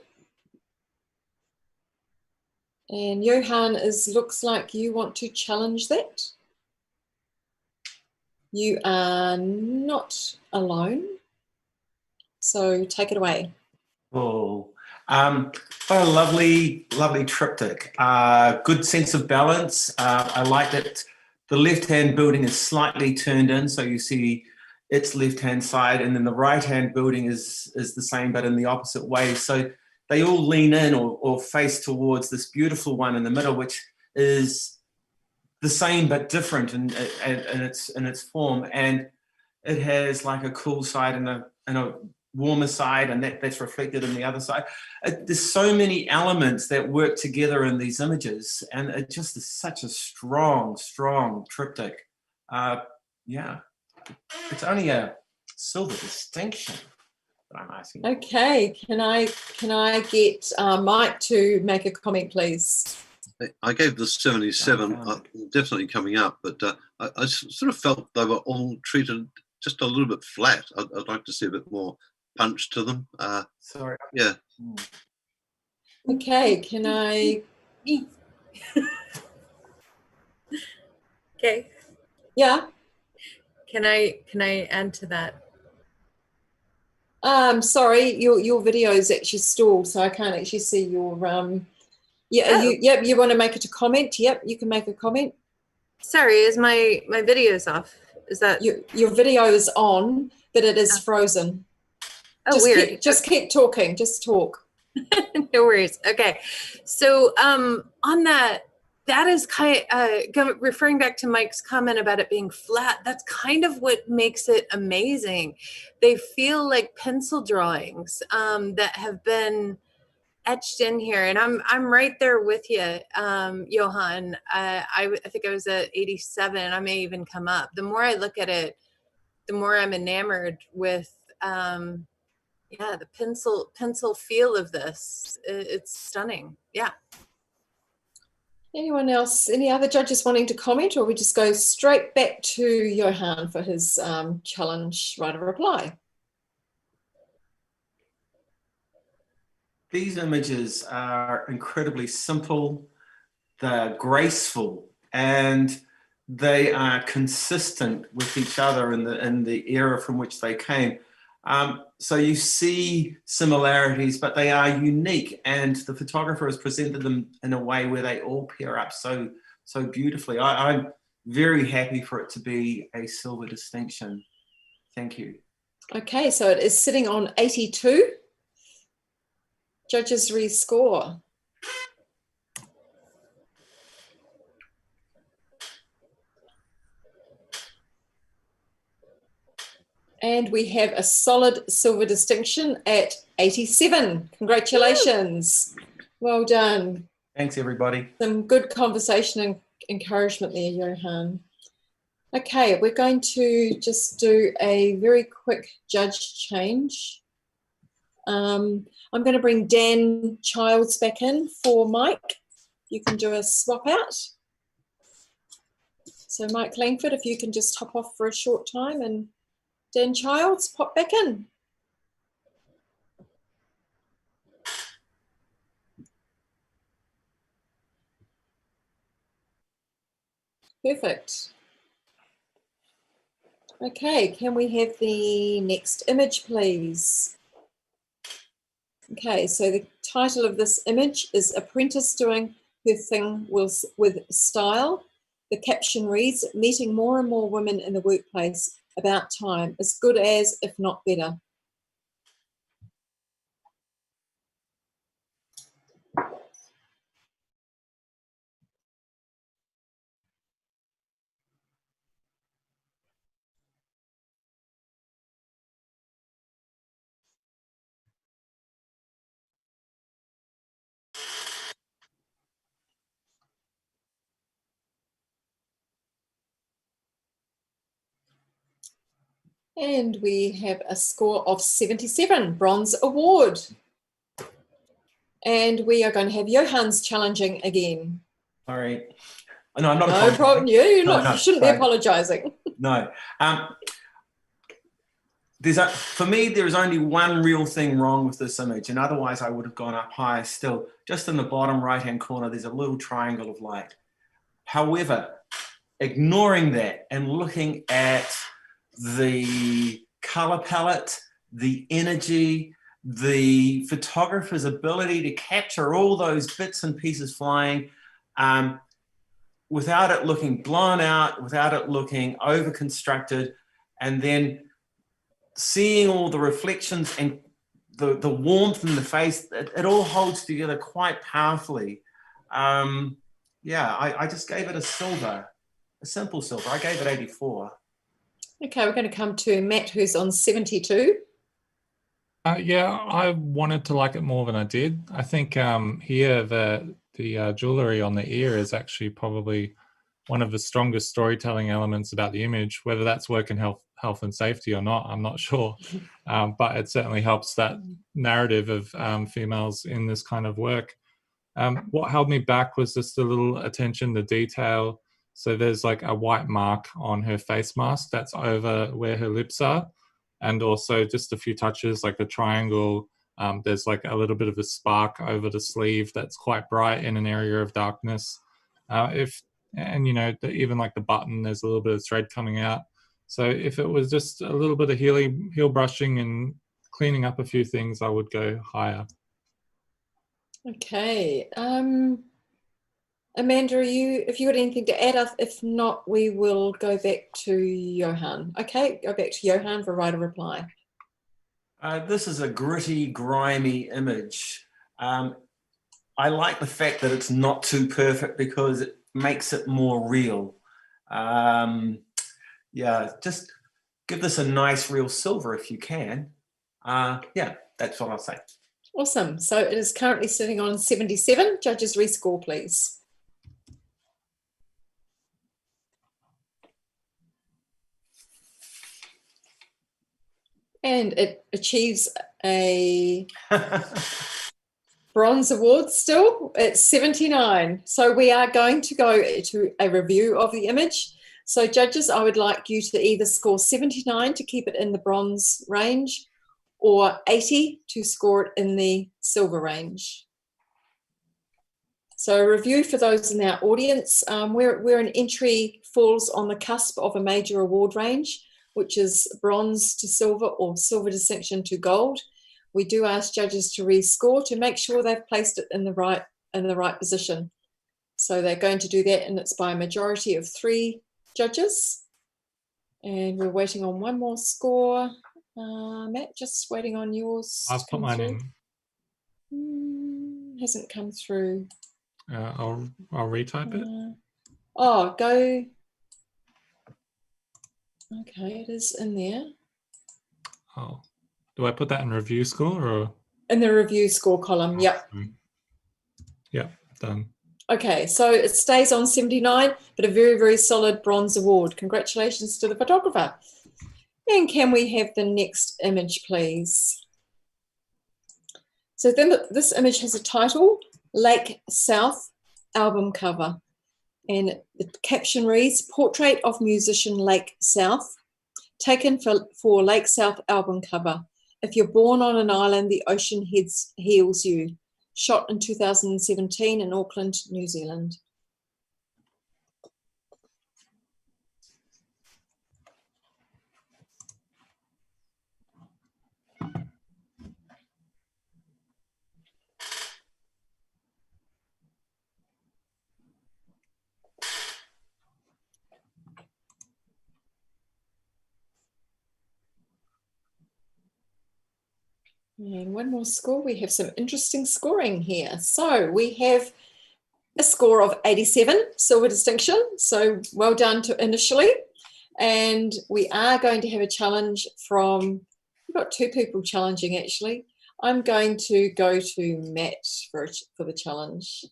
And Johan, looks like you want to challenge that. You are not alone. So take it away. Oh, what a lovely, lovely triptych. Good sense of balance. I like that the left-hand building is slightly turned in, so you see its left-hand side, and then the right-hand building is the same, but in the opposite way. So they all lean in or face towards this beautiful one in the middle, which is the same but different in its form, and it has like a cool side and a warmer side, and that's reflected in the other side. There's so many elements that work together in these images, and it just is such a strong triptych. Yeah, it's only a silver distinction that I'm asking. Okay, can I get Mike to make a comment, please? I gave this 77, definitely coming up, but I sort of felt they were all treated just a little bit flat. I'd like to see a bit more punch to them. Sorry. Yeah. Okay, can I? Okay. Yeah. Can I add to that? Sorry, your video is actually stalled, so I can't actually see your Yeah, Oh. you want to make it a comment? Yep, you can make a comment. Sorry, is my video's off? Is that your video is on, but it is frozen? Oh, just weird. Just keep talking. Just talk. No worries. Okay, so on that is kind of referring back to Mike's comment about it being flat. That's kind of what makes it amazing. They feel like pencil drawings that have been etched in here, and I'm right there with you, Johan. I think I was at 87. I may even come up. The more I look at it, the more I'm enamored with yeah, the pencil feel of this. It's stunning. Yeah. Anyone else? Any other judges wanting to comment, or we just go straight back to Johan for his challenge right of reply? These images are incredibly simple, they're graceful, and they are consistent with each other in the era from which they came. So you see similarities, but they are unique, and the photographer has presented them in a way where they all pair up so beautifully. I'm very happy for it to be a silver distinction. Thank you. Okay, so it is sitting on 82. Judges rescore. And we have a solid silver distinction at 87. Congratulations. Well done. Thanks, everybody. Some good conversation and encouragement there, Johan. Okay, we're going to just do a very quick judge change. I'm going to bring Dan Childs back in for Mike. You can do a swap out. So Mike Langford, if you can just hop off for a short time, and Dan Childs, pop back in. Perfect. Okay, can we have the next image, please? Okay, so the title of this image is Apprentice Doing Her Thing with Style. The caption reads, meeting more and more women in the workplace, about time, as good as, if not better. And we have a score of 77, Bronze Award. And we are going to have Johann's challenging again. Sorry. No, I'm not No apologizing. problem. You No, shouldn't be apologising. No. For me, there is only one real thing wrong with this image, and otherwise I would have gone up higher still. Just in the bottom right-hand corner, there's a little triangle of light. However, ignoring that and looking at the color palette, the energy, the photographer's ability to capture all those bits and pieces flying, without it looking blown out, without it looking over-constructed, and then seeing all the reflections and the warmth in the face, it all holds together quite powerfully. Yeah, I just gave it a silver, a simple silver. I gave it 84. Okay, we're going to come to Matt, who's on 72. Yeah, I wanted to like it more than I did. I think here the jewellery on the ear is actually probably one of the strongest storytelling elements about the image. Whether that's work in health and safety or not, I'm not sure. But it certainly helps that narrative of females in this kind of work. What held me back was just a little attention to detail. So there's like a white mark on her face mask that's over where her lips are. And also just a few touches like the triangle. There's like a little bit of a spark over the sleeve that's quite bright in an area of darkness. And you know, even like the button, there's a little bit of thread coming out. So if it was just a little bit of heel brushing and cleaning up a few things, I would go higher. Okay. Amanda, if you got anything to add? If not, we will go back to Johann. Okay, go back to Johann for right of reply. This is a gritty, grimy image. I like the fact that it's not too perfect because it makes it more real. Yeah, just give this a nice real silver if you can. Yeah, that's what I'll say. Awesome. So it is currently sitting on 77. Judges rescore, please. And it achieves a Bronze Award still at 79. So we are going to go to a review of the image. So judges, I would like you to either score 79 to keep it in the bronze range or 80 to score it in the silver range. So a review for those in our audience, where an entry falls on the cusp of a major award range, which is bronze to silver or silver distinction to gold. We do ask judges to rescore to make sure they've placed it in the right position. So they're going to do that, and it's by a majority of 3 judges. And we're waiting on one more score. Matt, just waiting on yours. I've put mine in. Hasn't come through. I'll retype it. Go. Okay, it is in there. Oh, do I put that in review score or? In the review score column, yep. Yep, done. Okay, so it stays on 79, but a very, very solid bronze award. Congratulations to the photographer. And can we have the next image, please? So then this image has a title, Lake South album cover. And the caption reads, Portrait of Musician Lake South, taken for Lake South album cover. If you're born on an island, the ocean heals you. Shot in 2017 in Auckland, New Zealand. And one more score. We have some interesting scoring here. So we have a score of 87, silver distinction. So well done to initially. And we are going to have a challenge from, we've got two people challenging actually. I'm going to go to Matt for the challenge.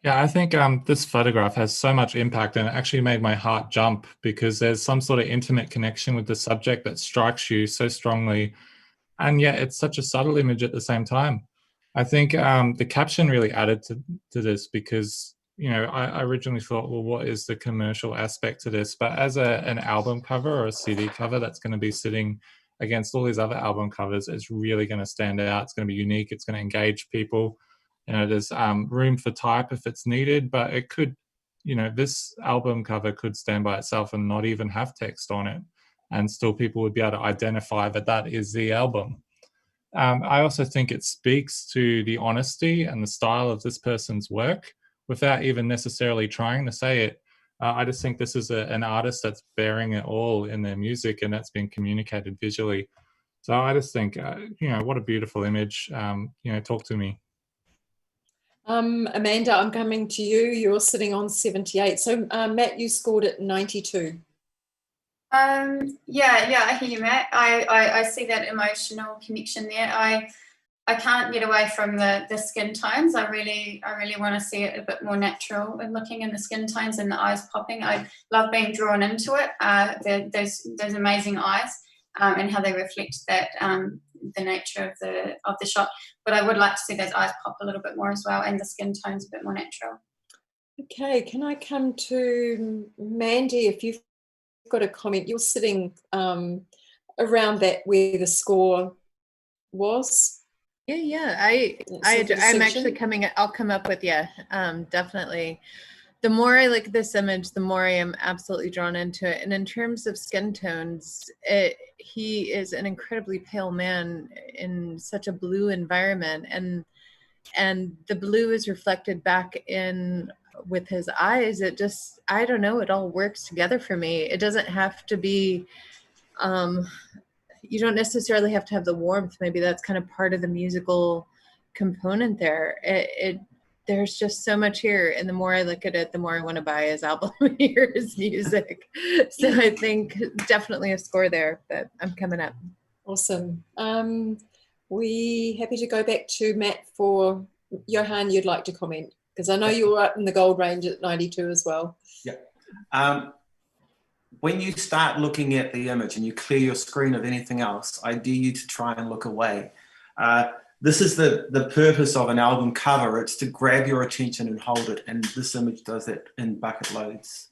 Yeah, I think this photograph has so much impact, and it actually made my heart jump because there's some sort of intimate connection with the subject that strikes you so strongly. And yet it's such a subtle image at the same time. I think the caption really added to this because, you know, I originally thought, well, what is the commercial aspect to this? But as an album cover or a CD cover that's going to be sitting against all these other album covers, it's really going to stand out. It's going to be unique. It's going to engage people. You know, there's room for type if it's needed, but it could, you know, this album cover could stand by itself and not even have text on it. And still people would be able to identify that that is the album. I also think it speaks to the honesty and the style of this person's work without even necessarily trying to say it. I just think this is an artist that's bearing it all in their music, and that's been communicated visually. So I just think, you know, what a beautiful image. You know, talk to me. Amanda, I'm coming to you. You're sitting on 78. So Matt, you scored at 92. Yeah, I hear you, Matt. I see that emotional connection there. I can't get away from the skin tones. I really want to see it a bit more natural and looking in the skin tones and the eyes popping. I love being drawn into it. Those amazing eyes and how they reflect that the nature of the shot. But I would like to see those eyes pop a little bit more as well, and the skin tones a bit more natural. Okay, can I come to Mandy if you've got a comment? You're sitting around that where the score was. Yeah. I'm actually I'll come up with, definitely. The more I look at this image, the more I am absolutely drawn into it. And in terms of skin tones, he is an incredibly pale man in such a blue environment, and the blue is reflected back in with his eyes. It just, I don't know, it all works together for me. It doesn't have to be, you don't necessarily have to have the warmth. Maybe that's kind of part of the musical component there. There's just so much here, and the more I look at it, the more I want to buy his album and hear his music. So I think definitely a score there, but I'm coming up. Awesome. We happy to go back to Matt for Johan. You'd like to comment because I know you were up in the gold range at 92 as well. Yeah. When you start looking at the image and you clear your screen of anything else, I dare you to try and look away. This is the purpose of an album cover. It's to grab your attention and hold it. And this image does it in bucket loads.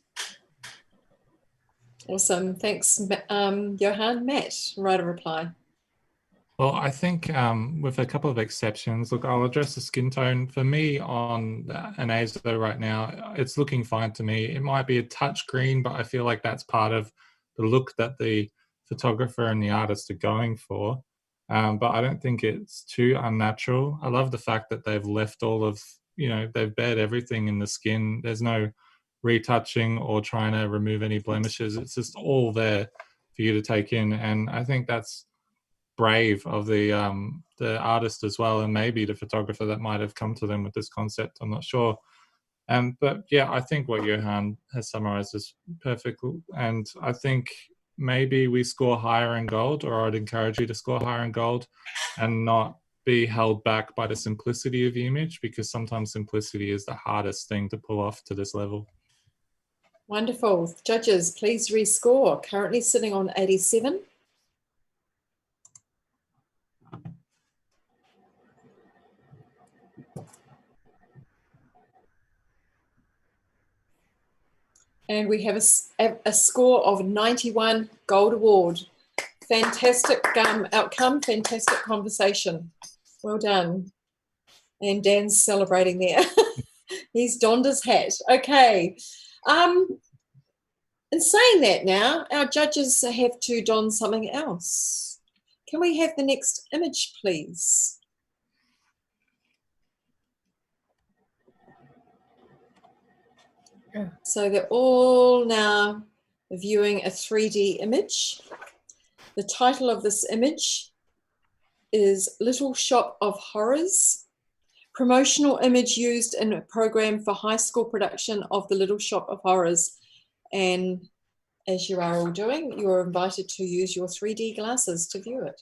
Awesome. Thanks, Johan. Matt, write a reply. Well, I think with a couple of exceptions, look, I'll address the skin tone. For me on an ASO right now, it's looking fine to me. It might be a touch green, but I feel like that's part of the look that the photographer and the artist are going for. But I don't think it's too unnatural. I love the fact that they've left all of, you know, they've bared everything in the skin. There's no retouching or trying to remove any blemishes. It's just all there for you to take in. And I think that's brave of the artist as well, and maybe the photographer that might have come to them with this concept. I'm not sure. But yeah, I think what Johan has summarized is perfect. And I think maybe we score higher in gold, or I'd encourage you to score higher in gold and not be held back by the simplicity of the image, because sometimes simplicity is the hardest thing to pull off to this level. Wonderful. Judges, please rescore. Currently sitting on 87. And we have a score of 91, gold award. Fantastic outcome, fantastic conversation. Well done. And Dan's celebrating there. He's donned his hat. Okay. In saying that now, our judges have to don something else. Can we have the next image, please? So they're all now viewing a 3D image. The title of this image is Little Shop of Horrors, promotional image used in a program for high school production of the Little Shop of Horrors. And as you are all doing, you're invited to use your 3D glasses to view it.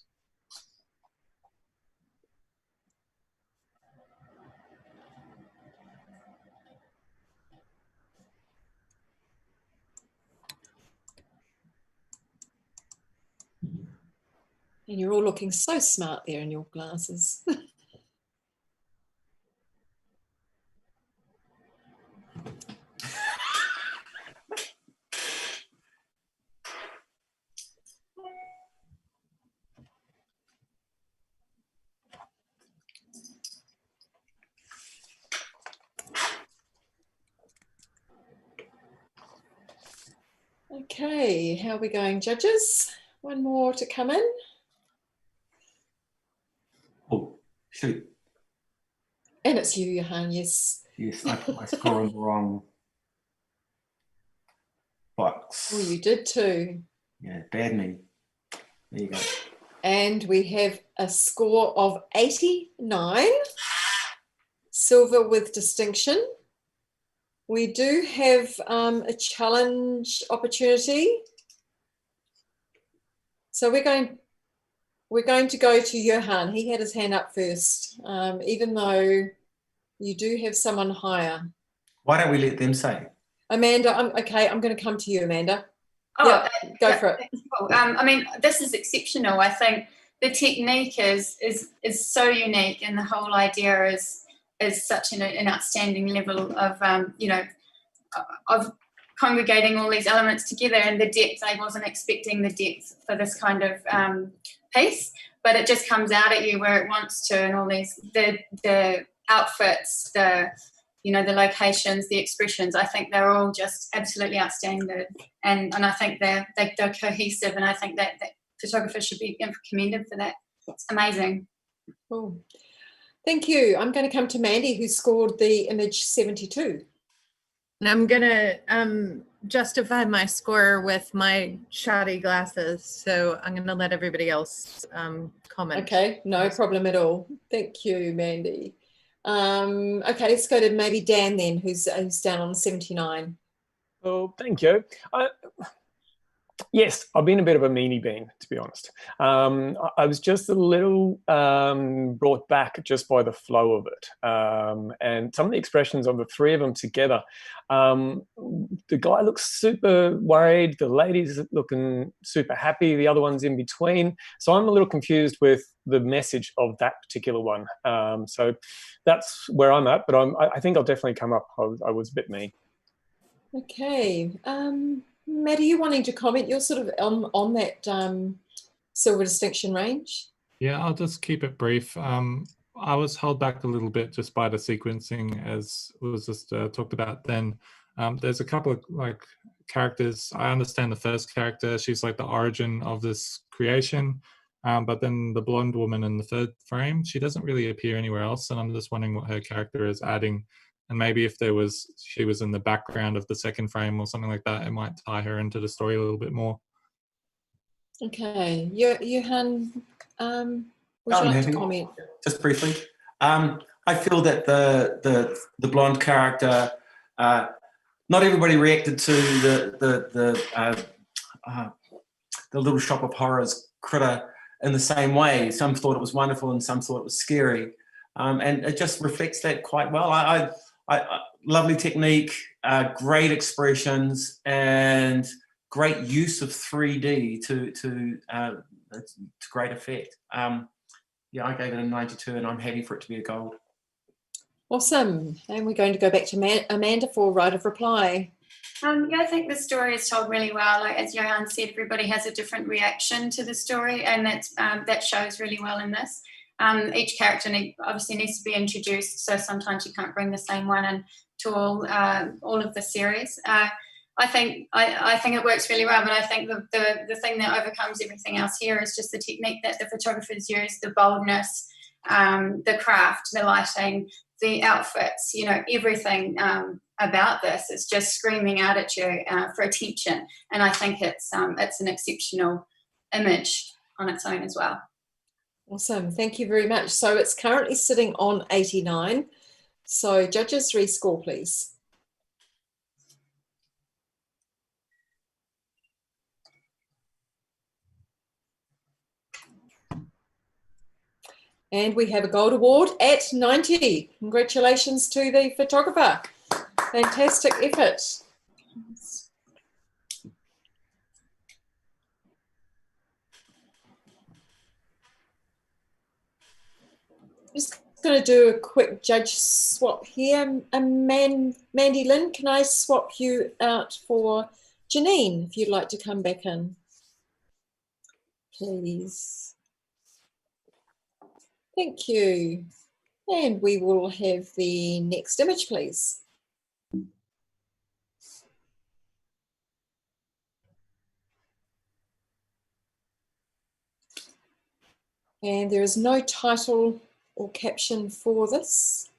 And you're all looking so smart there in your glasses. Okay, how are we going, judges? One more to come in. Oh, shoot. And it's you, Johan, yes. Yes, I put my score in the wrong box. Oh, you did too. Yeah, bad me. There you go. And we have a score of 89, silver with distinction. We do have a challenge opportunity. So we're going to go to Johan. He had his hand up first, even though you do have someone higher. Why don't we let them say? Amanda, I'm going to come to you, Amanda. Oh, yep, go for it. Cool. I mean, this is exceptional. I think the technique is so unique, and the whole idea is such an outstanding level of of congregating all these elements together, and the depth. I wasn't expecting the depth for this kind of piece, but it just comes out at you where it wants to, and all these the outfits, the locations, the expressions. I think they're all just absolutely outstanding, and I think they're cohesive, and I think that photographers should be commended for that. It's amazing. Cool. Thank you. I'm going to come to Mandy, who scored the image 72. And I'm going to justify my score with my shoddy glasses, so I'm going to let everybody else comment. Okay, no problem at all. Thank you, Mandy. Okay, let's go to maybe Dan then, who's down on 79. Oh, thank you. Yes, I've been a bit of a meanie bean, to be honest. I was just a little brought back just by the flow of it. And some of the expressions of the three of them together. The guy looks super worried, the lady's looking super happy, the other one's in between. So I'm a little confused with the message of that particular one. So that's where I'm at, but I think I'll definitely come up. I was a bit mean. Okay. Matt, are you wanting to comment? You're sort of on that silver distinction range. Yeah, I'll just keep it brief. I was held back a little bit just by the sequencing, as was just talked about then. There's a couple of characters. I understand the first character, she's like the origin of this creation, but then the blonde woman in the third frame, she doesn't really appear anywhere else, and I'm just wondering what her character is adding. And maybe if she was in the background of the second frame or something like that, it might tie her into the story a little bit more. Okay, Johan, would you like to comment? Just briefly, I feel that the blonde character, not everybody reacted to the Little Shop of Horrors critter in the same way. Some thought it was wonderful, and some thought it was scary, and it just reflects that quite well. Lovely technique, great expressions, and great use of 3D to great effect. Yeah, I gave it a 92, and I'm happy for it to be a gold. Awesome. And we're going to go back to Amanda for right of reply. Yeah, I think the story is told really well. Like, as Johan said, everybody has a different reaction to the story, and that shows really well in this. Each character obviously needs to be introduced, so sometimes you can't bring the same one in to all of the series. I think it works really well, but I think the thing that overcomes everything else here is just the technique that the photographers use, the boldness, the craft, the lighting, the outfits, everything about this is just screaming out at you for attention. And I think it's an exceptional image on its own as well. Awesome. Thank you very much. So it's currently sitting on 89. So judges, rescore, please. And we have a gold award at 90. Congratulations to the photographer. Fantastic effort. Just going to do a quick judge swap here. Mandy Lynn, can I swap you out for Janine, if you'd like to come back in, please? Thank you. And we will have the next image, please. And there is no title or caption for this.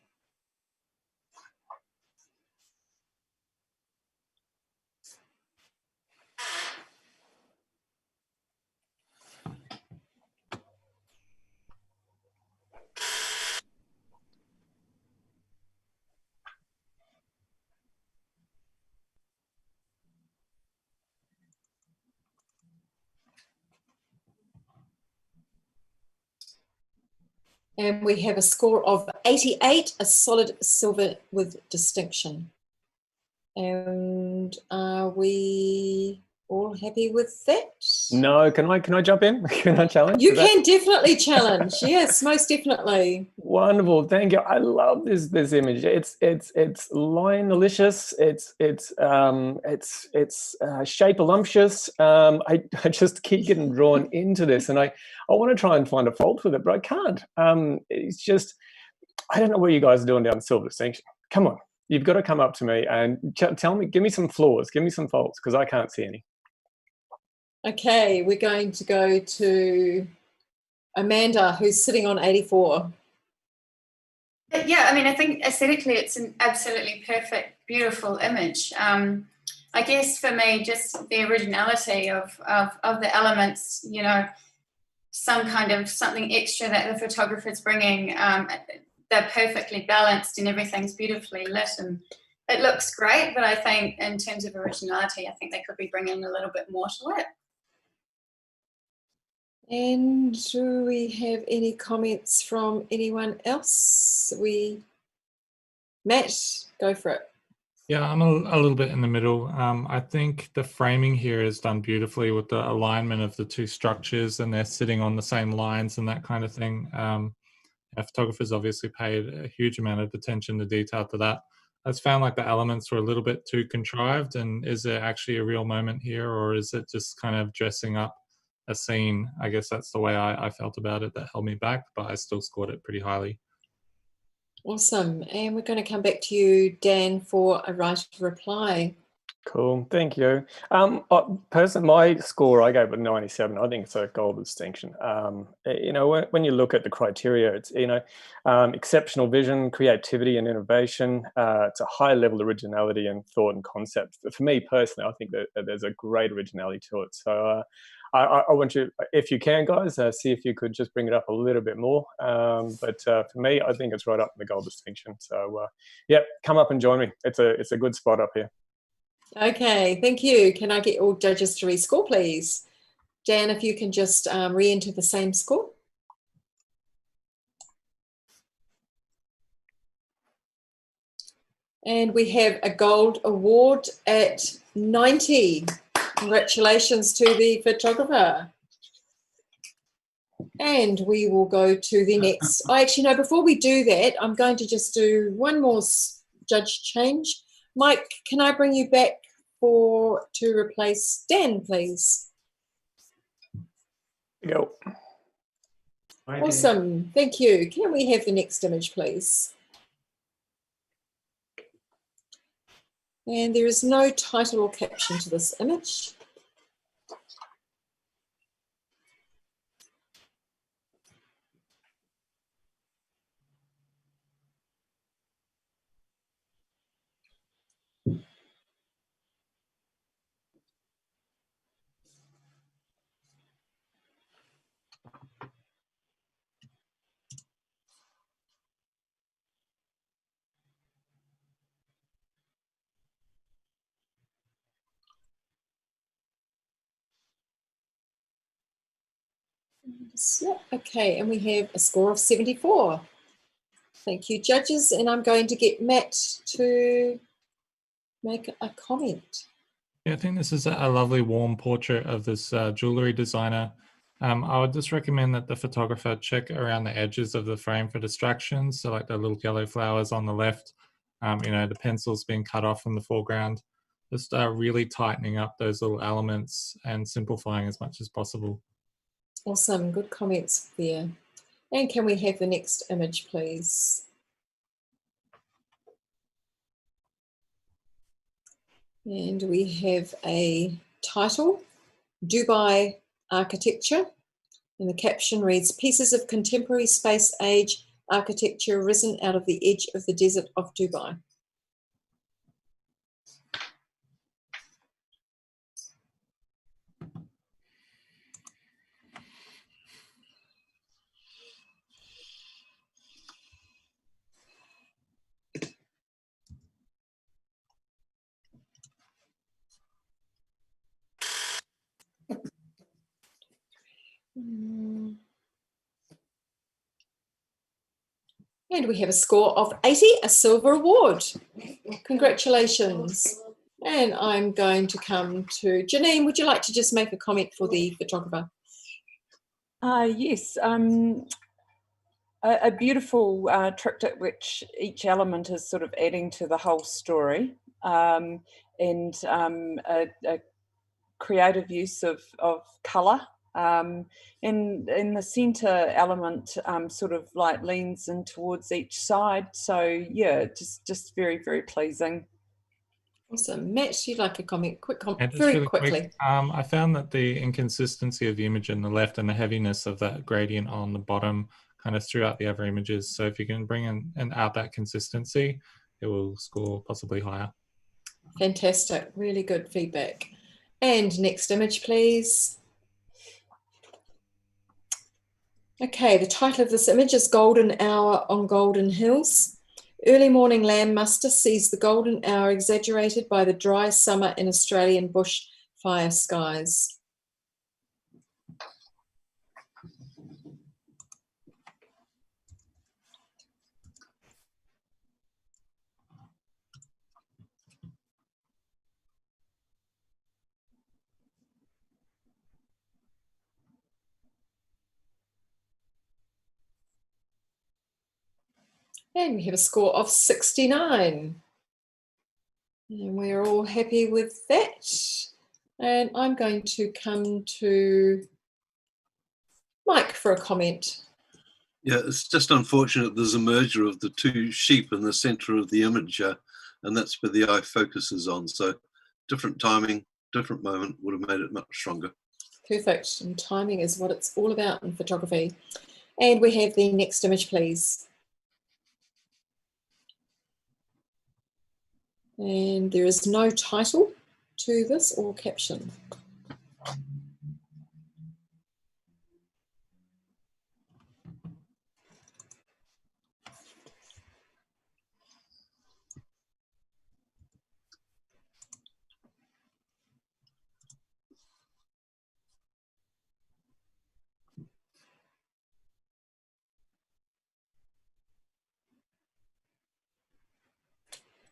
And we have a score of 88, a solid silver with distinction. And are we all happy with that? No, can I jump in? Can I challenge? You can definitely challenge. Yes, most definitely. Wonderful, thank you. I love this image. It's line-delicious. It's shape-alumptious. I just keep getting drawn into this, and I want to try and find a fault with it, but I can't. It's just, I don't know what you guys are doing down Silver Distinction. Come on, you've got to come up to me and tell me, give me some flaws, give me some faults, because I can't see any. Okay, we're going to go to Amanda, who's sitting on 84. Yeah, I mean, I think aesthetically it's an absolutely perfect, beautiful image. I guess for me, just the originality of the elements, you know, some kind of something extra that the photographer's bringing. They're perfectly balanced and everything's beautifully lit and it looks great, but I think in terms of originality, I think they could be bringing a little bit more to it. And do we have any comments from anyone else? Matt, go for it. Yeah, I'm a little bit in the middle. I think the framing here is done beautifully with the alignment of the two structures, and they're sitting on the same lines and that kind of thing. Our photographers obviously paid a huge amount of attention to detail to that. I just found like the elements were a little bit too contrived, and is there actually a real moment here, or is it just kind of dressing up a scene? I guess that's the way I felt about it that held me back, but I still scored it pretty highly. Awesome. And we're going to come back to you, Dan, for a right of reply. Cool, thank you. Personally, my score, I gave it 97. I think it's a gold distinction. You know, when you look at the criteria, it's, you know, exceptional vision, creativity and innovation. It's a high level of originality and thought and concept. For me personally, I think that there's a great originality to it. So I want you, if you can, guys, see if you could just bring it up a little bit more. But for me, I think it's right up in the gold distinction. So yeah, come up and join me. It's a good spot up here. Okay, thank you. Can I get all judges to rescore, please? Dan, if you can just re-enter the same score. And we have a gold award at 90. Congratulations to the photographer. And we will go to the next. Actually, no, before we do that, I'm going to just do one more judge change. Mike, can I bring you back to replace Dan, please? Go. Awesome, thank you. Can we have the next image, please? And there is no title or caption to this image. Yeah, okay, and we have a score of 74. Thank you, judges, and I'm going to get Matt to make a comment. Yeah, I think this is a lovely warm portrait of this jewelry designer. I would just recommend that the photographer check around the edges of the frame for distractions. So like the little yellow flowers on the left, the pencils being cut off from the foreground, just really tightening up those little elements and simplifying as much as possible. Awesome, good comments there. And can we have the next image, please? And we have a title, Dubai Architecture, and the caption reads, "Pieces of contemporary space age architecture risen out of the edge of the desert of Dubai." And we have a score of 80, a silver award. Congratulations. And I'm going to come to Janine. Would you like to just make a comment for the photographer? Yes. A beautiful triptych which each element is sort of adding to the whole story, and a creative use of colour. In the centre element sort of like leans in towards each side. So yeah, just very, very pleasing. Awesome. Matt, you'd like a comment? Very really quickly. Quick, I found that the inconsistency of the image in the left and the heaviness of that gradient on the bottom kind of threw out the other images. So if you can bring in and out that consistency, it will score possibly higher. Fantastic. Really good feedback. And next image, please. Okay, the title of this image is Golden Hour on Golden Hills. Early morning lamb muster sees the golden hour exaggerated by the dry summer in Australian bush fire skies. And we have a score of 69. And we're all happy with that. And I'm going to come to Mike for a comment. Yeah, it's just unfortunate there's a merger of the two sheep in the centre of the image, and that's where the eye focuses on. So different timing, different moment would have made it much stronger. Perfect. And timing is what it's all about in photography. And we have the next image, please. And there is no title to this or caption.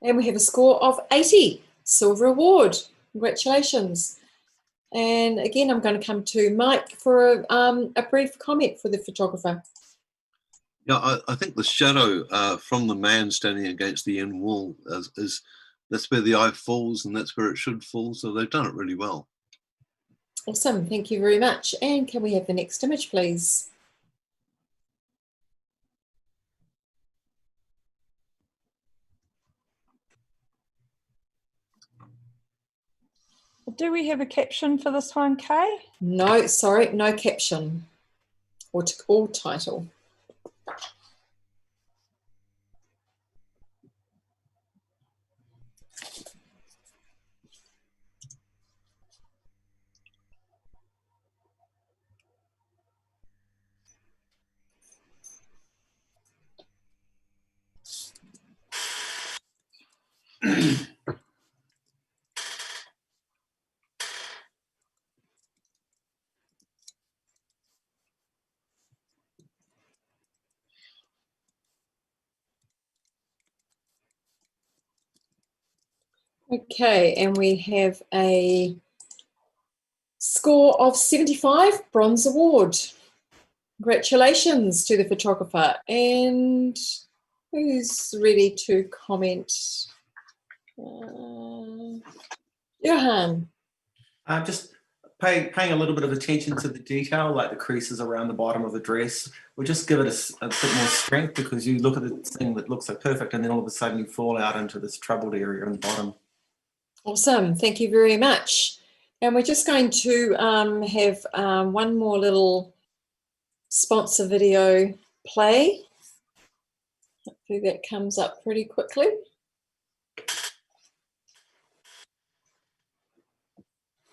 And we have a score of 80, silver award. Congratulations. And again, I'm going to come to Mike for a brief comment for the photographer. Yeah, I think the shadow from the man standing against the end wall is that's where the eye falls and that's where it should fall. So they've done it really well. Awesome. Thank you very much. And can we have the next image, please? Do we have a caption for this one, Kay? No, sorry, no caption or title. Okay, and we have a score of 75, bronze award. Congratulations to the photographer. And who's ready to comment? Johan. Just paying a little bit of attention to the detail, like the creases around the bottom of the dress. We'll just give it a bit more strength, because you look at the thing that looks so perfect and then all of a sudden you fall out into this troubled area on the bottom. Awesome, thank you very much. And we're just going to have one more little sponsor video play. Hopefully that comes up pretty quickly.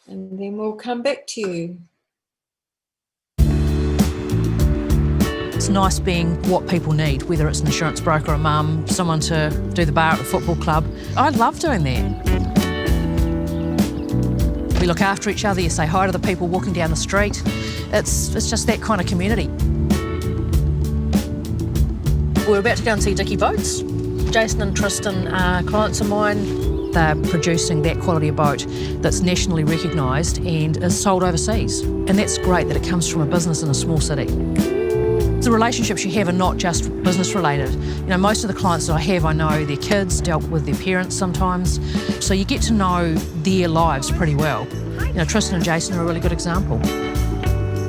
And then we'll come back to you. It's nice being what people need, whether it's an insurance broker, a mum, someone to do the bar at a football club. I love doing that. We look after each other, you say hi to the people walking down the street. It's just that kind of community. We're about to go and see Dicky Boats. Jason and Tristan are clients of mine. They're producing that quality of boat that's nationally recognised and is sold overseas. And that's great that it comes from a business in a small city. The relationships you have are not just business related. You know, most of the clients that I have, I know their kids, dealt with their parents sometimes. So you get to know their lives pretty well. You know, Tristan and Jason are a really good example.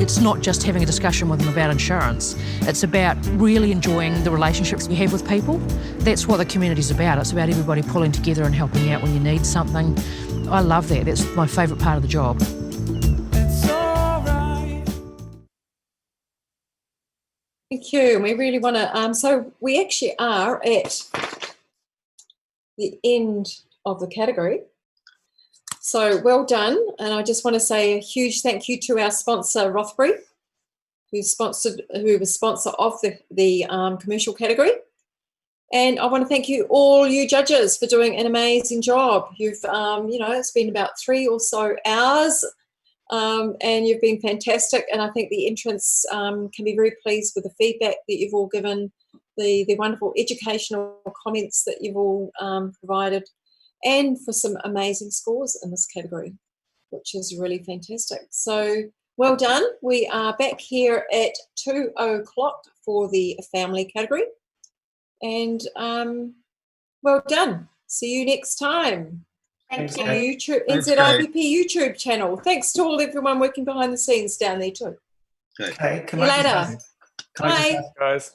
It's not just having a discussion with them about insurance. It's about really enjoying the relationships you have with people. That's what the community's about. It's about everybody pulling together and helping out when you need something. I love that. That's my favourite part of the job. Thank you. We really want to, so we actually are at the end of the category. So well done. And I just want to say a huge thank you to our sponsor, Rothbury, who was sponsor of the commercial category. And I want to thank you, all you judges, for doing an amazing job. You've, you know, it's been about 3 or so hours. And you've been fantastic, and I think the entrants can be very pleased with the feedback that you've all given, the wonderful educational comments that you've all provided, and for some amazing scores in this category, which is really fantastic. So well done. We are back here at 2 o'clock for the family category, and well done. See you next time. Thank On you. YouTube, NZIPP YouTube channel. Thanks to all everyone working behind the scenes down there too. Okay. Okay, See you later. Can I just ask, guys?